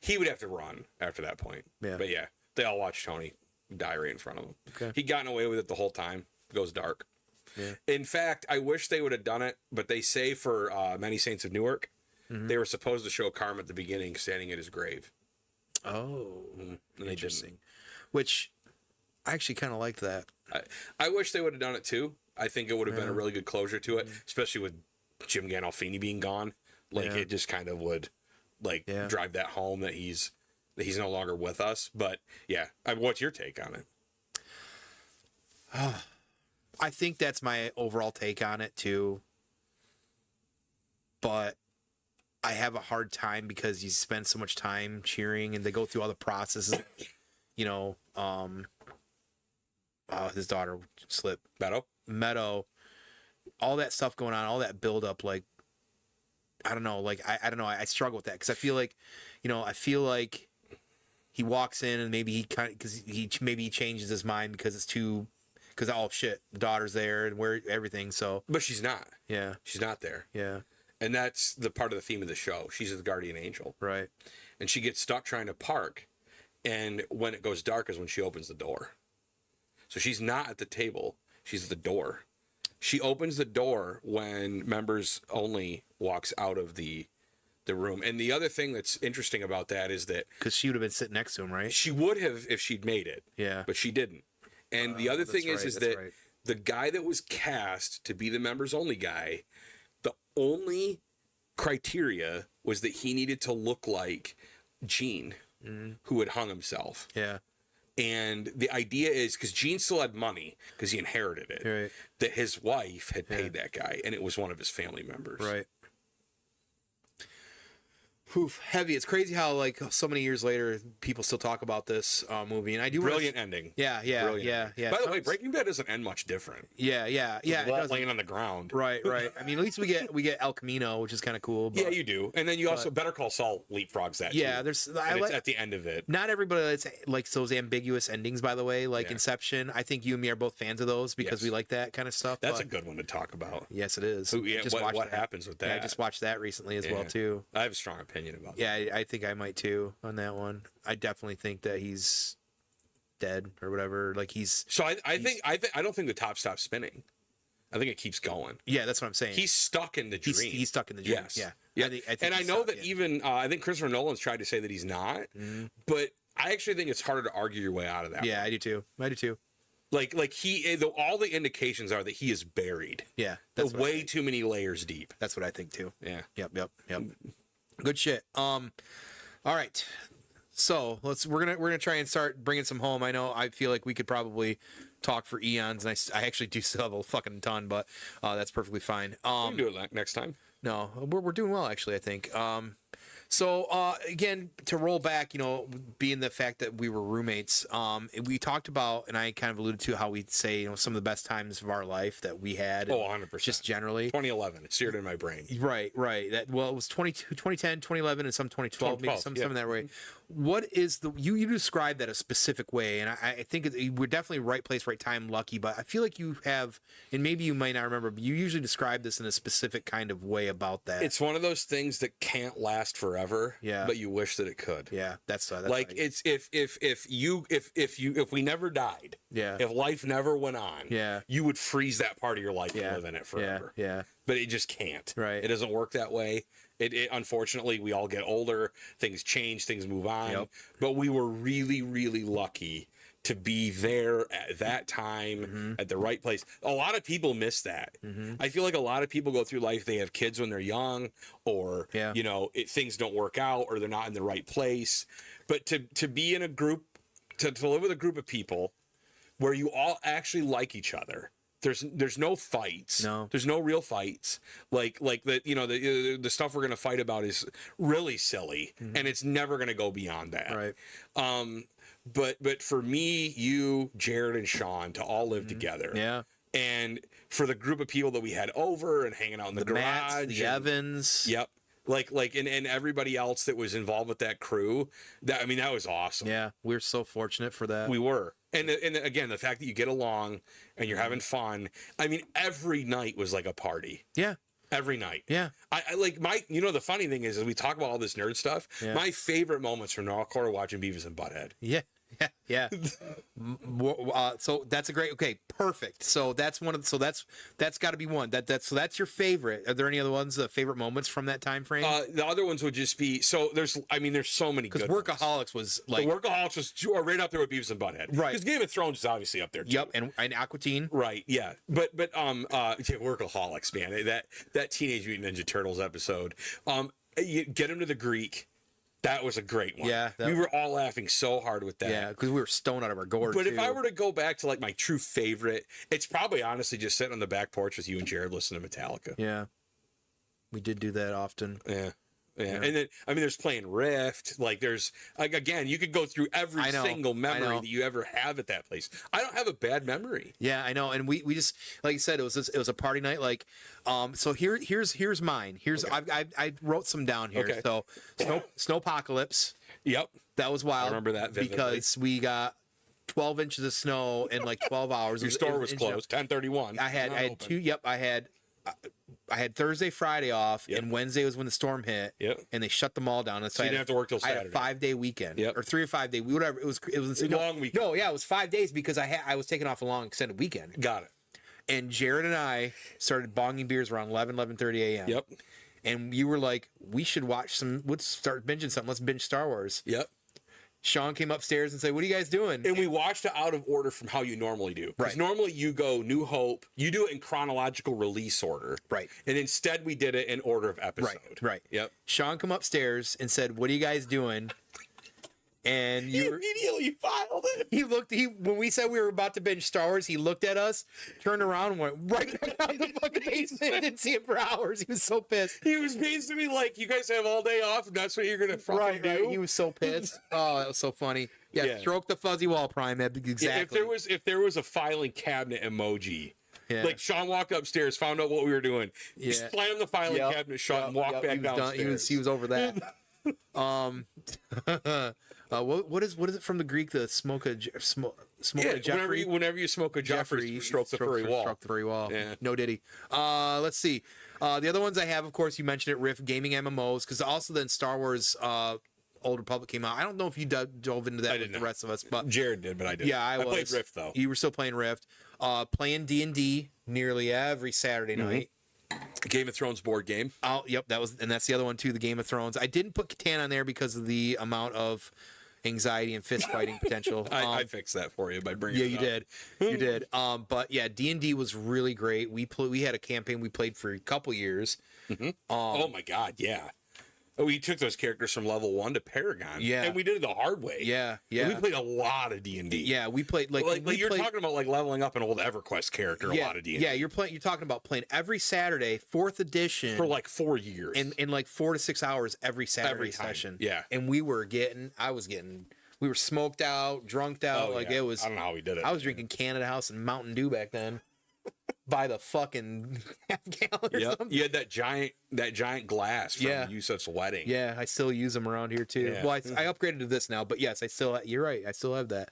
He would have to run after that point. Yeah. But yeah, they all watch Tony die right in front of him. Okay. He'd gotten away with it the whole time. It goes dark. Yeah. In fact, I wish they would have done it, but they say for Many Saints of Newark, they were supposed to show Carm at the beginning standing at his grave. Oh, and interesting. Which I actually kind of liked that. I wish they would have done it too. I think it would have been a really good closure to it, especially with Jim Gandolfini being gone. Like it just kind of would drive that home that he's no longer with us. But yeah, what's your take on it? I think that's my overall take on it too. But I have a hard time because you spend so much time cheering and they go through all the processes. His daughter slipped. Meadow, all that stuff going on, all that build up, like, I don't know, like, I don't know. I struggle with that because I feel like he walks in and maybe he changes his mind because oh shit, the daughter's there and where everything. So, but she's not. Yeah, she's not there. Yeah, and that's the part of the theme of the show. She's the guardian angel, right? And she gets stuck trying to park, and when it goes dark is when she opens the door. So she's not at the table. She's at the door. She opens the door when members only walks out of the room. And the other thing that's interesting about that is that because she would have been sitting next to him, right? She would have if she'd made it. Yeah, but she didn't. And the other thing is that the guy that was cast to be the members only guy, the only criteria was that he needed to look like Gene, who had hung himself. Yeah. And the idea is, because Gene still had money, because he inherited it, right, that his wife had paid that guy, and it was one of his family members. Right. Oof, heavy. It's crazy how, like, so many years later, people still talk about this movie, and I do brilliant ending. Yeah. By the way, Breaking Bad doesn't end much different. Yeah. Walt laying on the ground. Right. I mean, at least we get El Camino, which is kind of cool. But, yeah, you do, and then you also Better Call Saul leapfrogs that. Yeah, too. It's at the end of it. Not everybody likes those ambiguous endings. By the way, like Inception. I think you and me are both fans of those because we like that kind of stuff. That's a good one to talk about. Yes, it is. What happens with that? Yeah, I just watched that recently as well too. I have a strong opinion about that. Yeah, I think I might too on that one. I definitely think that he's dead or whatever. Like he's. So I don't think the top stops spinning. I think it keeps going. Yeah, that's what I'm saying. He's stuck in the dream. He's stuck in the dream. Yes. Yeah. I think and I know that even I think Christopher Nolan's tried to say that he's not, but I actually think it's harder to argue your way out of that. Yeah, I do too. Like all the indications are that he is buried. Yeah, that's way too many layers deep. That's what I think too. Yeah. Yep. Good shit. All right. So we're gonna try and start bringing some home. I know I feel like we could probably talk for eons, and I actually do still have a fucking ton, but that's perfectly fine. We can do it next time. No, we're doing well actually. I think. So again, to roll back, being the fact that we were roommates, we talked about, and I kind of alluded to how we'd say, some of the best times of our life that we had. Oh, 100%. Just generally. 2011. It's seared in my brain. Right. It was 2010, 2011, and some 2012, maybe some in that way. What is you described that a specific way, and I think we're definitely right place, right time, lucky, but I feel like you have, and maybe you might not remember, but you usually describe this in a specific kind of way about that. It's one of those things that can't last forever, but you wish that it could. Yeah, that's like it's if we never died, if life never went on, you would freeze that part of your life and live in it forever. Yeah. But it just can't. Right. It doesn't work that way. It unfortunately, we all get older, things change, things move on. Yep. But we were really, really lucky to be there at that time, at the right place. A lot of people miss that. I feel like a lot of people go through life, they have kids when they're young, or things don't work out, or they're not in the right place. But to be in a group, to live with a group of people where you all actually like each other. There's no fights. No. There's no real fights. Like the stuff we're gonna fight about is really silly, and it's never gonna go beyond that. Right. But for me, you, Jared, and Sean to all live together. And for the group of people that we had over and hanging out in the garage, Matts, the Evans. Yep. And everybody else that was involved with that crew, that was awesome. Yeah, we're so fortunate for that. We were. And again, the fact that you get along and you're having fun. Every night was like a party. Yeah. Every night. Yeah. I like the funny thing is we talk about all this nerd stuff. Yeah. My favorite moments from Northcore are watching Beavis and Butthead. Yeah. Yeah. So that's a great. Okay, perfect. So that's one of. So that's got to be one. So that's your favorite. Are there any other ones? Favorite moments from that time frame? The other ones would just be. So there's so many. Because Workaholics was like. Workaholics was right up there with Beavis and Butthead. Right. Because Game of Thrones is obviously up there too. Yep. And Aqua Teen. Right. Yeah. But Workaholics, man. That Teenage Mutant Ninja Turtles episode. You get him to the Greek. That was a great one. Yeah. We were all laughing so hard with that. Yeah, because we were stoned out of our gourd. But if I were to go back to like my true favorite, it's probably honestly just sitting on the back porch with you and Jared listening to Metallica. Yeah. We did do that often. Yeah. And then there's playing Rift. Like there's again, you could go through every single memory that you ever have at that place. I don't have a bad memory. Yeah, I know. And we just, like you said, it was a party night. Like, so here's mine. I wrote some down here. Okay. So Snowpocalypse. Yep. that was wild. I remember that vividly. Because we got 12 inches of snow in like 12 hours. Your store was closed. 10:31. I had two. Yep, I had Thursday, Friday off, and Wednesday was when the storm hit. Yep. And they shut them all down. And so you didn't have to work till Saturday. I had a 5-day weekend. Yep. Or 3 or 5 day, whatever. It was a long weekend. No, yeah, it was 5 days because I was taking off a long extended weekend. Got it. And Jared and I started bonging beers around 11:30 a.m. Yep. And you were like, let's start binging something. Let's binge Star Wars. Yep. Sean came upstairs and said, "What are you guys doing?" And we watched it out of order from how you normally do. Because normally you go New Hope, you do it in chronological release order. Right. And instead we did it in order of episode. Right. Yep. Sean come upstairs and said, "What are you guys doing?" And he immediately filed it. When we said we were about to binge Star Wars, he looked at us, turned around, and went right back down the fucking basement. I didn't see him for hours. He was so pissed. He was basically like, "You guys have all day off, and that's what you're gonna fucking do." Right. He was so pissed. Oh, that was so funny. Yeah. Stroke the fuzzy wall, Prime. Exactly. If there was a filing cabinet emoji. Yeah. Like Sean walked upstairs, found out what we were doing, slammed the filing cabinet shut, and walked back downstairs. He was over that. What is it from the Greek? The smoke a Jeffrey. Whenever you smoke a Jeffrey, stroke the furry wall. Stroke the furry wall. Yeah. No diddy. Let's see. The other ones I have, of course, you mentioned it. Rift gaming MMOs, because also then Star Wars Old Republic came out. I don't know if you dove into that with the rest of us, but Jared did, but I did. Yeah, I played Rift though. You were still playing Rift. Playing D&D nearly every Saturday night. Game of Thrones board game. Oh, yep, that's the other one too, the Game of Thrones. I didn't put Catan on there because of the amount of anxiety and fist fighting potential. I fixed that for you by bringing. Yeah, you did. You did. But yeah, D&D was really great. We had a campaign we played for a couple years. Oh my god, yeah. We took those characters from level 1 to Paragon. Yeah. And we did it the hard way. Yeah. And we played a lot of D&D. Yeah, we played You're talking about like leveling up an old EverQuest character, a lot of D&D. Yeah, you're talking about playing every Saturday, 4th edition. For like 4 years. In like 4 to 6 hours every Saturday session. Yeah. And we were smoked out, drunked out. It was, I don't know how we did it. I was drinking Canada House and Mountain Dew back then. By the fucking half gallon or something. You had that giant glass from Yusuf's wedding. Yeah, I still use them around here too. Yeah. Well, I upgraded to this now, but yes, you're right. I still have that.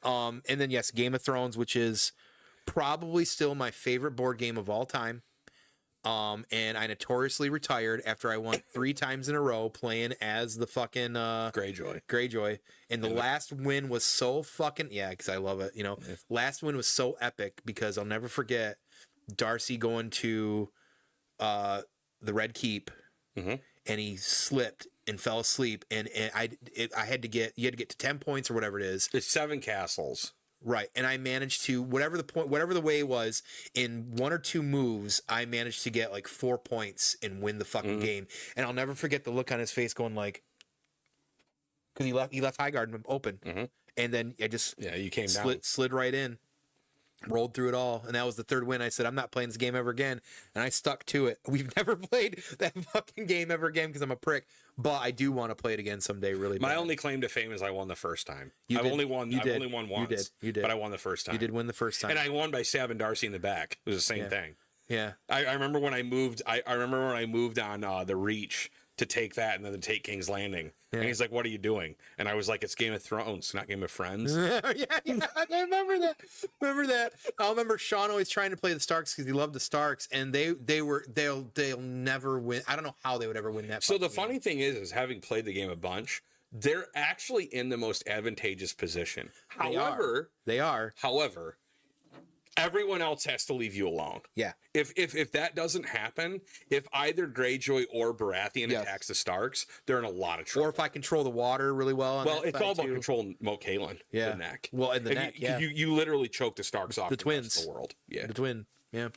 And then yes, Game of Thrones, which is probably still my favorite board game of all time. And I notoriously retired after I won 3 times in a row playing as the fucking Greyjoy. And the last win was so fucking because I love it. Last win was so epic because I'll never forget Darcy going to the Red Keep, and he slipped and fell asleep, and you had to get to 10 points or whatever it is. It's 7 castles. Right, and I managed to whatever the way was in 1 or 2 moves, I managed to get like 4 points and win the fucking game. And I'll never forget the look on his face, going like, because he left Highgarden open, and then I just you came down, slid right in, rolled through it all, and that was the 3rd win. I said, I'm not playing this game ever again, and I stuck to it. We've never played that fucking game ever again because I'm a prick, but I do want to play it again someday. Really, my only claim to fame is I won the first time. I've only won once. You did, but I won the first time. You did win the first time, and I won by stabbing Darcy in the back. It was the same thing. Yeah, I remember when I moved. I remember when I moved on the Reach to take that and then to take King's Landing. Yeah. And he's like, "What are you doing?" And I was like, "It's Game of Thrones, not Game of Friends." I remember that. I remember Sean always trying to play the Starks because he loved the Starks, and they'll never win. I don't know how they would ever win that. So the funny thing is having played the game a bunch, they're actually in the most advantageous position. They are. However, everyone else has to leave you alone. Yeah. If that doesn't happen, if either Greyjoy or Baratheon attacks the Starks, they're in a lot of trouble. Or if I control the water really well. It's all about controlling Moat Cailin. The neck. Well, in the neck. You literally choke the Starks off the twins. Rest of the world. Yeah. The twin. Yeah.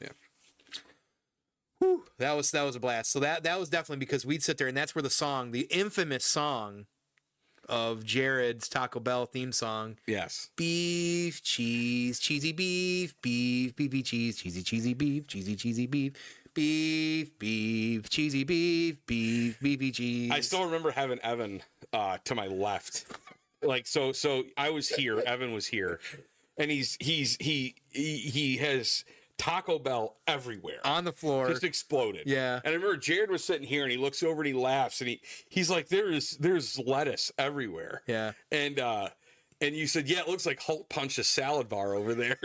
Whew, that was a blast. So that was definitely because we'd sit there, and that's where the infamous song of Jared's Taco Bell theme song. Yes. Beef, cheese, cheesy beef, beef, beefy cheese, cheesy beef, cheesy beef, beef, cheesy beef, beefy cheese. I still remember having Evan to my left. Like so I was here, Evan was here. And he has Taco Bell everywhere on the floor, just exploded. Yeah. And I remember Jared was sitting here and he looks over and he laughs and he's like, there's lettuce everywhere. Yeah. And you said, yeah, it looks like Hulk punched a salad bar over there.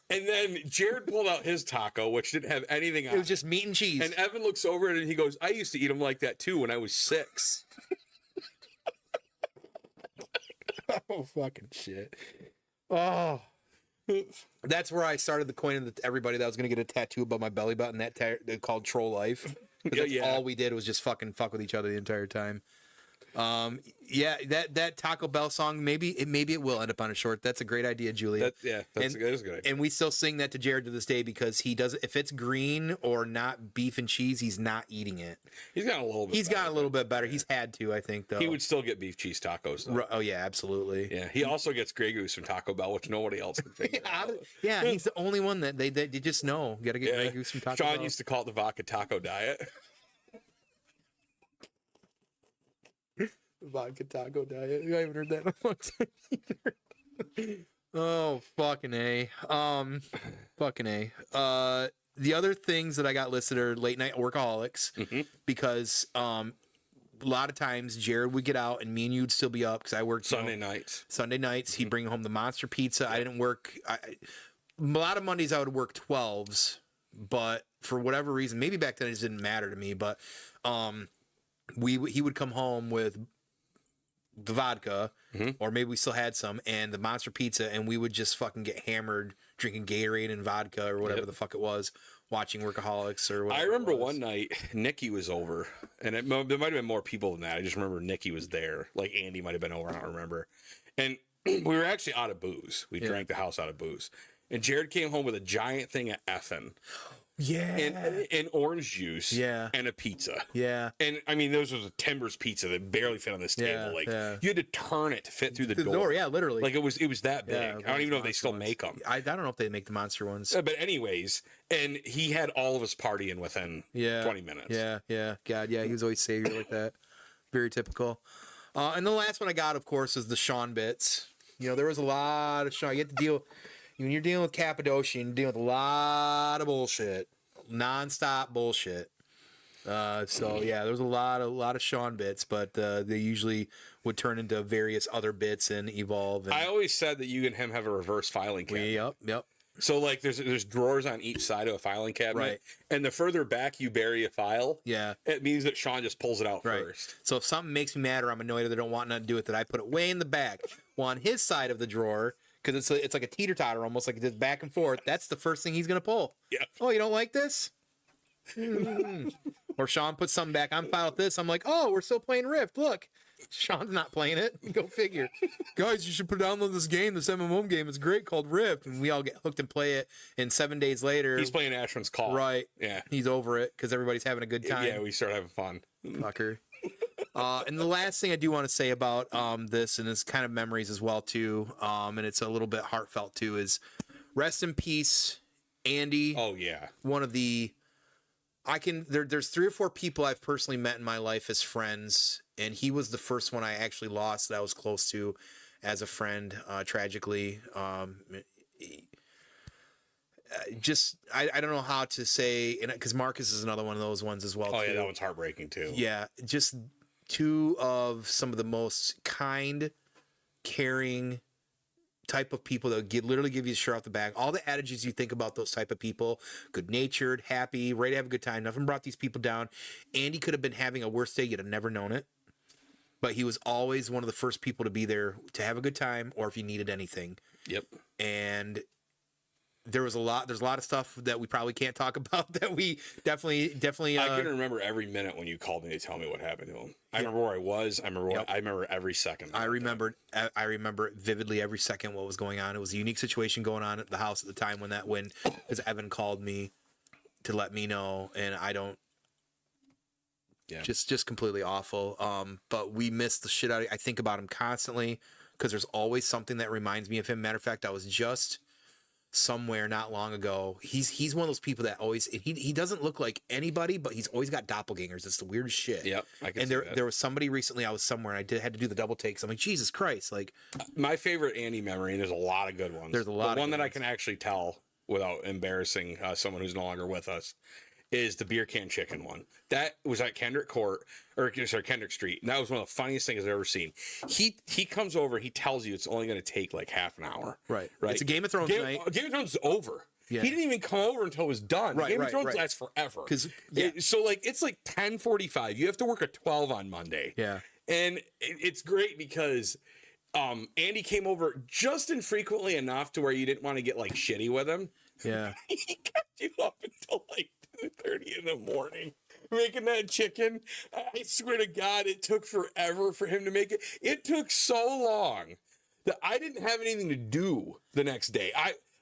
And then Jared pulled out his taco, which didn't have anything on it. It was just meat and cheese. And Evan looks over it and he goes, I used to eat them like that too when I was 6. Oh, fucking shit. Oh. That's where I started the coin to everybody that was going to get a tattoo above my belly button called Troll Life. All we did was just fucking fuck with each other the entire time. That Taco Bell song, maybe it will end up on a short. That's a great idea, Julia. That is a good idea. And we still sing that to Jared to this day because he does. If it's green or not beef and cheese, he's not eating it. He's got a little bit. He's got a little bit better. He's had to, I think, though. He would still get beef cheese tacos, though. Oh yeah, absolutely. Yeah, he also gets Grey Goose from Taco Bell, which nobody else can figure out. Yeah, he's the only one that they just know. Got to get Grey Goose from Taco Bell. Sean used to call it the vodka taco diet. Vodka taco diet. I haven't heard that in a long time either. Oh, fucking A. Fucking A. The other things that I got listed are late night workaholics because a lot of times Jared would get out and me and you would still be up because I worked Sunday nights. Sunday nights. He'd bring home the monster pizza. I didn't work. A lot of Mondays I would work 12s, but for whatever reason, maybe back then it just didn't matter to me, but he would come home with the vodka, or maybe we still had some, and the monster pizza, and we would just fucking get hammered drinking Gatorade and vodka or whatever the fuck it was, watching Workaholics or whatever. I remember one night Nikki was over, and there might have been more people than that. I just remember Nikki was there. Like Andy might have been over, I don't remember. And we were actually out of booze. We drank the house out of booze. And Jared came home with a giant thing of effing. Yeah. and orange juice. Yeah. And a pizza. Yeah. And I mean, those was a Timbers pizza that barely fit on this table. Like you had to turn it to fit through the door. Yeah, literally. Like it was that big. Yeah, I don't even know if they still make them. I don't know if they make the monster ones. But anyways, and he had all of us partying within 20 minutes. Yeah. God, yeah, he was always savior like that. Very typical. And the last one I got, of course, is the Sean bits. You know, there was a lot of Sean. You have to deal when you're dealing with Cappadocia, you're dealing with a lot of bullshit, nonstop bullshit. So yeah, there was a lot of Sean bits, but they usually would turn into various other bits and evolve. And I always said that you and him have a reverse filing cabinet. Yep. So like there's drawers on each side of a filing cabinet, Right. And the further back you bury a file, Yeah. it means that Sean just pulls it out first. So if something makes me mad or I'm annoyed or they don't want nothing to do with it, I put it way in the back. Well, on his side of the drawer, because it's like a teeter-totter, almost like it's back and forth. That's the first thing he's gonna pull. Yeah. Oh, you don't like this? Or Sean puts something back. I'm fine with this. I'm like, oh, we're still playing Rift. Look, Sean's not playing it. Go figure. Guys, you should download this game, this MMO game. It's great, called Rift. And we all get hooked and play it. And 7 days later, He's playing Ashwin's Call. Right. Yeah. He's over it because everybody's having a good time. Yeah, we start having fun. Fucker. And the last thing I do want to say about this, and it's kind of memories as well too, and it's a little bit heartfelt too, is rest in peace, Andy. Oh yeah. One of the there's 3 or 4 people I've personally met in my life as friends, and he was the first one I actually lost that I was close to as a friend, tragically. I don't know how to say, because Marcus is another one of those ones as well. Oh too. yeah, that one's heartbreaking too. Yeah, just 2 of some of the most kind, caring type of people that literally give you a shirt off the back. All the adages you think about those type of people: good-natured, happy, ready to have a good time. Nothing brought these people down. Andy could have been having a worse day. You'd have never known it. But he was always one of the first people to be there to have a good time, or if you needed anything. Yep. And there's a lot of stuff that we probably can't talk about that we definitely I can remember every minute when you called me to tell me what happened to him. I remember where I was. I remember every second. I remember it vividly, every second what was going on. It was a unique situation going on at the house at the time because Evan called me to let me know, and I don't. Yeah. Just completely awful. But we missed the shit out of it. I think about him constantly because there's always something that reminds me of him. Matter of fact, I was just somewhere not long ago. He's one of those people that always he doesn't look like anybody, but he's always got doppelgangers. It's the weirdest shit. Yep. And there was somebody recently, I was somewhere and had to do the double takes. I'm like, Jesus Christ. Like, my favorite Andy memory, and there's a lot of good ones. There's a lot. The one that I can actually tell without embarrassing someone who's no longer with us is the beer can chicken one. That was at Kendrick Street. And that was one of the funniest things I've ever seen. He comes over, he tells you it's only going to take like half an hour. Right. It's a Game of Thrones night. Game of Thrones is over. Yeah. He didn't even come over until it was done. Game of Thrones lasts forever. So like it's like 10:45. You have to work at 12 on Monday. Yeah. And it's great because Andy came over just infrequently enough to where you didn't want to get like shitty with him. Yeah. He kept you up until like 2:30 in the morning making that chicken. I swear to God, it took forever for him to make it. It took so long that I didn't have anything to do the next day.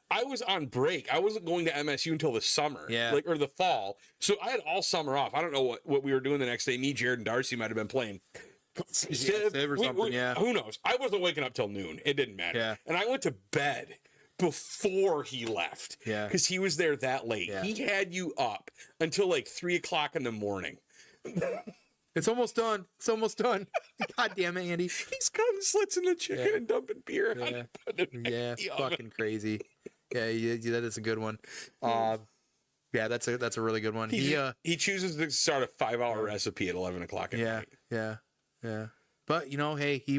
I was on break. I wasn't going to MSU until the summer, or the fall. So I had all summer off. I don't know what we were doing the next day. Me, Jared, and Darcy might have been playing Civ or something. Who knows? I wasn't waking up till noon. It didn't matter. Yeah. And I went to bed before he left. Yeah. Because he was there that late. Yeah. He had you up until like 3:00 in the morning. It's almost done. God damn it, Andy. He's cutting slits in the chicken and dumping beer. Yeah, fucking crazy. Yeah, that is a good one. Yeah, that's a really good one. He chooses to start a 5-hour recipe at 11:00 at night. Yeah. But hey, I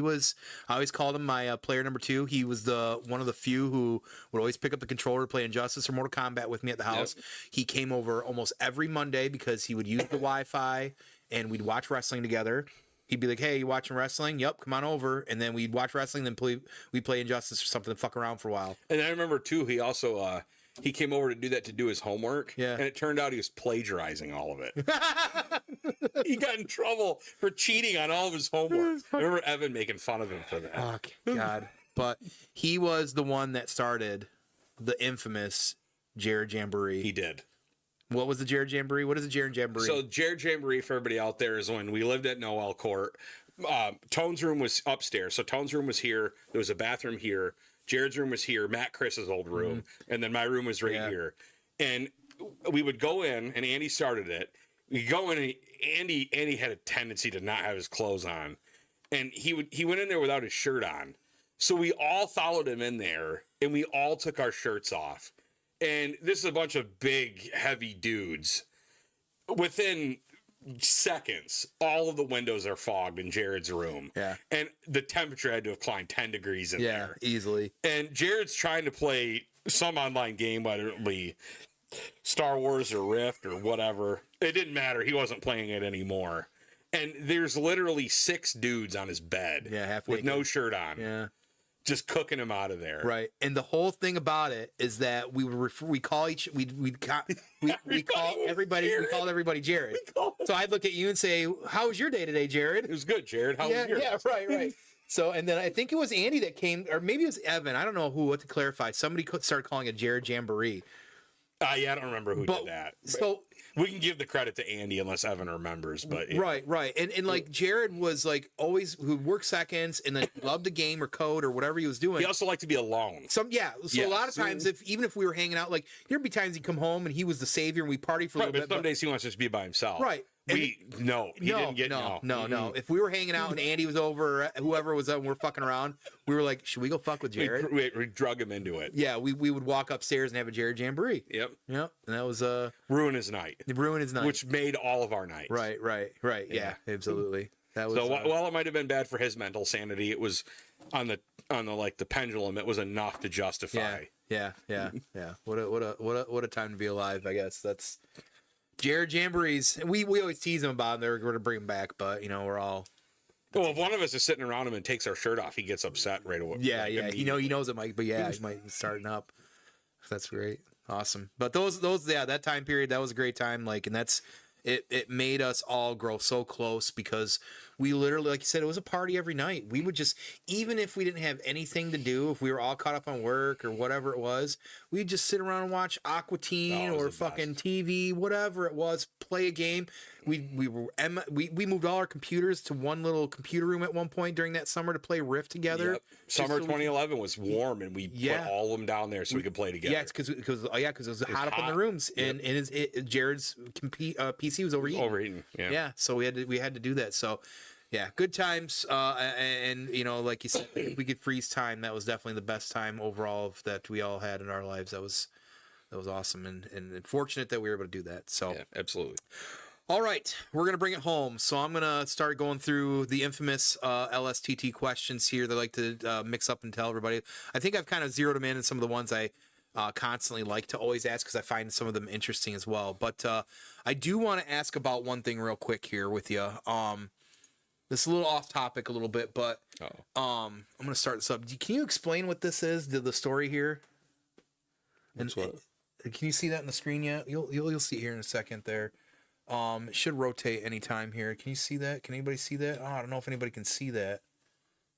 always called him my player number 2. He was one of the few who would always pick up the controller to play Injustice or Mortal Kombat with me at the house. Yep. He came over almost every Monday because he would use the Wi-Fi and we'd watch wrestling together. He'd be like, "Hey, you watching wrestling? Yep, come on over." And then we'd watch wrestling, then we'd play Injustice or something and fuck around for a while. And I remember too, he also he came over to do his homework. Yeah. And it turned out he was plagiarizing all of it. He got in trouble for cheating on all of his homework. I remember Evan making fun of him for that. Oh, God. But he was the one that started the infamous Jared Jamboree. He did. What was the Jared Jamboree? What is the Jared Jamboree? So Jared Jamboree, for everybody out there, is when we lived at Noel Court. Tone's room was upstairs. So Tone's room was here. There was a bathroom here. Jared's room was here. Matt Chris's old room. And then my room was right here. And we would go in, and Andy started it. We go in, and Andy had a tendency to not have his clothes on. And he went in there without his shirt on. So we all followed him in there, and we all took our shirts off. And this is a bunch of big, heavy dudes. Within seconds, all of the windows are fogged in Jared's room. Yeah. And the temperature had to have climbed 10 degrees in there. Yeah, easily. And Jared's trying to play some online game, whether it be Star Wars or Rift or whatever. It didn't matter. He wasn't playing it anymore. And there's literally 6 dudes on his bed half with naked. no shirt on. Yeah. Just cooking him out of there. Right. And the whole thing about it is that we call everybody Jared. So I'd look at you and say, "How was your day today, Jared?" It was good, Jared. How was yours? Yeah, right. So, and then I think it was Andy that came, or maybe it was Evan. I don't know what to clarify. Somebody started calling it Jared Jamboree. Yeah, I don't remember who did that. So we can give the credit to Andy unless Evan remembers. But right. And like Jared was like always who would work seconds and then loved the game or code or whatever he was doing. He also liked to be alone. So a lot of times, even if we were hanging out, like there'd be times he'd come home and he was the savior and we party for a little bit. But some days he wants to just be by himself. Right. He didn't get no. If we were hanging out and Andy was over, whoever was up, and we're fucking around, we were like, should we go fuck with Jared? We drug him into it. Yeah, we would walk upstairs and have a Jared Jamboree. Yep. And that was ruin his night. Which made all of our nights. Right. Yeah, absolutely. That was so while it might have been bad for his mental sanity, it was on the like the pendulum. It was enough to justify. Yeah. What a time to be alive. I guess that's. Jared Jamborees, we always tease him about him. We're going to bring him back, but we're all. Well, if one of us is sitting around him and takes our shirt off, he gets upset right away. Yeah. He knows it might, but he might be starting up. That's great, awesome. But those that time period, that was a great time. Like, and that's it made us all grow so close because we literally, like you said, it was a party every night. We would just, even if we didn't have anything to do, if we were all caught up on work or whatever it was, we'd just sit around and watch Aqua Teen or fucking TV, whatever it was, play a game. We moved all our computers to one little computer room at one point during that summer to play Rift together. Yep. Summer 2011 was warm, and we put all of them down there so we could play together. Yeah, because it was hot up in the rooms, and Jared's PC was overheating. Yeah. So we had to do that. So. Yeah, good times, and like you said, if we could freeze time, that was definitely the best time overall that we all had in our lives. That was awesome, and fortunate that we were able to do that. So yeah, absolutely. All right, we're gonna bring it home. So I'm gonna start going through the infamous LSTT questions here. They like to mix up and tell everybody. I think I've kind of zeroed them in some of the ones I constantly like to always ask because I find some of them interesting as well. But I do want to ask about one thing real quick here with you. This is a little off topic a little bit, but I'm going to start this up. Can you explain what this is, the story here? What's what? Can you see that on the screen yet? You'll see it here in a second there. It should rotate anytime here. Can you see that? Can anybody see that? Oh, I don't know if anybody can see that.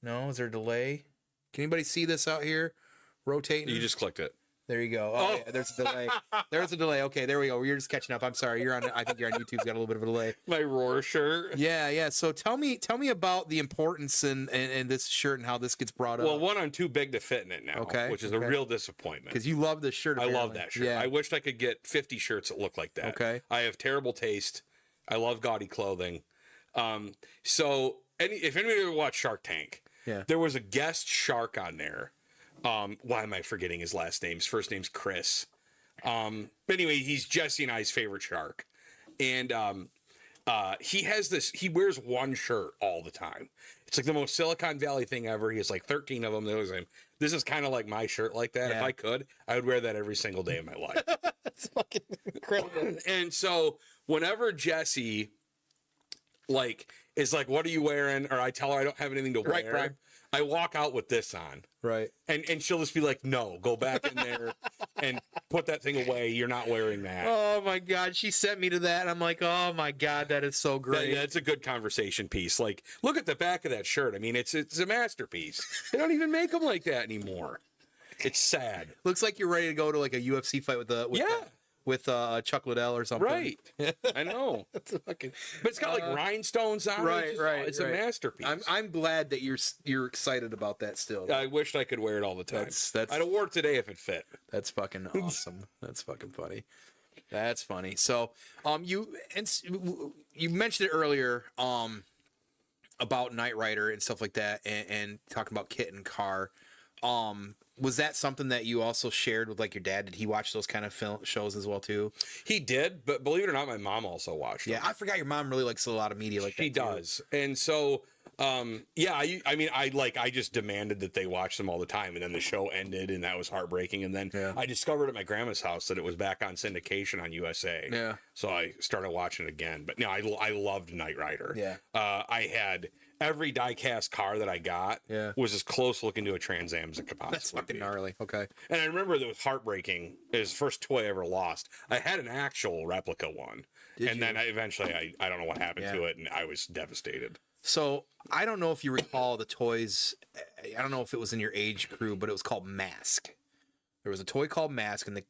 No? Is there a delay? Can anybody see this out here? Rotating? You just clicked it. There you go. Oh, yeah, there's a delay. There's a delay. Okay, there we go. You're just catching up. I'm sorry. I think you're on YouTube's got a little bit of a delay. My Roar shirt. Yeah. So tell me about the importance and this shirt and how this gets brought up. Well, one, I'm too big to fit in it now, which is a real disappointment. Because you love this shirt. Apparently. I love that shirt. Yeah. I wished I could get 50 shirts that look like that. Okay. I have terrible taste. I love gaudy clothing. So if anybody ever watched Shark Tank, there was a guest shark on there. Why am I forgetting his last name? His first name's Chris. Anyway, he's Jesse and I's favorite shark. And he has this, he wears one shirt all the time. It's like the most Silicon Valley thing ever. He has like 13 of them. This is kind of like my shirt like that. Yeah. If I could, I would wear that every single day of my life. That's fucking incredible. And so whenever Jesse is like, what are you wearing? Or I tell her I don't have anything to wear. Right. I walk out with this on. Right. And she'll just be like, no, go back in there and put that thing away. You're not wearing that. Oh, my God. She sent me to that. I'm like, oh, my God, that is so great. Yeah, it's a good conversation piece. Like, look at the back of that shirt. I mean, it's a masterpiece. They don't even make them like that anymore. It's sad. Looks like you're ready to go to like a UFC fight with with Chuck Liddell or something. Right. I know. That's fucking. But it's got like rhinestones on it. It's a masterpiece. I'm glad that you're excited about that still. I wished I could wear it all the time. That's I'd have wore it today if it fit. That's fucking awesome. That's fucking funny. That's funny. So, you mentioned it earlier, about Knight Rider and stuff like that, and talking about Kit and Car. Was that something that you also shared with like your dad? Did he watch those kind of shows as well too? He did, but believe it or not, my mom also watched them. Yeah, I forgot your mom really likes a lot of media like that. She does. And so I just demanded that they watch them all the time, and then the show ended, and that was heartbreaking. And then I discovered at my grandma's house that it was back on syndication on USA. Yeah. So I started watching it again. But no, I loved Knight Rider. Yeah. I had every die-cast car that I got was as close looking to a Trans Am as it could possibly That's fucking gnarly. Okay. And I remember that was heartbreaking. It was the first toy I ever lost. I had an actual replica one. Then eventually I don't know what happened to it, and I was devastated. So I don't know if you recall the toys. I don't know if it was in your age crew, but it was called Mask. There was a toy called Mask, and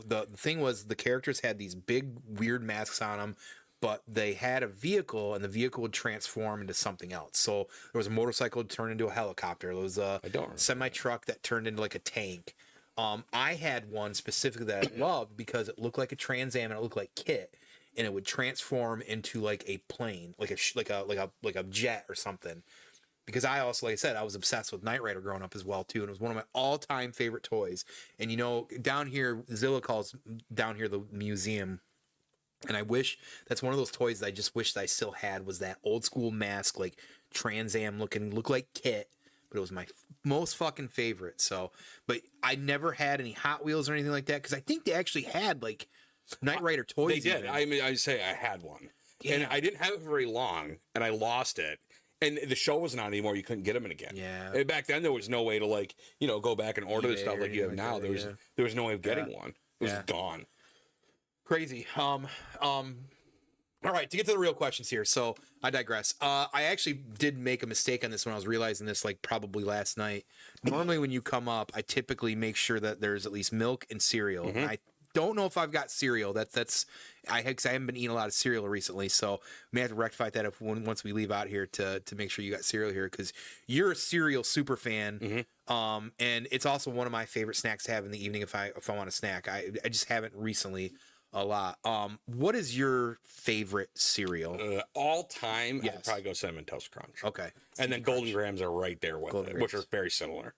the thing was the characters had these big weird masks on them, but they had a vehicle, and the vehicle would transform into something else. So there was a motorcycle that turned into a helicopter. There was a semi-truck that turned into like a tank. I had one specifically that I loved because it looked like a Trans Am and it looked like Kit. And it would transform into like a plane, like a jet or something. Because I also, like I said, I was obsessed with Knight Rider growing up as well too, and it was one of my all-time favorite toys. And you know, down here, Zilla calls down here the museum, and I wish that's one of those toys that I just wish that I still had was that old school Mask, like Trans Am looking, looked like Kit, but it was my most fucking favorite. So, but I never had any Hot Wheels or anything like that because I think they actually had like Knight Rider toys. They did. I mean, I say I had one, and I didn't have it very long, and I lost it. And the show wasn't on anymore. You couldn't get them in again. Yeah. And back then, there was no way to go back and order the stuff like you have now. There was no way of getting one. It was gone. Crazy. All right, to get to the real questions here. So I digress. I actually did make a mistake on this when I was realizing this, like probably last night. Normally, when you come up, I typically make sure that there's at least milk and cereal. Mm-hmm. I don't know if I've got cereal. I haven't been eating a lot of cereal recently, so we may have to rectify that once we leave out here to make sure you got cereal here because you're a cereal super fan. Mm-hmm. And it's also one of my favorite snacks to have in the evening if I want a snack. I just haven't recently a lot. What is your favorite cereal? All time, I'd probably go Cinnamon Toast Crunch. Okay. And then Golden Grahams are right there with it, which are very similar.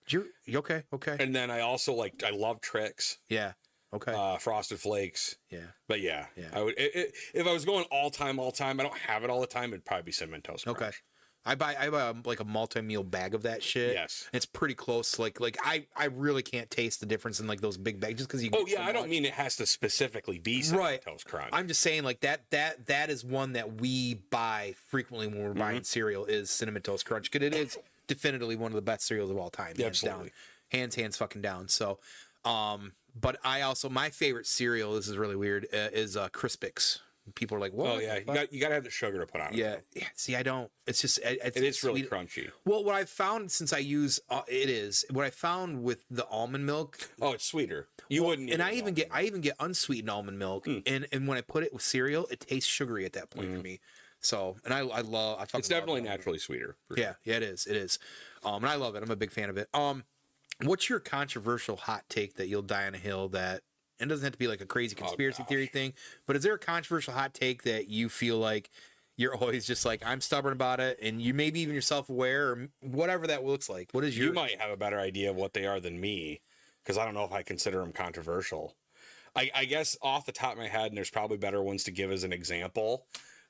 Okay. And then I also I love Trix. Yeah. Okay. Frosted Flakes. Yeah. But yeah. I would if I was going all time. I don't have it all the time. It'd probably be Cinnamon Toast Crunch. Okay. I buy like a multi-meal bag of that shit. Yes. It's pretty close. Like I really can't taste the difference in like those big bags just because you. Oh yeah, I don't mean it has to specifically be Cinnamon Toast Crunch. I'm just saying like that is one that we buy frequently when we're buying cereal is Cinnamon Toast Crunch because it is definitively one of the best cereals of all time. Hands down. Hands fucking down. So, but I also my favorite cereal. This is really weird. Is Crispix. People are like, "What?" Oh yeah, you got to have the sugar to put on it. Yeah. See, I don't. It's just it's really crunchy. Well, what I've found since I use what I found with the almond milk. Oh, it's sweeter. You wouldn't. And I even get unsweetened almond milk, and when I put it with cereal, it tastes sugary at that point for me. So, and I love. It's definitely naturally sweeter. Yeah, it is. And I love it. I'm a big fan of it. What's your controversial hot take that you'll die on a hill that? And it doesn't have to be like a crazy conspiracy theory thing, but is there a controversial hot take that you feel like you're always just like, I'm stubborn about it, and you maybe even you're self-aware or whatever that looks like? What is your... You might have a better idea of what they are than me, because I don't know if I consider them controversial. I guess off the top of my head, and there's probably better ones to give as an example,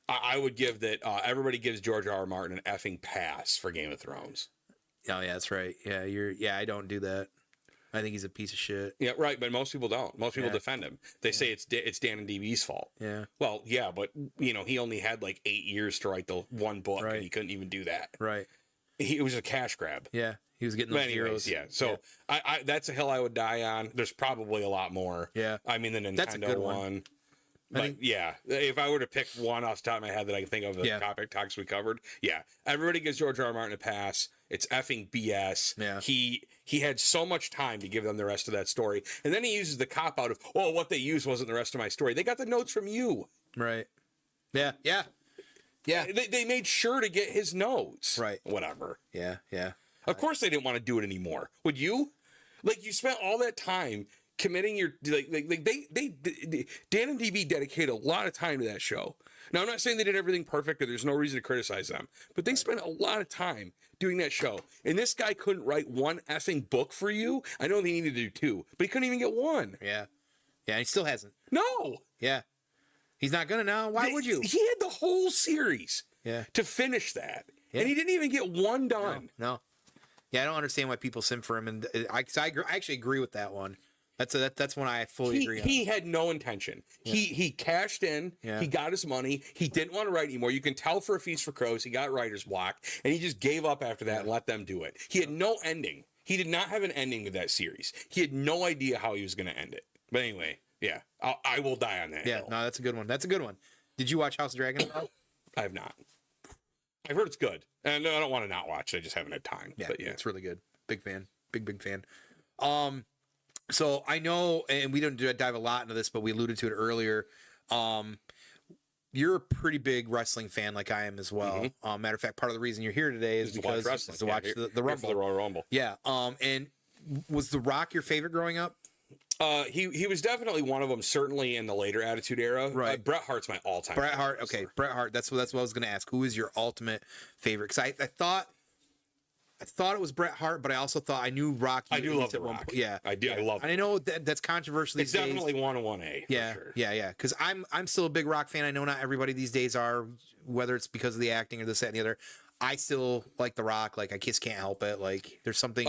I would give that everybody gives George R.R. Martin an effing pass for Game of Thrones. Oh, yeah, that's right. Yeah, I don't do that. I think he's a piece of shit. Yeah, right. But most people don't. Most people defend him. They say it's Dan and DB's fault. Yeah. Well, yeah, but he only had like 8 years to write the one book, and he couldn't even do that. Right. It was a cash grab. Yeah, he was getting those heroes. Yeah. So I that's a hill I would die on. There's probably a lot more. Yeah. I mean the Nintendo that's a good one. But yeah, if I were to pick one off the top of my head that I can think of the topics we covered, everybody gives George R. R. Martin a pass. It's effing BS. Yeah. He had so much time to give them the rest of that story. And then he uses the cop out of, oh, what they used wasn't the rest of my story. They got the notes from you. Right. Yeah. Yeah. Yeah. They made sure to get his notes. Right. Whatever. Yeah. Yeah. Of course they didn't want to do it anymore. Would you? Like, you spent all that time committing your Dan and DB dedicated a lot of time to that show. Now, I'm not saying they did everything perfect, or there's no reason to criticize them, but they spent a lot of time doing that show. And this guy couldn't write one effing book for you. I know they needed to do two, but he couldn't even get one. Yeah. Yeah, he still hasn't. No. Yeah. He's not gonna now. Why would you? He had the whole series to finish that. Yeah. And he didn't even get one done. No. Yeah, I don't understand why people simp for him. And I actually agree with that one. That's one I fully agree on. He had no intention. Yeah. He cashed in. Yeah. He got his money. He didn't want to write anymore. You can tell for A Feast for Crows, he got writer's block, and he just gave up after that and let them do it. He had no ending. He did not have an ending to that series. He had no idea how he was going to end it. But anyway, yeah, I will die on that. Yeah, hill. No, that's a good one. That's a good one. Did you watch House of Dragon? I have not. I've heard it's good, and I don't want to not watch it. I just haven't had time. Yeah, but yeah, it's really good. Big fan. Big fan. So I know, and we don't dive a lot into this, but we alluded to it earlier. You're a pretty big wrestling fan, like I am as well. Mm-hmm. Matter of fact, part of the reason you're here today is because to watch the Rumble. The Royal Rumble. Yeah. And was The Rock your favorite growing up? He was definitely one of them. Certainly in the later Attitude Era. Right. Bret Hart's my all-time. Bret Hart. Okay, wrestler. Bret Hart. That's what I was going to ask. Who is your ultimate favorite? Because I thought it was Bret Hart, but I also thought I knew Rock. I do love The Rock. Yeah, I do. Yeah. I love. And I know that's controversial. It's definitely 101A. Yeah, for sure. Yeah. Because I'm still a big Rock fan. I know not everybody these days are, whether it's because of the acting or this, that, and the other. I still like The Rock. Like I just can't help it. Like there's something.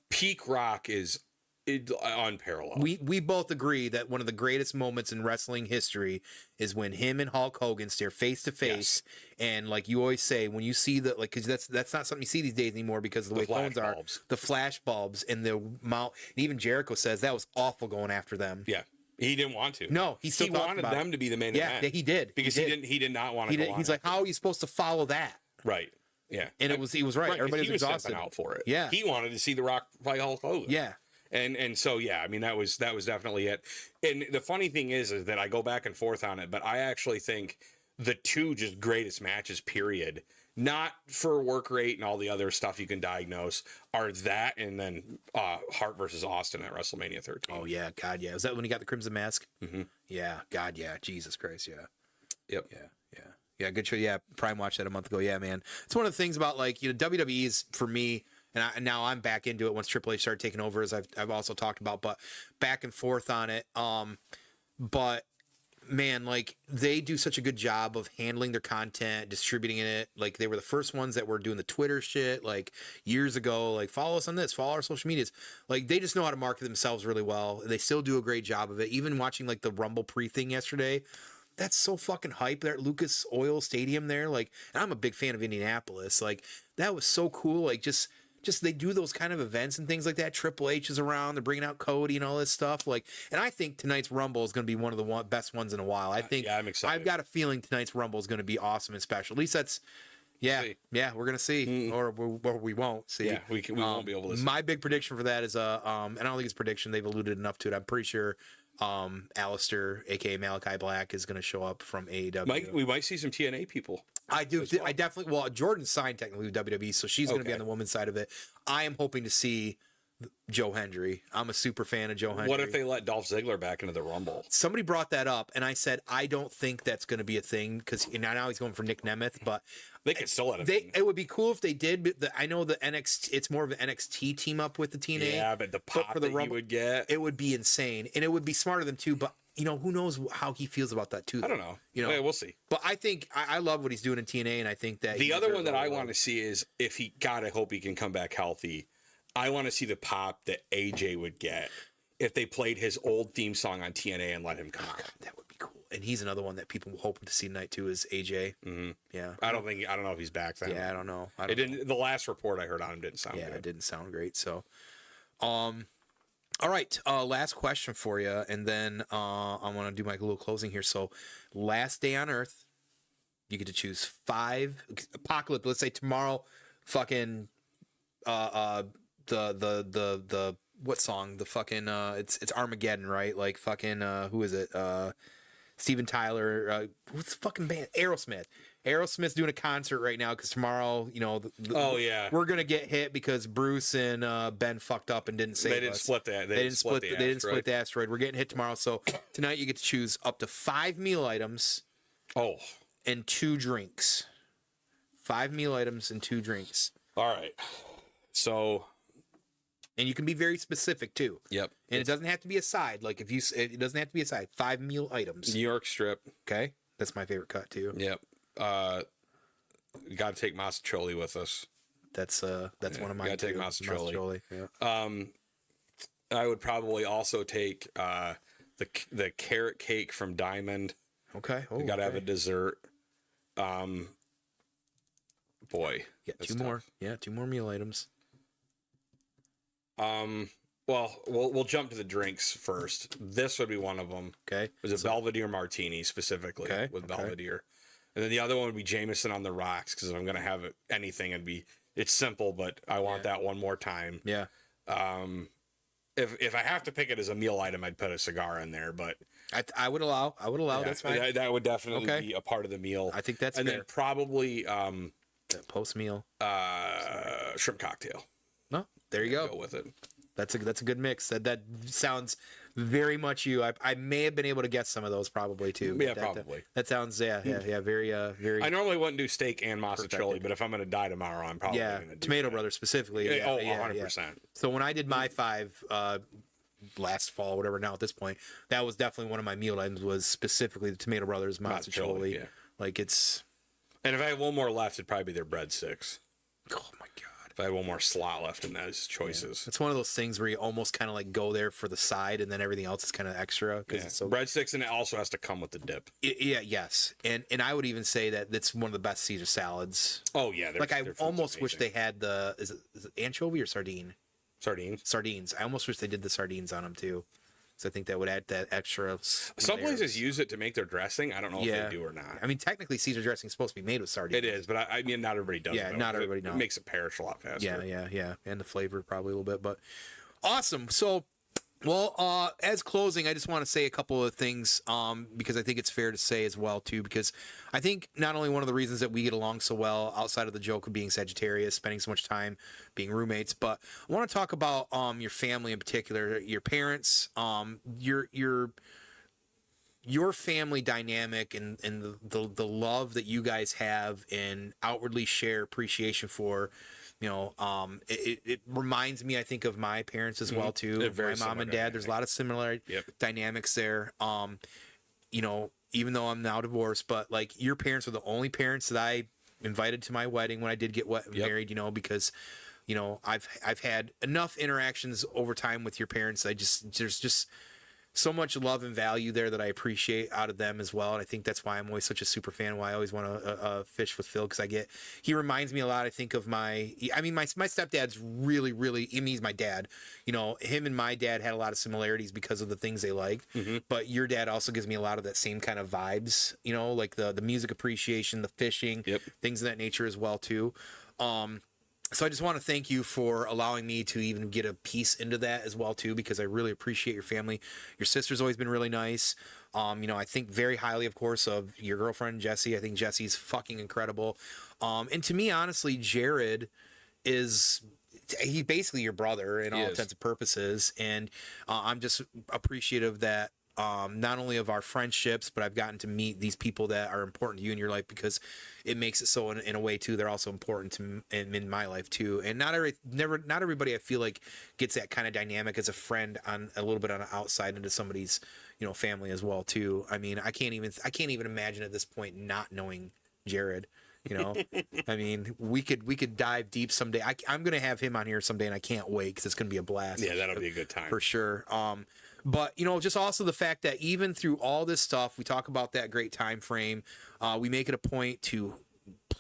Peak Rock is unparalleled. We both agree that one of the greatest moments in wrestling history is when him and Hulk Hogan stare face to face, and like you always say, when you see the because that's not something you see these days anymore because of the way phones are. The flash bulbs and the mount. And even Jericho says that was awful going after them. Yeah. He didn't want to. No, he wanted them to be the main event. Yeah, he did. Because he did not want to go on. He's like, how are you supposed to follow that? Right. Yeah. And he was right. Everybody was exhausted out for it. Yeah. He wanted to see The Rock fight Hulk Hogan. Yeah. And so yeah, I mean that was definitely it. And the funny thing is that I go back and forth on it, but I actually think the two just greatest matches, period, not for work rate and all the other stuff you can diagnose, are that and then Hart versus Austin at WrestleMania 13. Oh yeah, God yeah. Was that when he got the Crimson Mask? Mm-hmm. Yeah, God yeah, Jesus Christ, yeah. Yep. Yeah, good show. Yeah, Prime watched that a month ago. Yeah, man. It's one of the things about like, WWE is for me. And now I'm back into it once Triple H started taking over, as I've also talked about, but back and forth on it. But man, like they do such a good job of handling their content, distributing it. Like they were the first ones that were doing the Twitter shit like years ago. Like follow us on this, follow our social medias. Like they just know how to market themselves really well. They still do a great job of it. Even watching like the Rumble pre-thing yesterday. That's so fucking hype there at Lucas Oil Stadium there. Like, and I'm a big fan of Indianapolis. Like that was so cool. Like just they do those kind of events and things like that. Triple H is around. They're bringing out Cody and all this stuff. Like, and I think tonight's Rumble is going to be one of the best ones in a while. I think. Yeah, I'm excited. I've got a feeling tonight's Rumble is going to to be awesome and special. At least that's. Yeah, we're gonna see, or we won't see. Yeah, we won't be able to see. My big prediction for that is and I don't think it's prediction. They've alluded enough to it. I'm pretty sure Alistair, aka Malachi Black, is going to show up from AEW. We might see some TNA people. I do. Well. I definitely. Well, Jordan signed technically with WWE, so she's going to be on the women's side of it. I am hoping to see Joe Hendry. I'm a super fan of Joe Hendry. What if they let Dolph Ziggler back into the Rumble? Somebody brought that up, and I said I don't think that's going to be a thing because now he's going for Nick Nemeth, but they could still let him. It would be cool if they did. But I know the NXT. It's more of an NXT team up with the TNA. Yeah, but the pop for the Rumble, he would get, it would be insane, and it would be smart of them too. But who knows how he feels about that too? I don't know. Yeah, we'll see. But I think I love what he's doing in TNA, and I think that the other one that I want to see is if he. God, I hope he can come back healthy. I want to see the pop that AJ would get if they played his old theme song on TNA and let him come out. That would be cool. And he's another one that people hoping to see tonight too is AJ. Mm-hmm. Yeah. I don't know if he's back then. Yeah, I don't know. The last report I heard on him didn't sound good. Yeah, it didn't sound great. So, All right, last question for you, and then I want to do my little closing here. So, last day on Earth, you get to choose 5 apocalypse. Let's say tomorrow, fucking the what song? The fucking it's Armageddon, right? Like fucking who is it? Steven Tyler. What's the fucking band? Aerosmith. Aerosmith's doing a concert right now because tomorrow, you know, we're gonna get hit because Bruce and Ben fucked up and didn't save us. They didn't split that. They didn't split the asteroid. We're getting hit tomorrow. So tonight you get to choose up to 5 meal items. Oh. And 2 drinks. 5 meal items and 2 drinks. All right. So. And you can be very specific too. Yep. And it doesn't have to be a side. Like if you, it doesn't have to be a side. 5 meal items. New York strip. Okay. That's my favorite cut too. Yep. Got to take masticholi with us. That's one of mine. Got to take masticholi. Yeah. I would probably also take the carrot cake from Diamond. Okay. Oh, you got to have a dessert. Boy. Yeah. 2 more. Tough. Yeah. 2 more meal items. Well, we'll jump to the drinks first. This would be one of them. Okay. It was a Belvedere martini specifically with Belvedere. And then the other one would be Jameson on the rocks because if I'm going to have anything, it's simple, but I want that one more time. Yeah. If I have to pick it as a meal item, I'd put a cigar in there, but I would allow. Yeah, that's fine. That would definitely be a part of the meal. I think that's and fair. Then probably post meal shrimp cocktail. No, there you go. Go with it. That's a good mix. That sounds very much you. I may have been able to guess some of those probably too. Yeah, probably. That sounds very. I normally wouldn't do steak and masticholi, but if I'm going to die tomorrow, I'm probably going to do Tomato Brothers specifically. 100%. So when I did my 5 last fall, whatever now at this point, that was definitely one of my meal items was specifically the Tomato Brothers masticholi. Yeah. Like it's. And if I had one more left, it'd probably be their breadsticks. Oh my god. If I had one more slot left in those choices. It's one of those things where you almost kind of like go there for the side and then everything else is kind of extra. Yeah. It's so breadsticks, and it also has to come with the dip. Yes. And I would even say that that's one of the best Caesar salads. Oh, yeah. Like I almost wish they had is it anchovy or sardine? Sardines. I almost wish they did the sardines on them too. So I think that would add that extra. Some places use it to make their dressing. I don't know if they do or not. I mean, technically, Caesar dressing is supposed to be made with sardines. It is, but I mean, not everybody does. Yeah, not everybody knows. It makes it perish a lot faster. Yeah, and the flavor probably a little bit, but awesome. So, well, as closing, I just want to say a couple of things because I think it's fair to say as well too, because I think not only one of the reasons that we get along so well outside of the joke of being Sagittarius, spending so much time being roommates, but I want to talk about your family in particular, your parents, your family dynamic and the love that you guys have and outwardly share appreciation for. You know, it reminds me, I think, of my parents as well too. My mom and dad. There's a lot of similar dynamics there. You know, even though I'm now divorced, but like your parents were the only parents that I invited to my wedding when I did get married. You know, because you know I've had enough interactions over time with your parents. There's just so much love and value there that I appreciate out of them as well. And I think that's why I'm always such a super fan. Why I always want to fish with Phil, because he reminds me a lot, I think, of my stepdad's really, he's my dad. You know, him and my dad had a lot of similarities because of the things they liked. Mm-hmm. But your dad also gives me a lot of that same kind of vibes, you know, like the music appreciation, the fishing, things of that nature as well too. So I just want to thank you for allowing me to even get a piece into that as well too, because I really appreciate your family. Your sister's always been really nice. You know, I think very highly, of course, of your girlfriend, Jessie. I think Jessie's fucking incredible. And to me, honestly, Jared he's basically your brother in all intents and purposes. And I'm just appreciative that not only of our friendships, but I've gotten to meet these people that are important to you in your life, because it makes it so in a way too, they're also important to in my life too. And not everybody I feel like gets that kind of dynamic as a friend on a little bit on the outside into somebody's, you know, family as well too. I mean, I can't even imagine at this point not knowing Jared. You know, I mean, we could dive deep someday. I'm gonna have him on here someday, and I can't wait because it's gonna be a blast. Yeah, that'll be a good time for sure. But you know, just also the fact that even through all this stuff, we talk about that great time frame. We make it a point to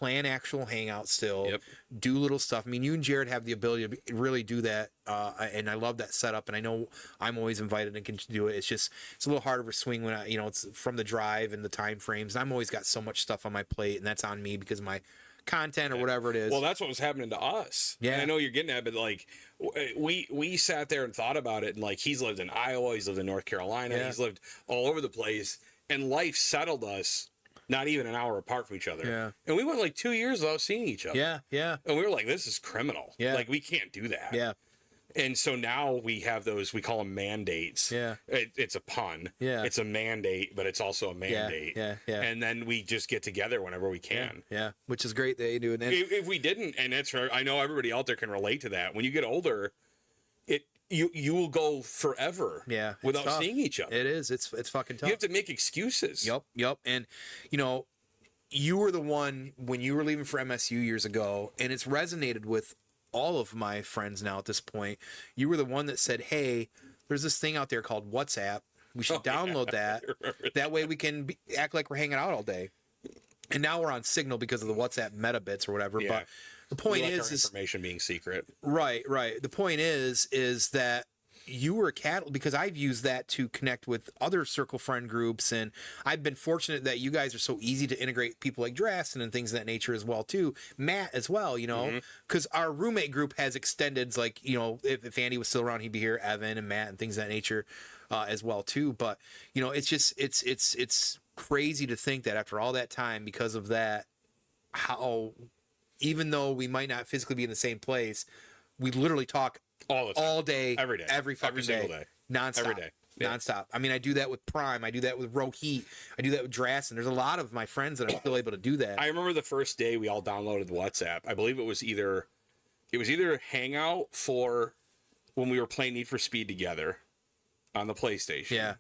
plan actual hangouts still. Yep. Do little stuff. I mean, you and Jared have the ability to really do that, and I love that setup. And I know I'm always invited and can do it. It's a little harder of a swing when it's from the drive and the time frames. I'm always got so much stuff on my plate, and that's on me because of my content or whatever it is. Well, that's what was happening to us. Yeah. And I know you're getting at, but like we sat there and thought about it, and like he's lived in Iowa, he's lived in North Carolina, Yeah. he's lived all over the place, and life settled us not even an hour apart from each other. Yeah. And we went like 2 years without seeing each other. Yeah, yeah, And we were like, this is criminal. Yeah. Like we can't do that. yeah, And so now we have those, we call them mandates. Yeah. It's a pun. Yeah. It's a mandate, but it's also a mandate. yeah, yeah. And then we just get together whenever we can. yeah. Which is great that you do it. And If we didn't, and that's I know everybody out there can relate to that. When you get older, you will go forever yeah, it's without tough. seeing each other. It is. It's fucking tough. You have to make excuses. Yep. And you were the one when you were leaving for MSU years ago, and it's resonated with all of my friends now at this point. You were the one that said, "Hey, there's this thing out there called WhatsApp. We should download that. That way we can act like we're hanging out all day." And now we're on Signal because of the WhatsApp metabits or whatever. Yeah. But the point We like is our information being secret. Right. The point is that you were a catalyst, because I've used that to connect with other circle friend groups, and I've been fortunate that you guys are so easy to integrate people like Drastin and things of that nature as well too. Matt as well, because our roommate group has extended, like, if Andy was still around, he'd be here, Evan and Matt and things of that nature as well too. But it's just it's crazy to think that after all that time, because of that, how even though we might not physically be in the same place, we literally talk All the time. all day, Every day. every fucking single day. nonstop, Every day. Yeah. nonstop. I mean, I do that with Prime, I do that with Rohit, I do that with Drastin. There's a lot of my friends that are still able to do that. I remember the first day we all downloaded WhatsApp. I believe it was either Hangout for when we were playing Need for Speed together on the PlayStation. Yeah.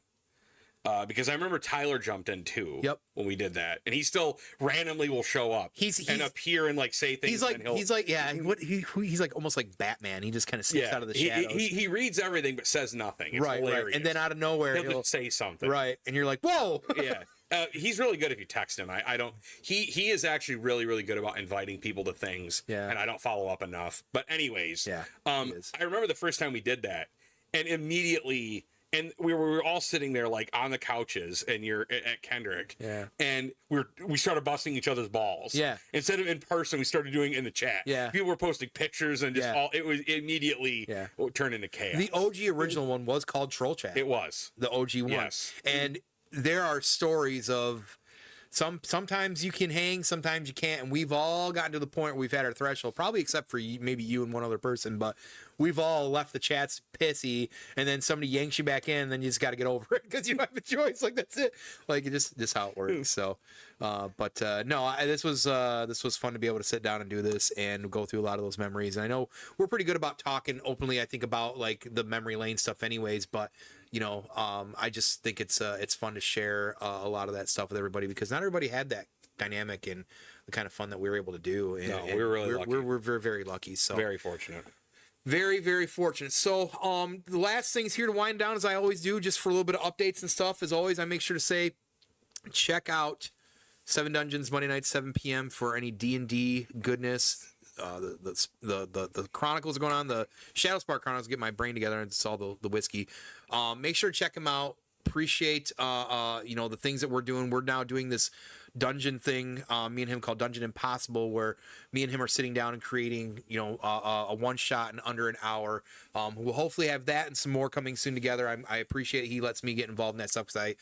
Because I remember Tyler jumped in too. Yep. When we did that, and he still randomly will show up. He's and appear and like say things. He's like almost like Batman. He just kind of sneaks out of the shadows. He reads everything but says nothing. It's right. hilarious. And then out of nowhere he'll just say something. Right, and you're like, whoa. Yeah. He's really good if you text him. I don't. He is actually really, really good about inviting people to things. Yeah. And I don't follow up enough. But anyways. Yeah. I remember the first time we did that, and immediately. And we were all sitting there like on the couches, and you're at Kendrick. Yeah. And we started busting each other's balls. Yeah. Instead of in person, we started doing it in the chat. Yeah. People were posting pictures and just it was immediately Yeah. turned into chaos. The OG original one was called Troll Chat. It was. The OG one. Yes. And there are stories of sometimes you can hang, sometimes you can't, and we've all gotten to the point where we've had our threshold, probably except for maybe you and one other person, but we've all left the chats pissy, and then somebody yanks you back in, and then you just got to get over it because you don't have a choice. Like, that's it. Like, just how it works. So, this was fun to be able to sit down and do this and go through a lot of those memories. And I know we're pretty good about talking openly, I think, about like the memory lane stuff anyways, but I just think it's fun to share a lot of that stuff with everybody, because not everybody had that dynamic and the kind of fun that we were able to do. And, No, we were really lucky. We're very, very lucky. So Very fortunate. very, very fortunate. So the last things here to wind down, as I always do, just for a little bit of updates and stuff. As always, I make sure to say, check out 7 Dungeons Monday night 7 p.m. for any D&D goodness. The Chronicles are going on. The Shadowspark Chronicles, get my brain together and it's all the whiskey. Make sure to check them out. Appreciate the things that we're doing. We're now doing this dungeon thing, me and him, called Dungeon Impossible, where me and him are sitting down and creating a one shot in under an hour. We'll hopefully have that and some more coming soon together. I appreciate he lets me get involved in that stuff, because I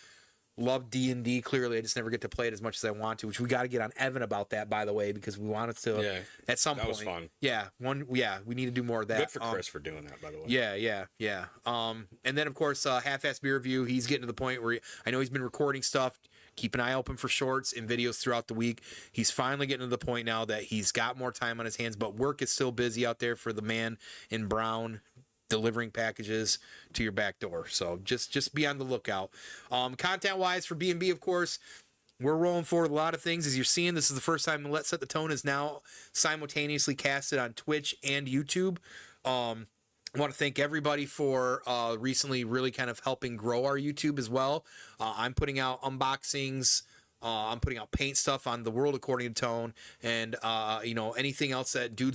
love D&D. Clearly, I just never get to play it as much as I want to, which we got to get on Evan about that, by the way, because we wanted to at some point. That was fun. Yeah, we need to do more of that. Good for Chris for doing that, by the way. Yeah. And then of course, Half-Ass Beer Review. He's getting to the point where I know he's been recording stuff. Keep an eye open for shorts and videos throughout the week. He's finally getting to the point now that he's got more time on his hands, but work is still busy out there for the man in brown, delivering packages to your back door. So just be on the lookout. Content wise for B&B, of course, we're rolling forward a lot of things. As you're seeing, this is the first time Let's Set the Tone is now simultaneously casted on Twitch and YouTube. I want to thank everybody for recently really kind of helping grow our YouTube as well. I'm putting out unboxings, I'm putting out paint stuff on the World According to Tone, and you know, anything else that dudes